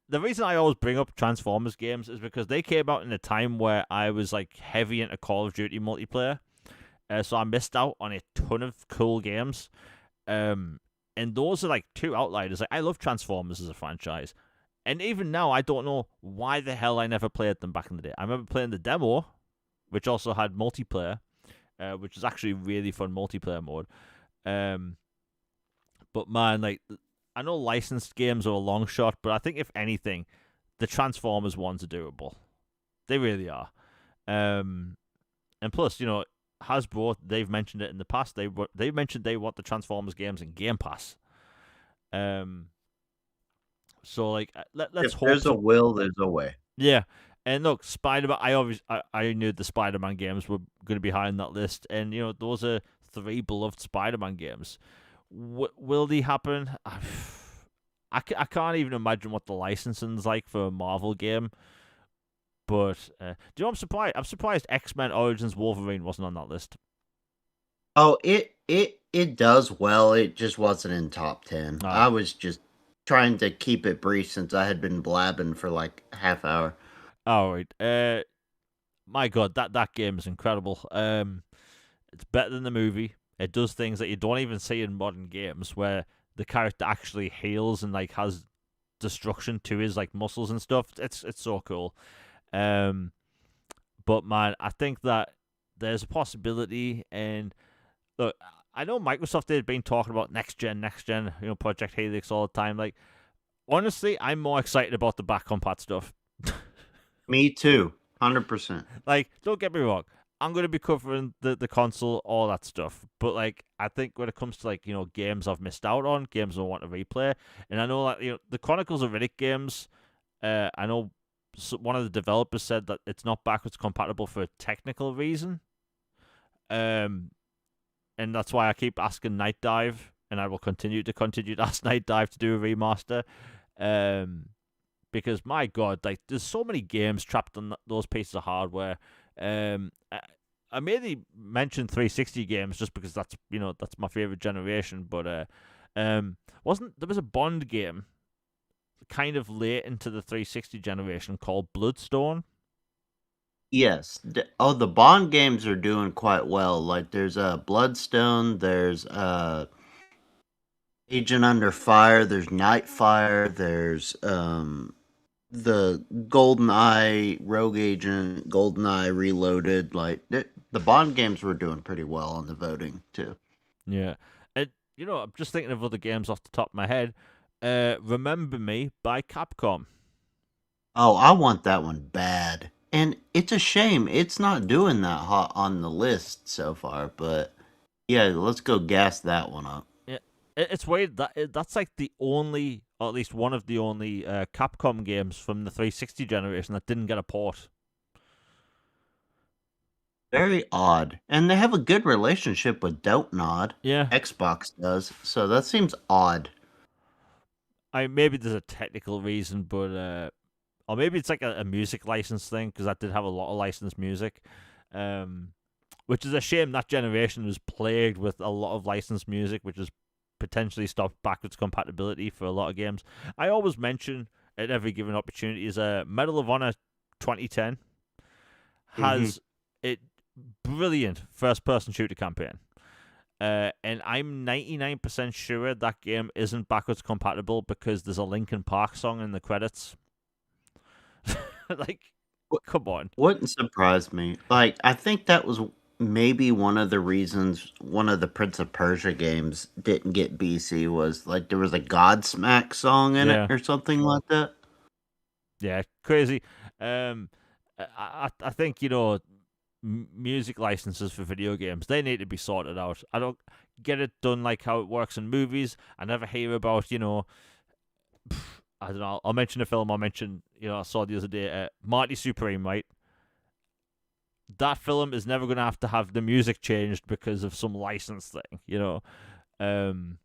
the reason I always bring up Transformers games is because they came out in a time where I was like heavy into Call of Duty multiplayer, so I missed out on a ton of cool games. And those are like two outliers. Like I love Transformers as a franchise, and even now I don't know why the hell I never played them back in the day. I remember playing the demo, which also had multiplayer, which is actually really fun multiplayer mode. But man, like I know licensed games are a long shot, but I think if anything, the Transformers ones are doable. They really are. And plus, Hasbro, they've mentioned it in the past. They've mentioned they want the Transformers games in Game Pass. So like let's If hope there's a will, there's a way. Yeah. And look, Spider-Man. I knew the Spider-Man games were going to be high on that list, and those are three beloved Spider-Man games. Will they happen? I can't even imagine what the licensing's like for a Marvel game. But do you know I'm surprised? I'm surprised X-Men Origins Wolverine wasn't on that list. Oh, it does well. It just wasn't in top 10. Ah, I was just trying to keep it brief since I had been blabbing for like half hour. all right. My God, that game is incredible. It's better than the movie. It does things that you don't even see in modern games, where the character actually heals and like has destruction to his like muscles and stuff. It's so cool. But man, I think that there's a possibility. And look, I know Microsoft has been talking about next gen, Project Helix all the time. Like, honestly, I'm more excited about the back compat stuff. Me too, 100%. Like, don't get me wrong. I'm going to be covering the console, all that stuff. But, like, I think when it comes to, like, games I've missed out on, games I want to replay, and I know that, the Chronicles of Riddick games, I know one of the developers said that it's not backwards compatible for a technical reason. And that's why I keep asking Night Dive, and I will continue to ask Night Dive to do a remaster. Because my God, like there's so many games trapped on those pieces of hardware. I mainly mentioned 360 games just because that's my favorite generation. But wasn't there was a Bond game kind of late into the 360 generation called Bloodstone? Yes. The Bond games are doing quite well. Like there's Bloodstone, there's Agent Under Fire, there's Nightfire, there's the GoldenEye Rogue Agent, GoldenEye Reloaded. Like the Bond games were doing pretty well on the voting too. Yeah, and I'm just thinking of other games off the top of my head. Remember Me by Capcom. Oh, I want that one bad. And it's a shame it's not doing that hot on the list so far, but yeah, let's go gas that one up. Yeah, it's weird that's like the only, or at least one of the only Capcom games from the 360 generation that didn't get a port. Very odd. And they have a good relationship with Dontnod. Yeah, Xbox does, so that seems odd. maybe there's a technical reason, but or maybe it's like a music license thing because that did have a lot of licensed music, which is a shame. That generation was plagued with a lot of licensed music, which has potentially stopped backwards compatibility for a lot of games. I always mention at every given opportunity is Medal of Honor 2010 Hmm. has a brilliant first-person shooter campaign. And I'm 99% sure that game isn't backwards compatible because there's a Linkin Park song in the credits. Like, come on. Wouldn't surprise me. Like, I think that was maybe one of the reasons one of the Prince of Persia games didn't get BC was like there was a Godsmack song in it Yeah. or something like that. Yeah, crazy. I think music licenses for video games they need to be sorted out. I don't get it done like how it works in movies. I never hear about I don't know. I'll mention a film. I saw the other day, Marty Supreme. Right, that film is never going to have the music changed because of some license thing. Um,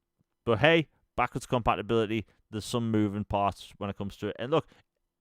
but hey, backwards compatibility. There's some moving parts when it comes to it. And look,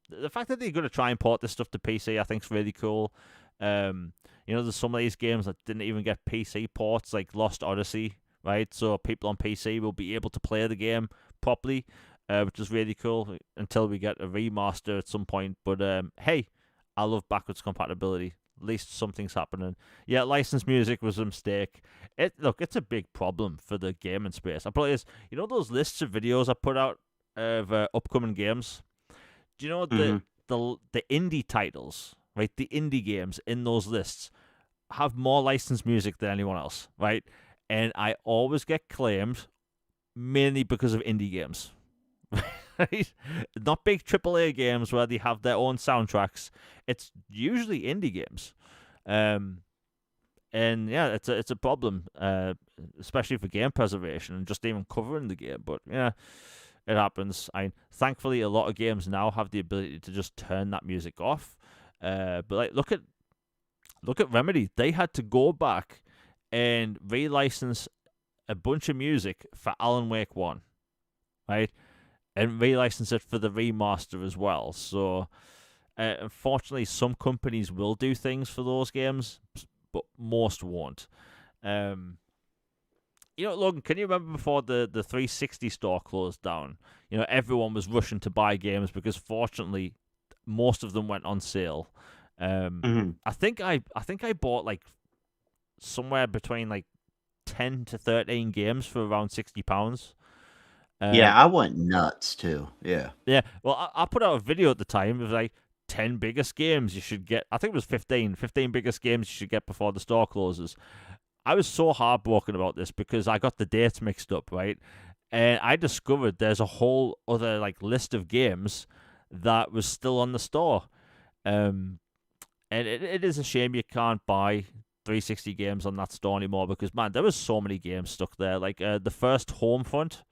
the fact that they're going to try and port this stuff to PC, I think is really cool. There's some of these games that didn't even get PC ports, like Lost Odyssey, right? So people on PC will be able to play the game properly, which is really cool until we get a remaster at some point. But hey, I love backwards compatibility. At least something's happening. Yeah, licensed music was a mistake. It's a big problem for the gaming space. I probably is. Those lists of videos I put out of upcoming games. Do you know Hmm. the indie titles, right? The indie games in those lists have more licensed music than anyone else, right? And I always get claimed mainly because of indie games. Right? Not big AAA games where they have their own soundtracks. It's usually indie games. Um and yeah, it's a problem, especially for game preservation and just even covering the game. But yeah, it happens. Thankfully, a lot of games now have the ability to just turn that music off. But like, look at Remedy. They had to go back and relicense a bunch of music for Alan Wake 1, right? And relicense it for the remaster as well. So, unfortunately, some companies will do things for those games, but most won't. Um, Logan, can you remember before the 360 store closed down? Everyone was rushing to buy games because fortunately, most of them went on sale. Hmm. I think I bought like somewhere between like 10 to 13 games for around £60. Yeah, Um, I went nuts too. Yeah. yeah, well, I put out a video at the time of like 10 biggest games you should get. I think it was 15 biggest games you should get before the store closes. I was so heartbroken about this because I got the dates mixed up, right? And I discovered there's a whole other like list of games that was still on the store. Um, and it is a shame you can't buy 360 games on that store anymore because man, there was so many games stuck there. Like the first Homefront,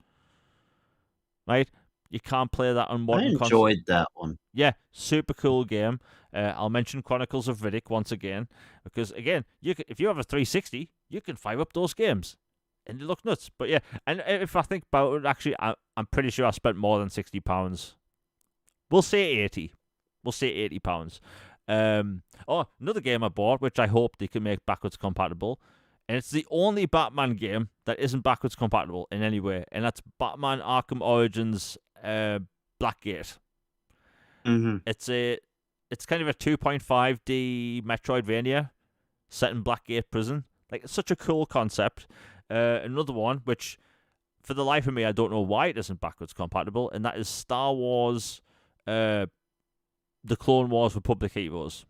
right? You can't play that on I modern console. enjoyed that one. Yeah, super cool game. I'll mention Chronicles of Riddick once again because again, if you have a 360, you can fire up those games and they look nuts. But yeah, and if I think about it, actually, I'm pretty sure I spent more than £60. We'll say 80. We'll say £80. Another game I bought, which I hope they can make backwards compatible, and it's the only Batman game that isn't backwards compatible in any way, and that's Batman Arkham Origins Blackgate. Hmm. It's kind of a 2.5D Metroidvania set in Blackgate prison. Like it's such a cool concept. Another one which, for the life of me, I don't know why it isn't backwards compatible, and that is Star Wars, uh, the Clone Wars Republic Heroes.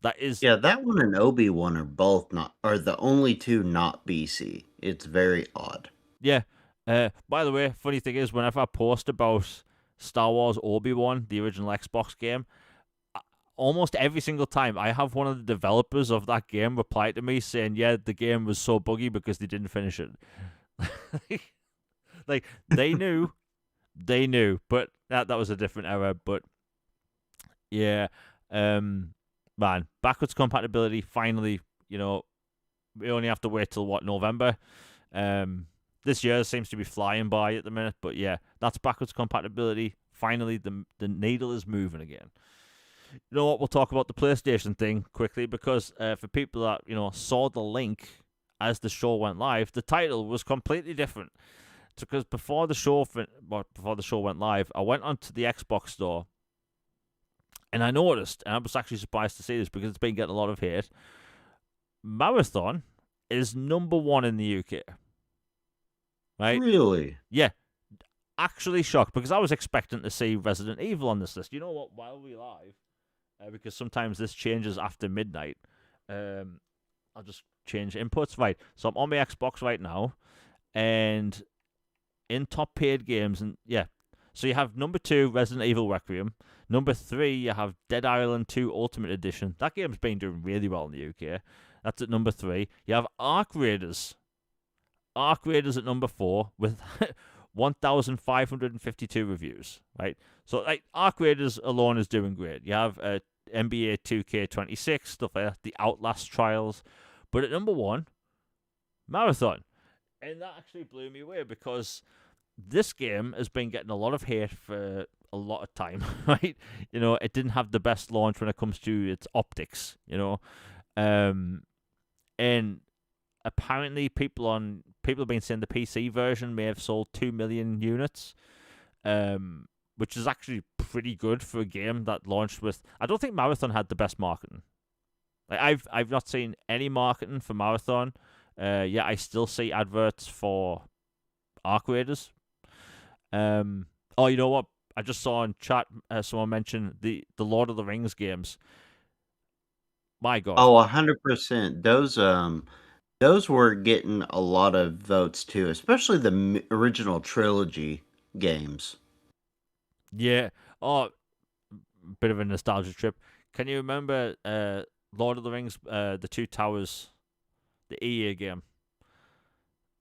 That is, Yeah, that one and Obi-Wan are both not are the only two not BC. It's very odd. yeah. By the way, funny thing is, whenever I post about Star Wars Obi-Wan, the original Xbox game, almost every single time I have one of the developers of that game reply to me saying, "Yeah, the game was so buggy because they didn't finish it." Like they knew, but that was a different era. But yeah, man, backwards compatibility. Finally, we only have to wait till what, November. This year seems to be flying by at the minute, but yeah, that's backwards compatibility Finally, the needle is moving again. You know what? We'll talk about the PlayStation thing quickly because for people that saw the link as the show went live, the title was completely different. Because before the show went live, I went onto the Xbox store and I noticed, and I was actually surprised to see this because it's been getting a lot of hate. Marathon is #1 in the UK. Right? Really? Yeah. Actually shocked because I was expecting to see Resident Evil on this list. You know what? While we live, because sometimes this changes after midnight, I'll just change inputs. Right. So I'm on my Xbox right now, and in top paid games, and yeah. So you have #2, Resident Evil Requiem. #3, you have Dead Island 2 Ultimate Edition. That game's been doing really well in the UK. That's at #3. You have Arc Raiders. Arc Raiders at #4 with 1,552 reviews. Right. So like Arc Raiders alone is doing great. You have NBA 2K26 stuff like that, the Outlast trials, but at #1, Marathon, and that actually blew me away because this game has been getting a lot of hate for a lot of time, right? It didn't have the best launch when it comes to its optics, and apparently people have been saying the PC version may have sold 2 million units, which is actually pretty good for a game that launched with. I don't think Marathon had the best marketing. Like I've not seen any marketing for Marathon. Yeah, I still see adverts for Arc Raiders. Oh, you know what? I just saw in chat someone mentioned the Lord of the Rings games. My God. Oh, 100%. Those were getting a lot of votes too, especially the original trilogy games. Yeah. Oh, bit of a nostalgia trip. Can you remember Lord of the Rings, the Two Towers, the EA game?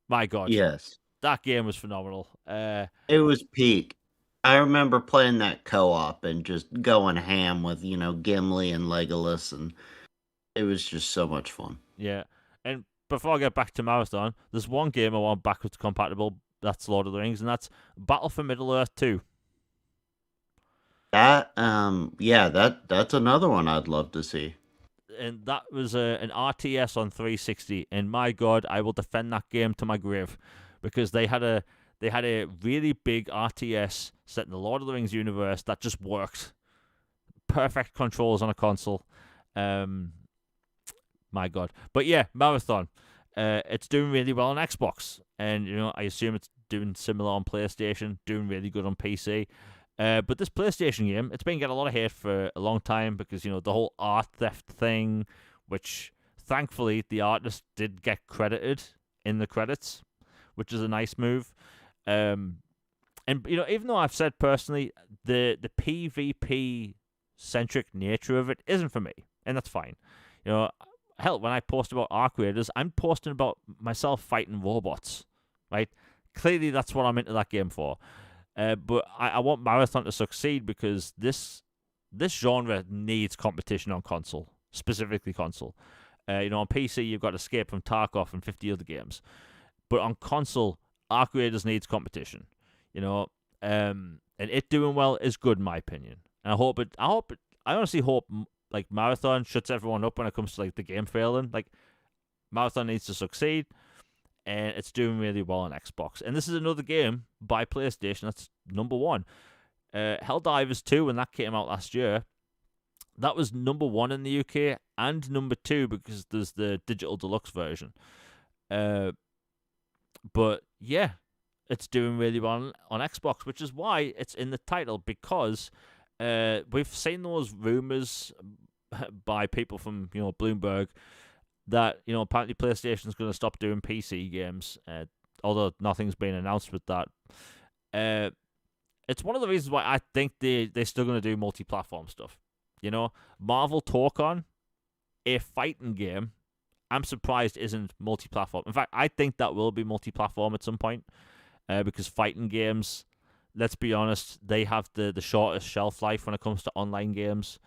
My God, Yes. that game was phenomenal. It was peak. I remember playing that co-op and just going ham with, Gimli and Legolas, and it was just so much fun. Yeah. And before I get back to Marathon, there's one game I want backwards compatible. That's Lord of the Rings, and that's Battle for Middle Earth 2. Yeah, that's another one I'd love to see. And that was an RTS on 360. And my God, I will defend that game to my grave because they had a really big RTS set in the Lord of the Rings universe that just worked. Perfect controls on a console. My God. But yeah, Marathon. It's doing really well on Xbox. And, I assume it's doing similar on PlayStation, doing really good on PC. But this PlayStation game, it's been getting a lot of hate for a long time because, the whole art theft thing, which thankfully the artist did get credited in the credits, which is a nice move. And, even though I've said personally, the PvP-centric nature of it isn't for me, and that's fine. Hell, when I post about Arc Raiders, I'm posting about myself fighting robots, right? Clearly, that's what I'm into that game for. But I want Marathon to succeed because this genre needs competition on console, specifically console. On PC, you've got Escape from Tarkov and 50 other games. But on console, Arc Raiders needs competition. And it doing well is good in my opinion. And I honestly hope like Marathon shuts everyone up when it comes to like the game failing. Like Marathon needs to succeed. And it's doing really well on Xbox. And this is another game by PlayStation that's #1. Helldivers 2, when that came out last year, that was #1 in the UK and #2 because there's the digital deluxe version. But yeah, it's doing really well on Xbox, which is why it's in the title because we've seen those rumors by people from Bloomberg that apparently PlayStation's going to stop doing PC games, although nothing's been announced with that. It's one of the reasons why I think they're still going to do multi-platform stuff. Marvel Torcon, a fighting game, I'm surprised isn't multi-platform. In fact, I think that will be multi-platform at some point, because fighting games, let's be honest, they have the shortest shelf life when it comes to online games.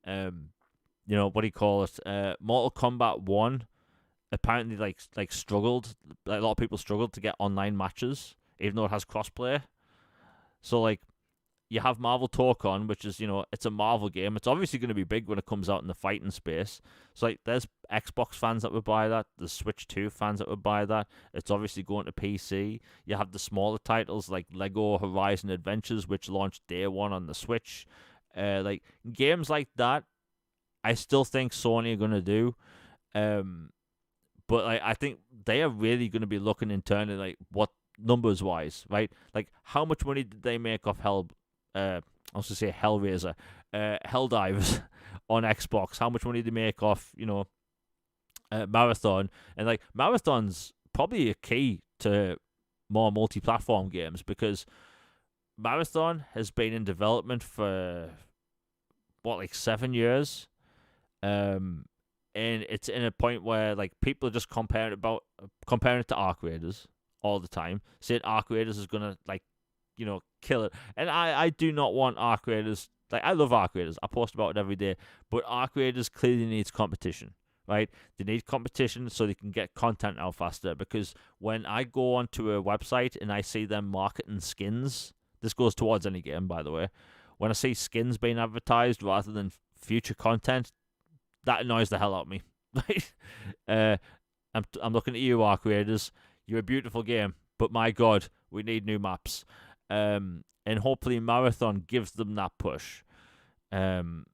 What do you call it? Mortal Kombat 1 apparently like struggled. Like, a lot of people struggled to get online matches, even though it has crossplay. So like, you have Marvel Torcon, which is, it's a Marvel game. It's obviously going to be big when it comes out in the fighting space. So, like, there's Xbox fans that would buy that. There's Switch 2 fans that would buy that. It's obviously going to PC. You have the smaller titles like Lego Horizon Adventures, which launched day one on the Switch. Like, games like that, I still think Sony are going to do. But like, I think they are really going to be looking internally, like, what numbers wise, right? Like, how much money did they make off I was to say Hellraiser, Helldivers on Xbox? How much money did they make off, Marathon? And like, Marathon's probably a key to more multi-platform games, because Marathon has been in development for what, like 7 years, and it's in a point where like people are just comparing it to Arc Raiders all the time, saying Arc Raiders is gonna, like, kill it. And I do not want Arc Raiders. Like, I love Arc Raiders. I post about it every day. But Arc Raiders clearly needs competition, right? They need competition so they can get content out faster. Because when I go onto a website and I see them marketing skins, this goes towards any game, by the way. When I see skins being advertised rather than future content, that annoys the hell out of me. Right? I'm looking at you, Arc Raiders. You're a beautiful game, but my God, we need new maps. And hopefully Marathon gives them that push. And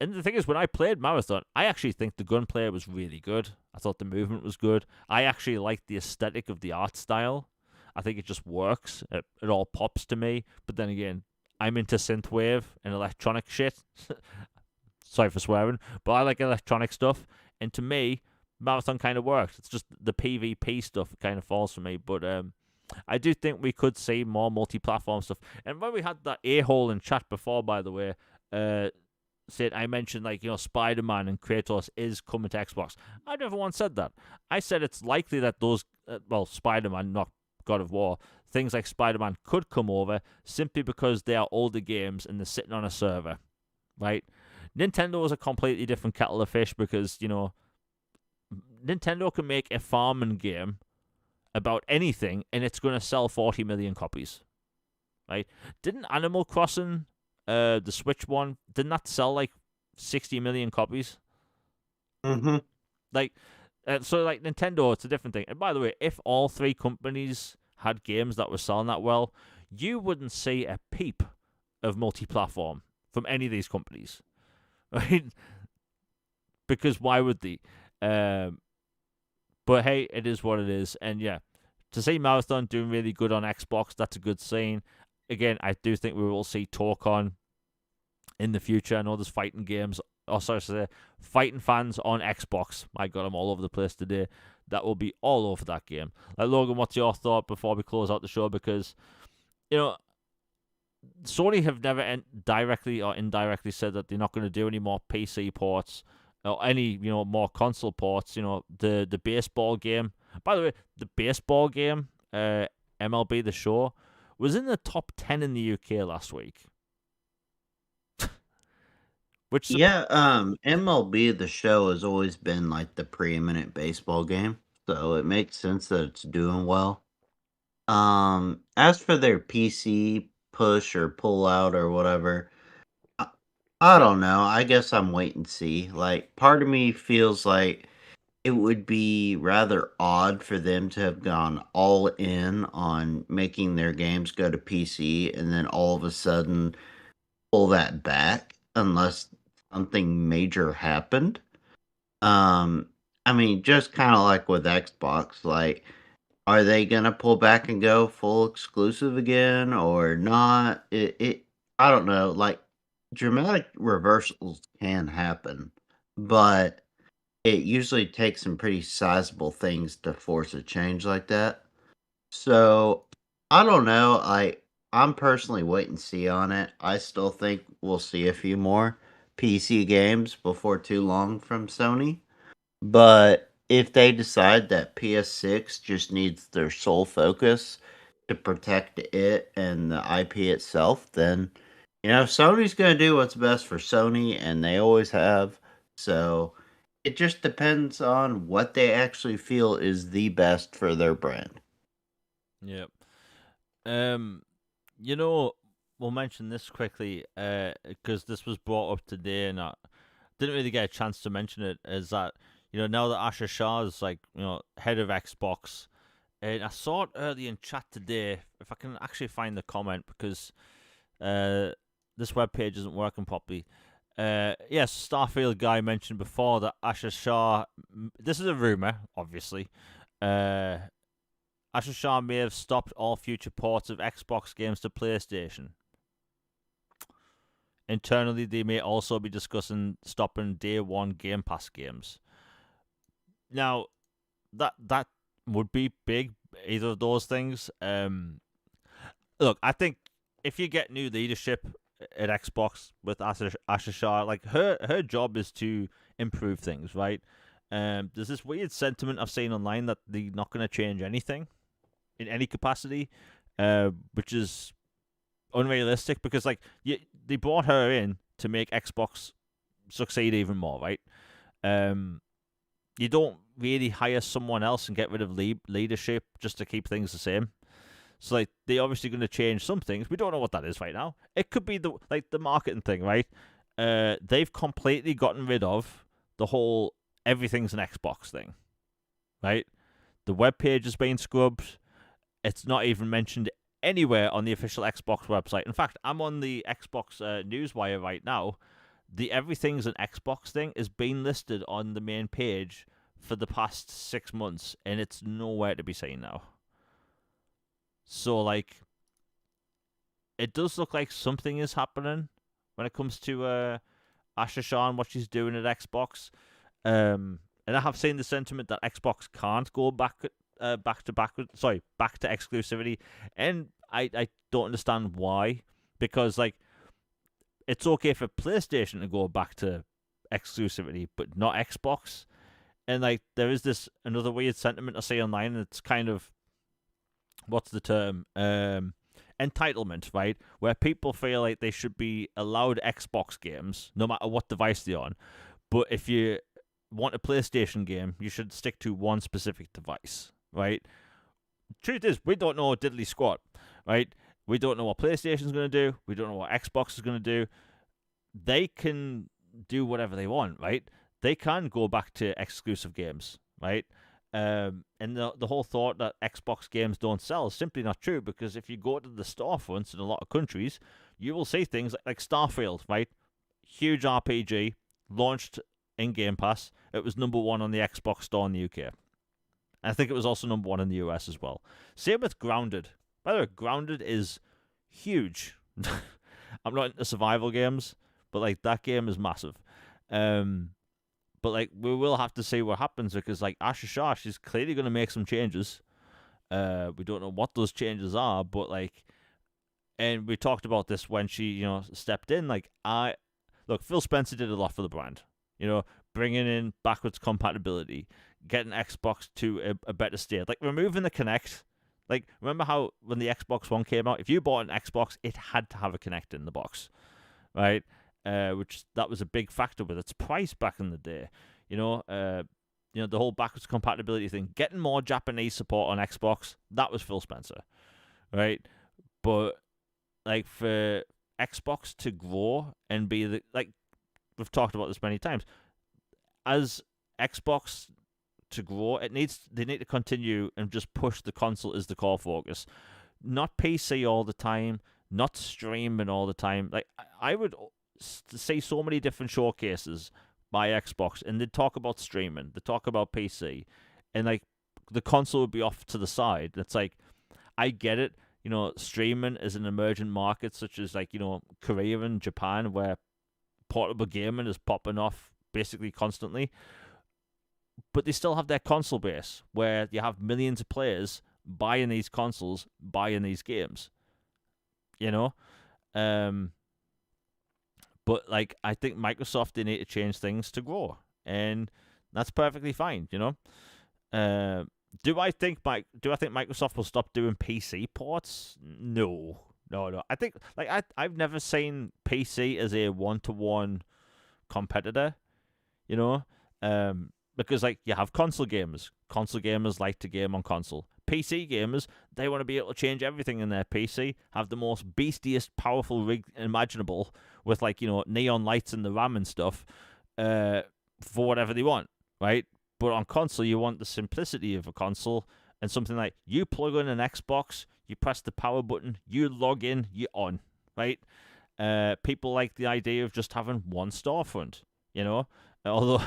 the thing is, when I played Marathon, I actually think the gunplay was really good. I thought the movement was good. I actually liked the aesthetic of the art style. I think it just works. It all pops to me. But then again, I'm into synthwave and electronic shit. Sorry for swearing, but I like electronic stuff. And to me, Marathon kind of works. It's just the PvP stuff kind of falls for me. But I do think we could see more multi-platform stuff. And when we had that a-hole in chat before, by the way, said I mentioned, like, Spider-Man and Kratos is coming to Xbox. I never once said that. I said it's likely that those, Spider-Man, not God of War, things like Spider-Man could come over simply because they are older games and they're sitting on a server, right? Nintendo is a completely different kettle of fish because, Nintendo can make a farming game about anything and it's going to sell 40 million copies, right? Didn't Animal Crossing, the Switch one, didn't that sell like 60 million copies? Mm-hmm. Like, so like Nintendo, it's a different thing. And by the way, if all three companies had games that were selling that well, you wouldn't see a peep of multi-platform from any of these companies, right? Because why would they? But hey, it is what it is. And yeah, to see Marathon doing really good on Xbox, that's a good sign. Again, I do think we will see Torcon in the future. I know there's fighting games, fighting fans on Xbox. My God, I'm all over the place today. That will be all over that game. Like, Logan, what's your thought before we close out the show? Because, Sony have never directly or indirectly said that they're not going to do any more PC ports or any, more console ports. The baseball game. By the way, the baseball game, MLB The Show, was in the top 10 in the UK last week. Yeah, MLB The Show has always been like the preeminent baseball game, so it makes sense that it's doing well. As for their PC push or pull out or whatever, I, I don't know. I guess I'm wait and see. Like, part of me feels like it would be rather odd for them to have gone all in on making their games go to PC and then all of a sudden pull that back unless something major happened. Um, I mean, just kind of like with Xbox, like, are they gonna pull back and go full exclusive again or not? I don't know. Like, dramatic reversals can happen, but it usually takes some pretty sizable things to force a change like that. So I don't know. I'm personally wait and see on it. I still think we'll see a few more PC games before too long from Sony. But if they decide that PS6 just needs their sole focus to protect it and the IP itself, then Sony's going to do what's best for Sony, and they always have. So it just depends on what they actually feel is the best for their brand. Yep. You know, we'll mention this quickly because this was brought up today, and I didn't really get a chance to mention it. Is that now that Asher Shah is like head of Xbox, and I saw it early in chat today. If I can actually find the comment because this webpage isn't working properly. Yes, Starfield guy mentioned before that Asher Shah. This is a rumor, obviously. Asher Shah may have stopped all future ports of Xbox games to PlayStation. Internally, they may also be discussing stopping day one Game Pass games. Now, that would be big. Either of those things. Look, I think if you get new leadership at Xbox with Asher Shah, like her job is to improve things, right? There's this weird sentiment I've seen online that they're not going to change anything in any capacity, which is unrealistic because they brought her in to make Xbox succeed even more, right? You don't really hire someone else and get rid of leadership just to keep things the same. So they're obviously going to change some things. We don't know what that is right now. It could be the marketing thing, right? They've completely gotten rid of the whole everything's an Xbox thing, right? The web page has been scrubbed. It's not even mentioned anywhere on the official Xbox website. In fact, I'm on the Xbox newswire right now. The everything's an Xbox thing is being listed on the main page for the past 6 months, and it's nowhere to be seen now. So, it does look like something is happening when it comes to Asher Shah and what she's doing at Xbox. And I have seen the sentiment that Xbox can't go back to exclusivity, and I don't understand why. Because it's okay for PlayStation to go back to exclusivity, but not Xbox. And there is this another weird sentiment I see online, and it's kind of what's the term? Entitlement, right? Where people feel like they should be allowed Xbox games no matter what device they're on. But if you want a PlayStation game, you should stick to one specific device, right? Truth is, we don't know diddly squat, right? We don't know what PlayStation's going to do. We don't know what Xbox is going to do. They can do whatever they want, right? They can go back to exclusive games, right? And the whole thought that Xbox games don't sell is simply not true, because if you go to the storefronts in a lot of countries, you will see things like Starfield, right? Huge RPG, launched in Game Pass. It was number one on the Xbox store in the UK. I think it was also number one in the US as well. Same with Grounded. By the way, Grounded is huge. I'm not into survival games, but that game is massive. But we will have to see what happens, because Asher Shah, she's clearly going to make some changes. We don't know what those changes are, but and we talked about this when she stepped in. Phil Spencer did a lot for the brand. Bringing in backwards compatibility, getting Xbox to a better state, removing the Kinect. Remember how when the Xbox One came out, if you bought an Xbox, it had to have a Kinect in the box, right? Which that was a big factor with its price back in the day. The whole backwards compatibility thing, getting more Japanese support on Xbox, that was Phil Spencer, right? But for Xbox to grow and be we've talked about this many times, as Xbox to grow, they need to continue and just push the console as the core focus, not PC all the time, not streaming all the time. I would see so many different showcases by Xbox, and they'd talk about streaming, they talk about PC, and the console would be off to the side. It's I get it, streaming is an emerging market such as Korea and Japan, where portable gaming is popping off basically constantly, but they still have their console base where you have millions of players buying these consoles, buying these games, But I think Microsoft, they need to change things to grow, and that's perfectly fine. Do I think Microsoft will stop doing PC ports? No. I think I've never seen PC as a one-to-one competitor. Because you have console gamers. Console gamers like to game on console. PC gamers, they want to be able to change everything in their PC, have the most beastiest, powerful rig imaginable with, like, neon lights in the RAM and stuff, for whatever they want, right? But on console, you want the simplicity of a console and something like you plug in an Xbox, you press the power button, you log in, you're on, right? People like the idea of just having one storefront, although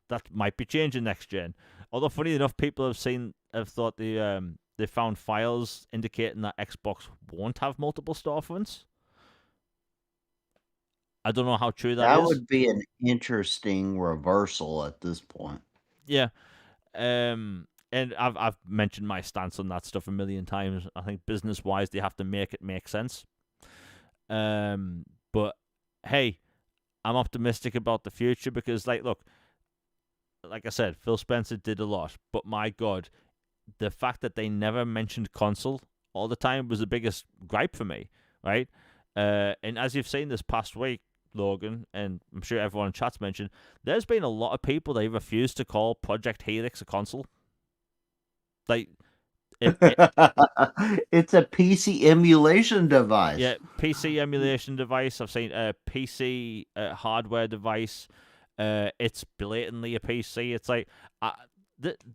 that might be changing next gen. Although, funny enough, people have thought they found files indicating that Xbox won't have multiple storefronts. I don't know how true that That is. would be an interesting reversal at this point. Yeah. And I've mentioned my stance on that stuff a million times. I think business wise, they have to make it make sense. But hey, I'm optimistic about the future because, look, like I said, Phil Spencer did a lot, but my God, the fact that they never mentioned console all the time was the biggest gripe for me, right? And as you've seen this past week, Logan, and I'm sure everyone in chat's mentioned, there's been a lot of people they refuse to call Project Helix a console. Like, it's a PC emulation device. Yeah, PC emulation device. I've seen a PC hardware device. It's blatantly a PC. It's like,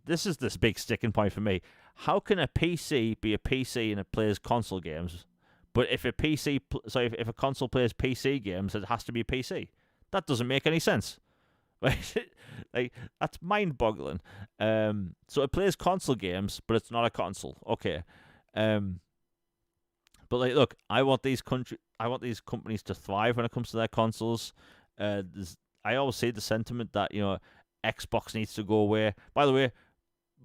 this is this big sticking point for me. How can a PC be a PC and it plays console games, but if a PC, if a console plays PC games, it has to be a PC? That doesn't make any sense. Like, that's mind-boggling. So it plays console games, but it's not a console. Okay. But look, I want these companies to thrive when it comes to their consoles. I always say the sentiment that Xbox needs to go away. By the way,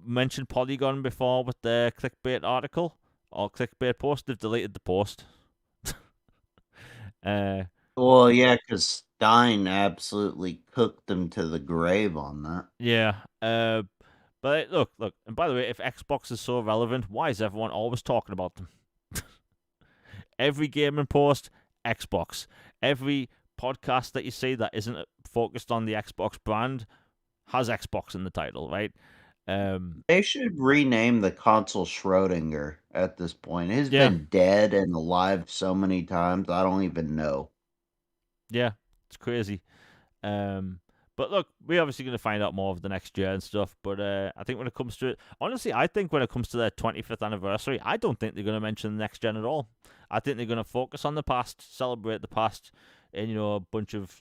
mentioned Polygon before with their clickbait article or clickbait post. They've deleted the post. Well, yeah, because Stein absolutely cooked them to the grave on that. Yeah. But look, and by the way, if Xbox is so relevant, why is everyone always talking about them? Every gaming post, Xbox. Every podcast that you see that isn't focused on the Xbox brand has Xbox in the title, right? They should rename the console Schrodinger at this point. It's Yeah. been dead and alive so many times, I don't even know. Yeah, it's crazy. But look, we're obviously going to find out more of the next year and stuff. But I think when it comes to it, honestly, I think when it comes to their 25th anniversary, I don't think they're going to mention the next gen at all. I think they're going to focus on the past, celebrate the past, and a bunch of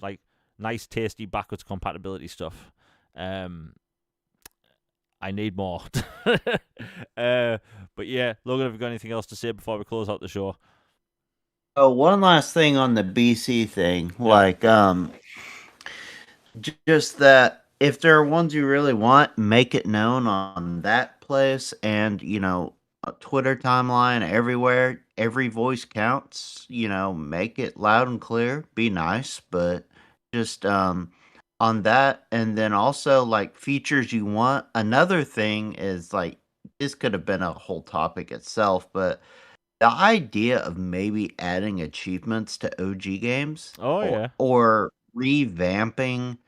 nice, tasty backwards compatibility stuff. I need more. But yeah, Logan, have you got anything else to say before we close out the show? Oh, one last thing on the BC thing, just that if there are ones you really want, make it known on that place and a Twitter timeline everywhere. Every voice counts. Make it loud and clear. Be nice, but just on that, and then also features you want. Another thing is this could have been a whole topic itself, but the idea of maybe adding achievements to OG games, Oh, yeah. or revamping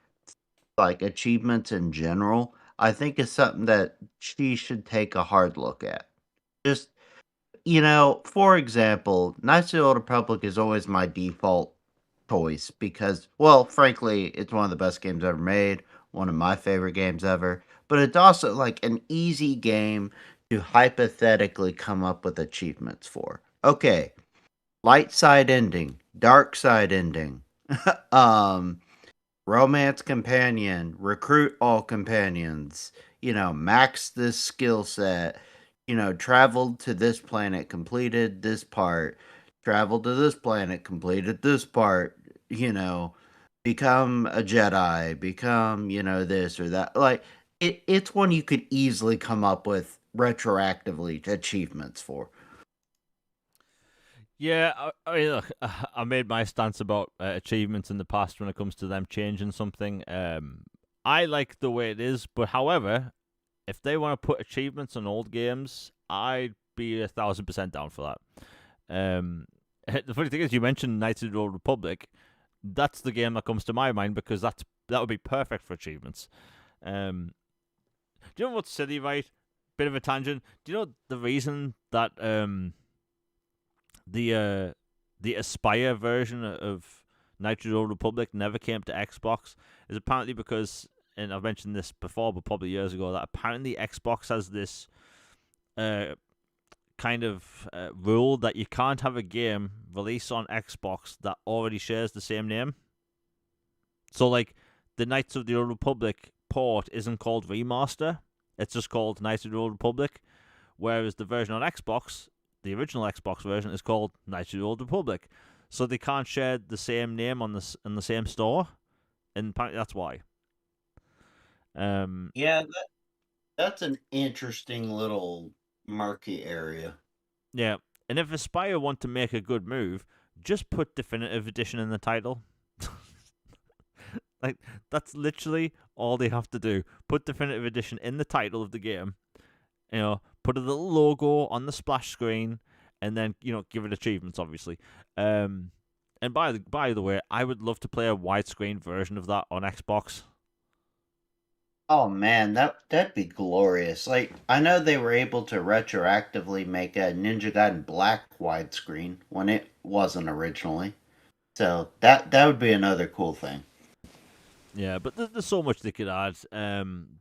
achievements in general, I think is something that she should take a hard look at. Just for example, Knights of the Old Republic is always my default choice because, well, frankly, it's one of the best games ever made, one of my favorite games ever, but it's also an easy game to hypothetically come up with achievements for. Okay, light side ending, dark side ending, romance companion, recruit all companions, max this skill set, traveled to this planet, completed this part, traveled to this planet, completed this part, become a Jedi, become, this or that. It's one you could easily come up with retroactively achievements for. Yeah, I mean, look, I made my stance about achievements in the past when it comes to them changing something. I like the way it is, but however, if they want to put achievements on old games, I'd be 1,000% down for that. The funny thing is, you mentioned Knights of the Old Republic. That's the game that comes to my mind because that would be perfect for achievements. Do you know what's silly, right? bit of a tangent. Do you know the reason that the Aspire version of Knights of the Old Republic never came to Xbox is apparently because, and I've mentioned this before, but probably years ago, that apparently Xbox has this kind of rule that you can't have a game release on Xbox that already shares the same name. So, like, the Knights of the Old Republic port isn't called Remaster, it's just called Knights of the Old Republic, whereas the version on Xbox, the original Xbox version, is called Knights of the Old Republic. So they can't share the same name on in the same store, and apparently that's why. Yeah, that's an interesting little murky area. Yeah, and if Aspire want to make a good move, just put Definitive Edition in the title. Like, that's literally all they have to do. Put Definitive Edition in the title of the game. You know, put a little logo on the splash screen, and then, you know, give it achievements, obviously. And by the way, I would love to play a widescreen version of that on Xbox. Oh man, that'd be glorious. Like, I know they were able to retroactively make a Ninja Gaiden Black widescreen when it wasn't originally. So that would be another cool thing. Yeah, but there's so much they could add.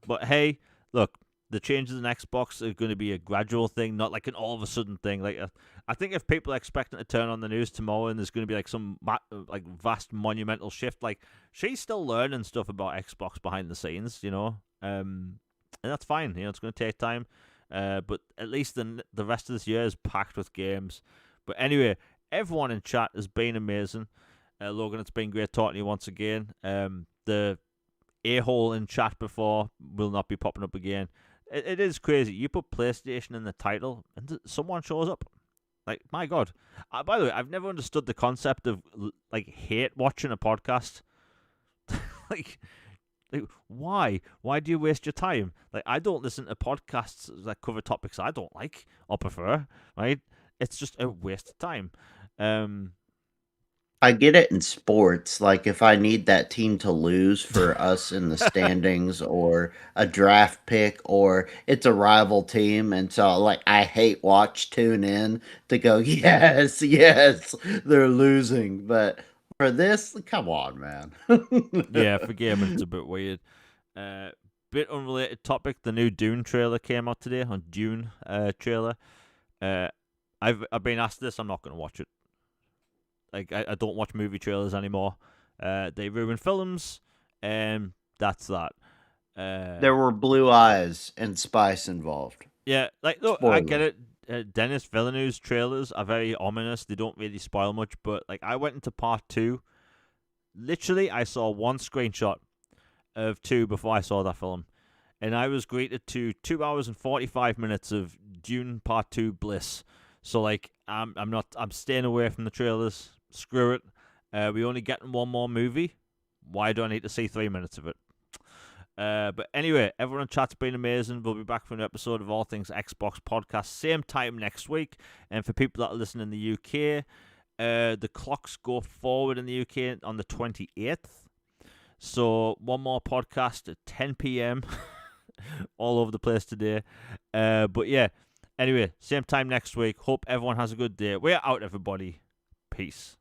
But hey, look, the changes in Xbox are going to be a gradual thing, not like an all of a sudden thing. Like, I think if people are expecting to turn on the news tomorrow and there's going to be like some like vast monumental shift, like, she's still learning stuff about Xbox behind the scenes, you know. And that's fine. You know, it's going to take time. But at least the rest of this year is packed with games. But anyway, everyone in chat has been amazing. Logan, it's been great talking to you once again. The a-hole in chat before will not be popping up again. It is crazy. You put PlayStation in the title and someone shows up. Like, my God. By the way, I've never understood the concept of, like, hate watching a podcast. like, why? Why do you waste your time? Like, I don't listen to podcasts that cover topics I don't like or prefer, right? It's just a waste of time. I get it in sports. Like, if I need that team to lose for us in the standings or a draft pick or it's a rival team. And so, like, I hate tune in to go, yes, yes, they're losing. But for this, come on, man. Yeah, for gaming, it's a bit weird. Bit unrelated topic. The new Dune trailer came out today. On Dune trailer. I've been asked this. I'm not going to watch it. Like, I don't watch movie trailers anymore. They ruin films, and that's that. There were blue eyes and spice involved. Yeah, like, look, Spoiler. I get it. Denis Villeneuve's trailers are very ominous. They don't really spoil much, but, like, I went into part 2. Literally, I saw one screenshot of 2 before I saw that film, and I was greeted to 2 hours and 45 minutes of Dune Part 2 bliss. So, like, I'm staying away from the trailers. Screw it. We only getting one more movie. Why do I need to see 3 minutes of it? But anyway, everyone in chat's been amazing. We'll be back for an episode of All Things Xbox podcast, same time next week. And for people that are listening in the UK, the clocks go forward in the UK on the 28th. So one more podcast at 10 p.m. all over the place today. But yeah, anyway, same time next week. Hope everyone has a good day. We're out, everybody. Peace.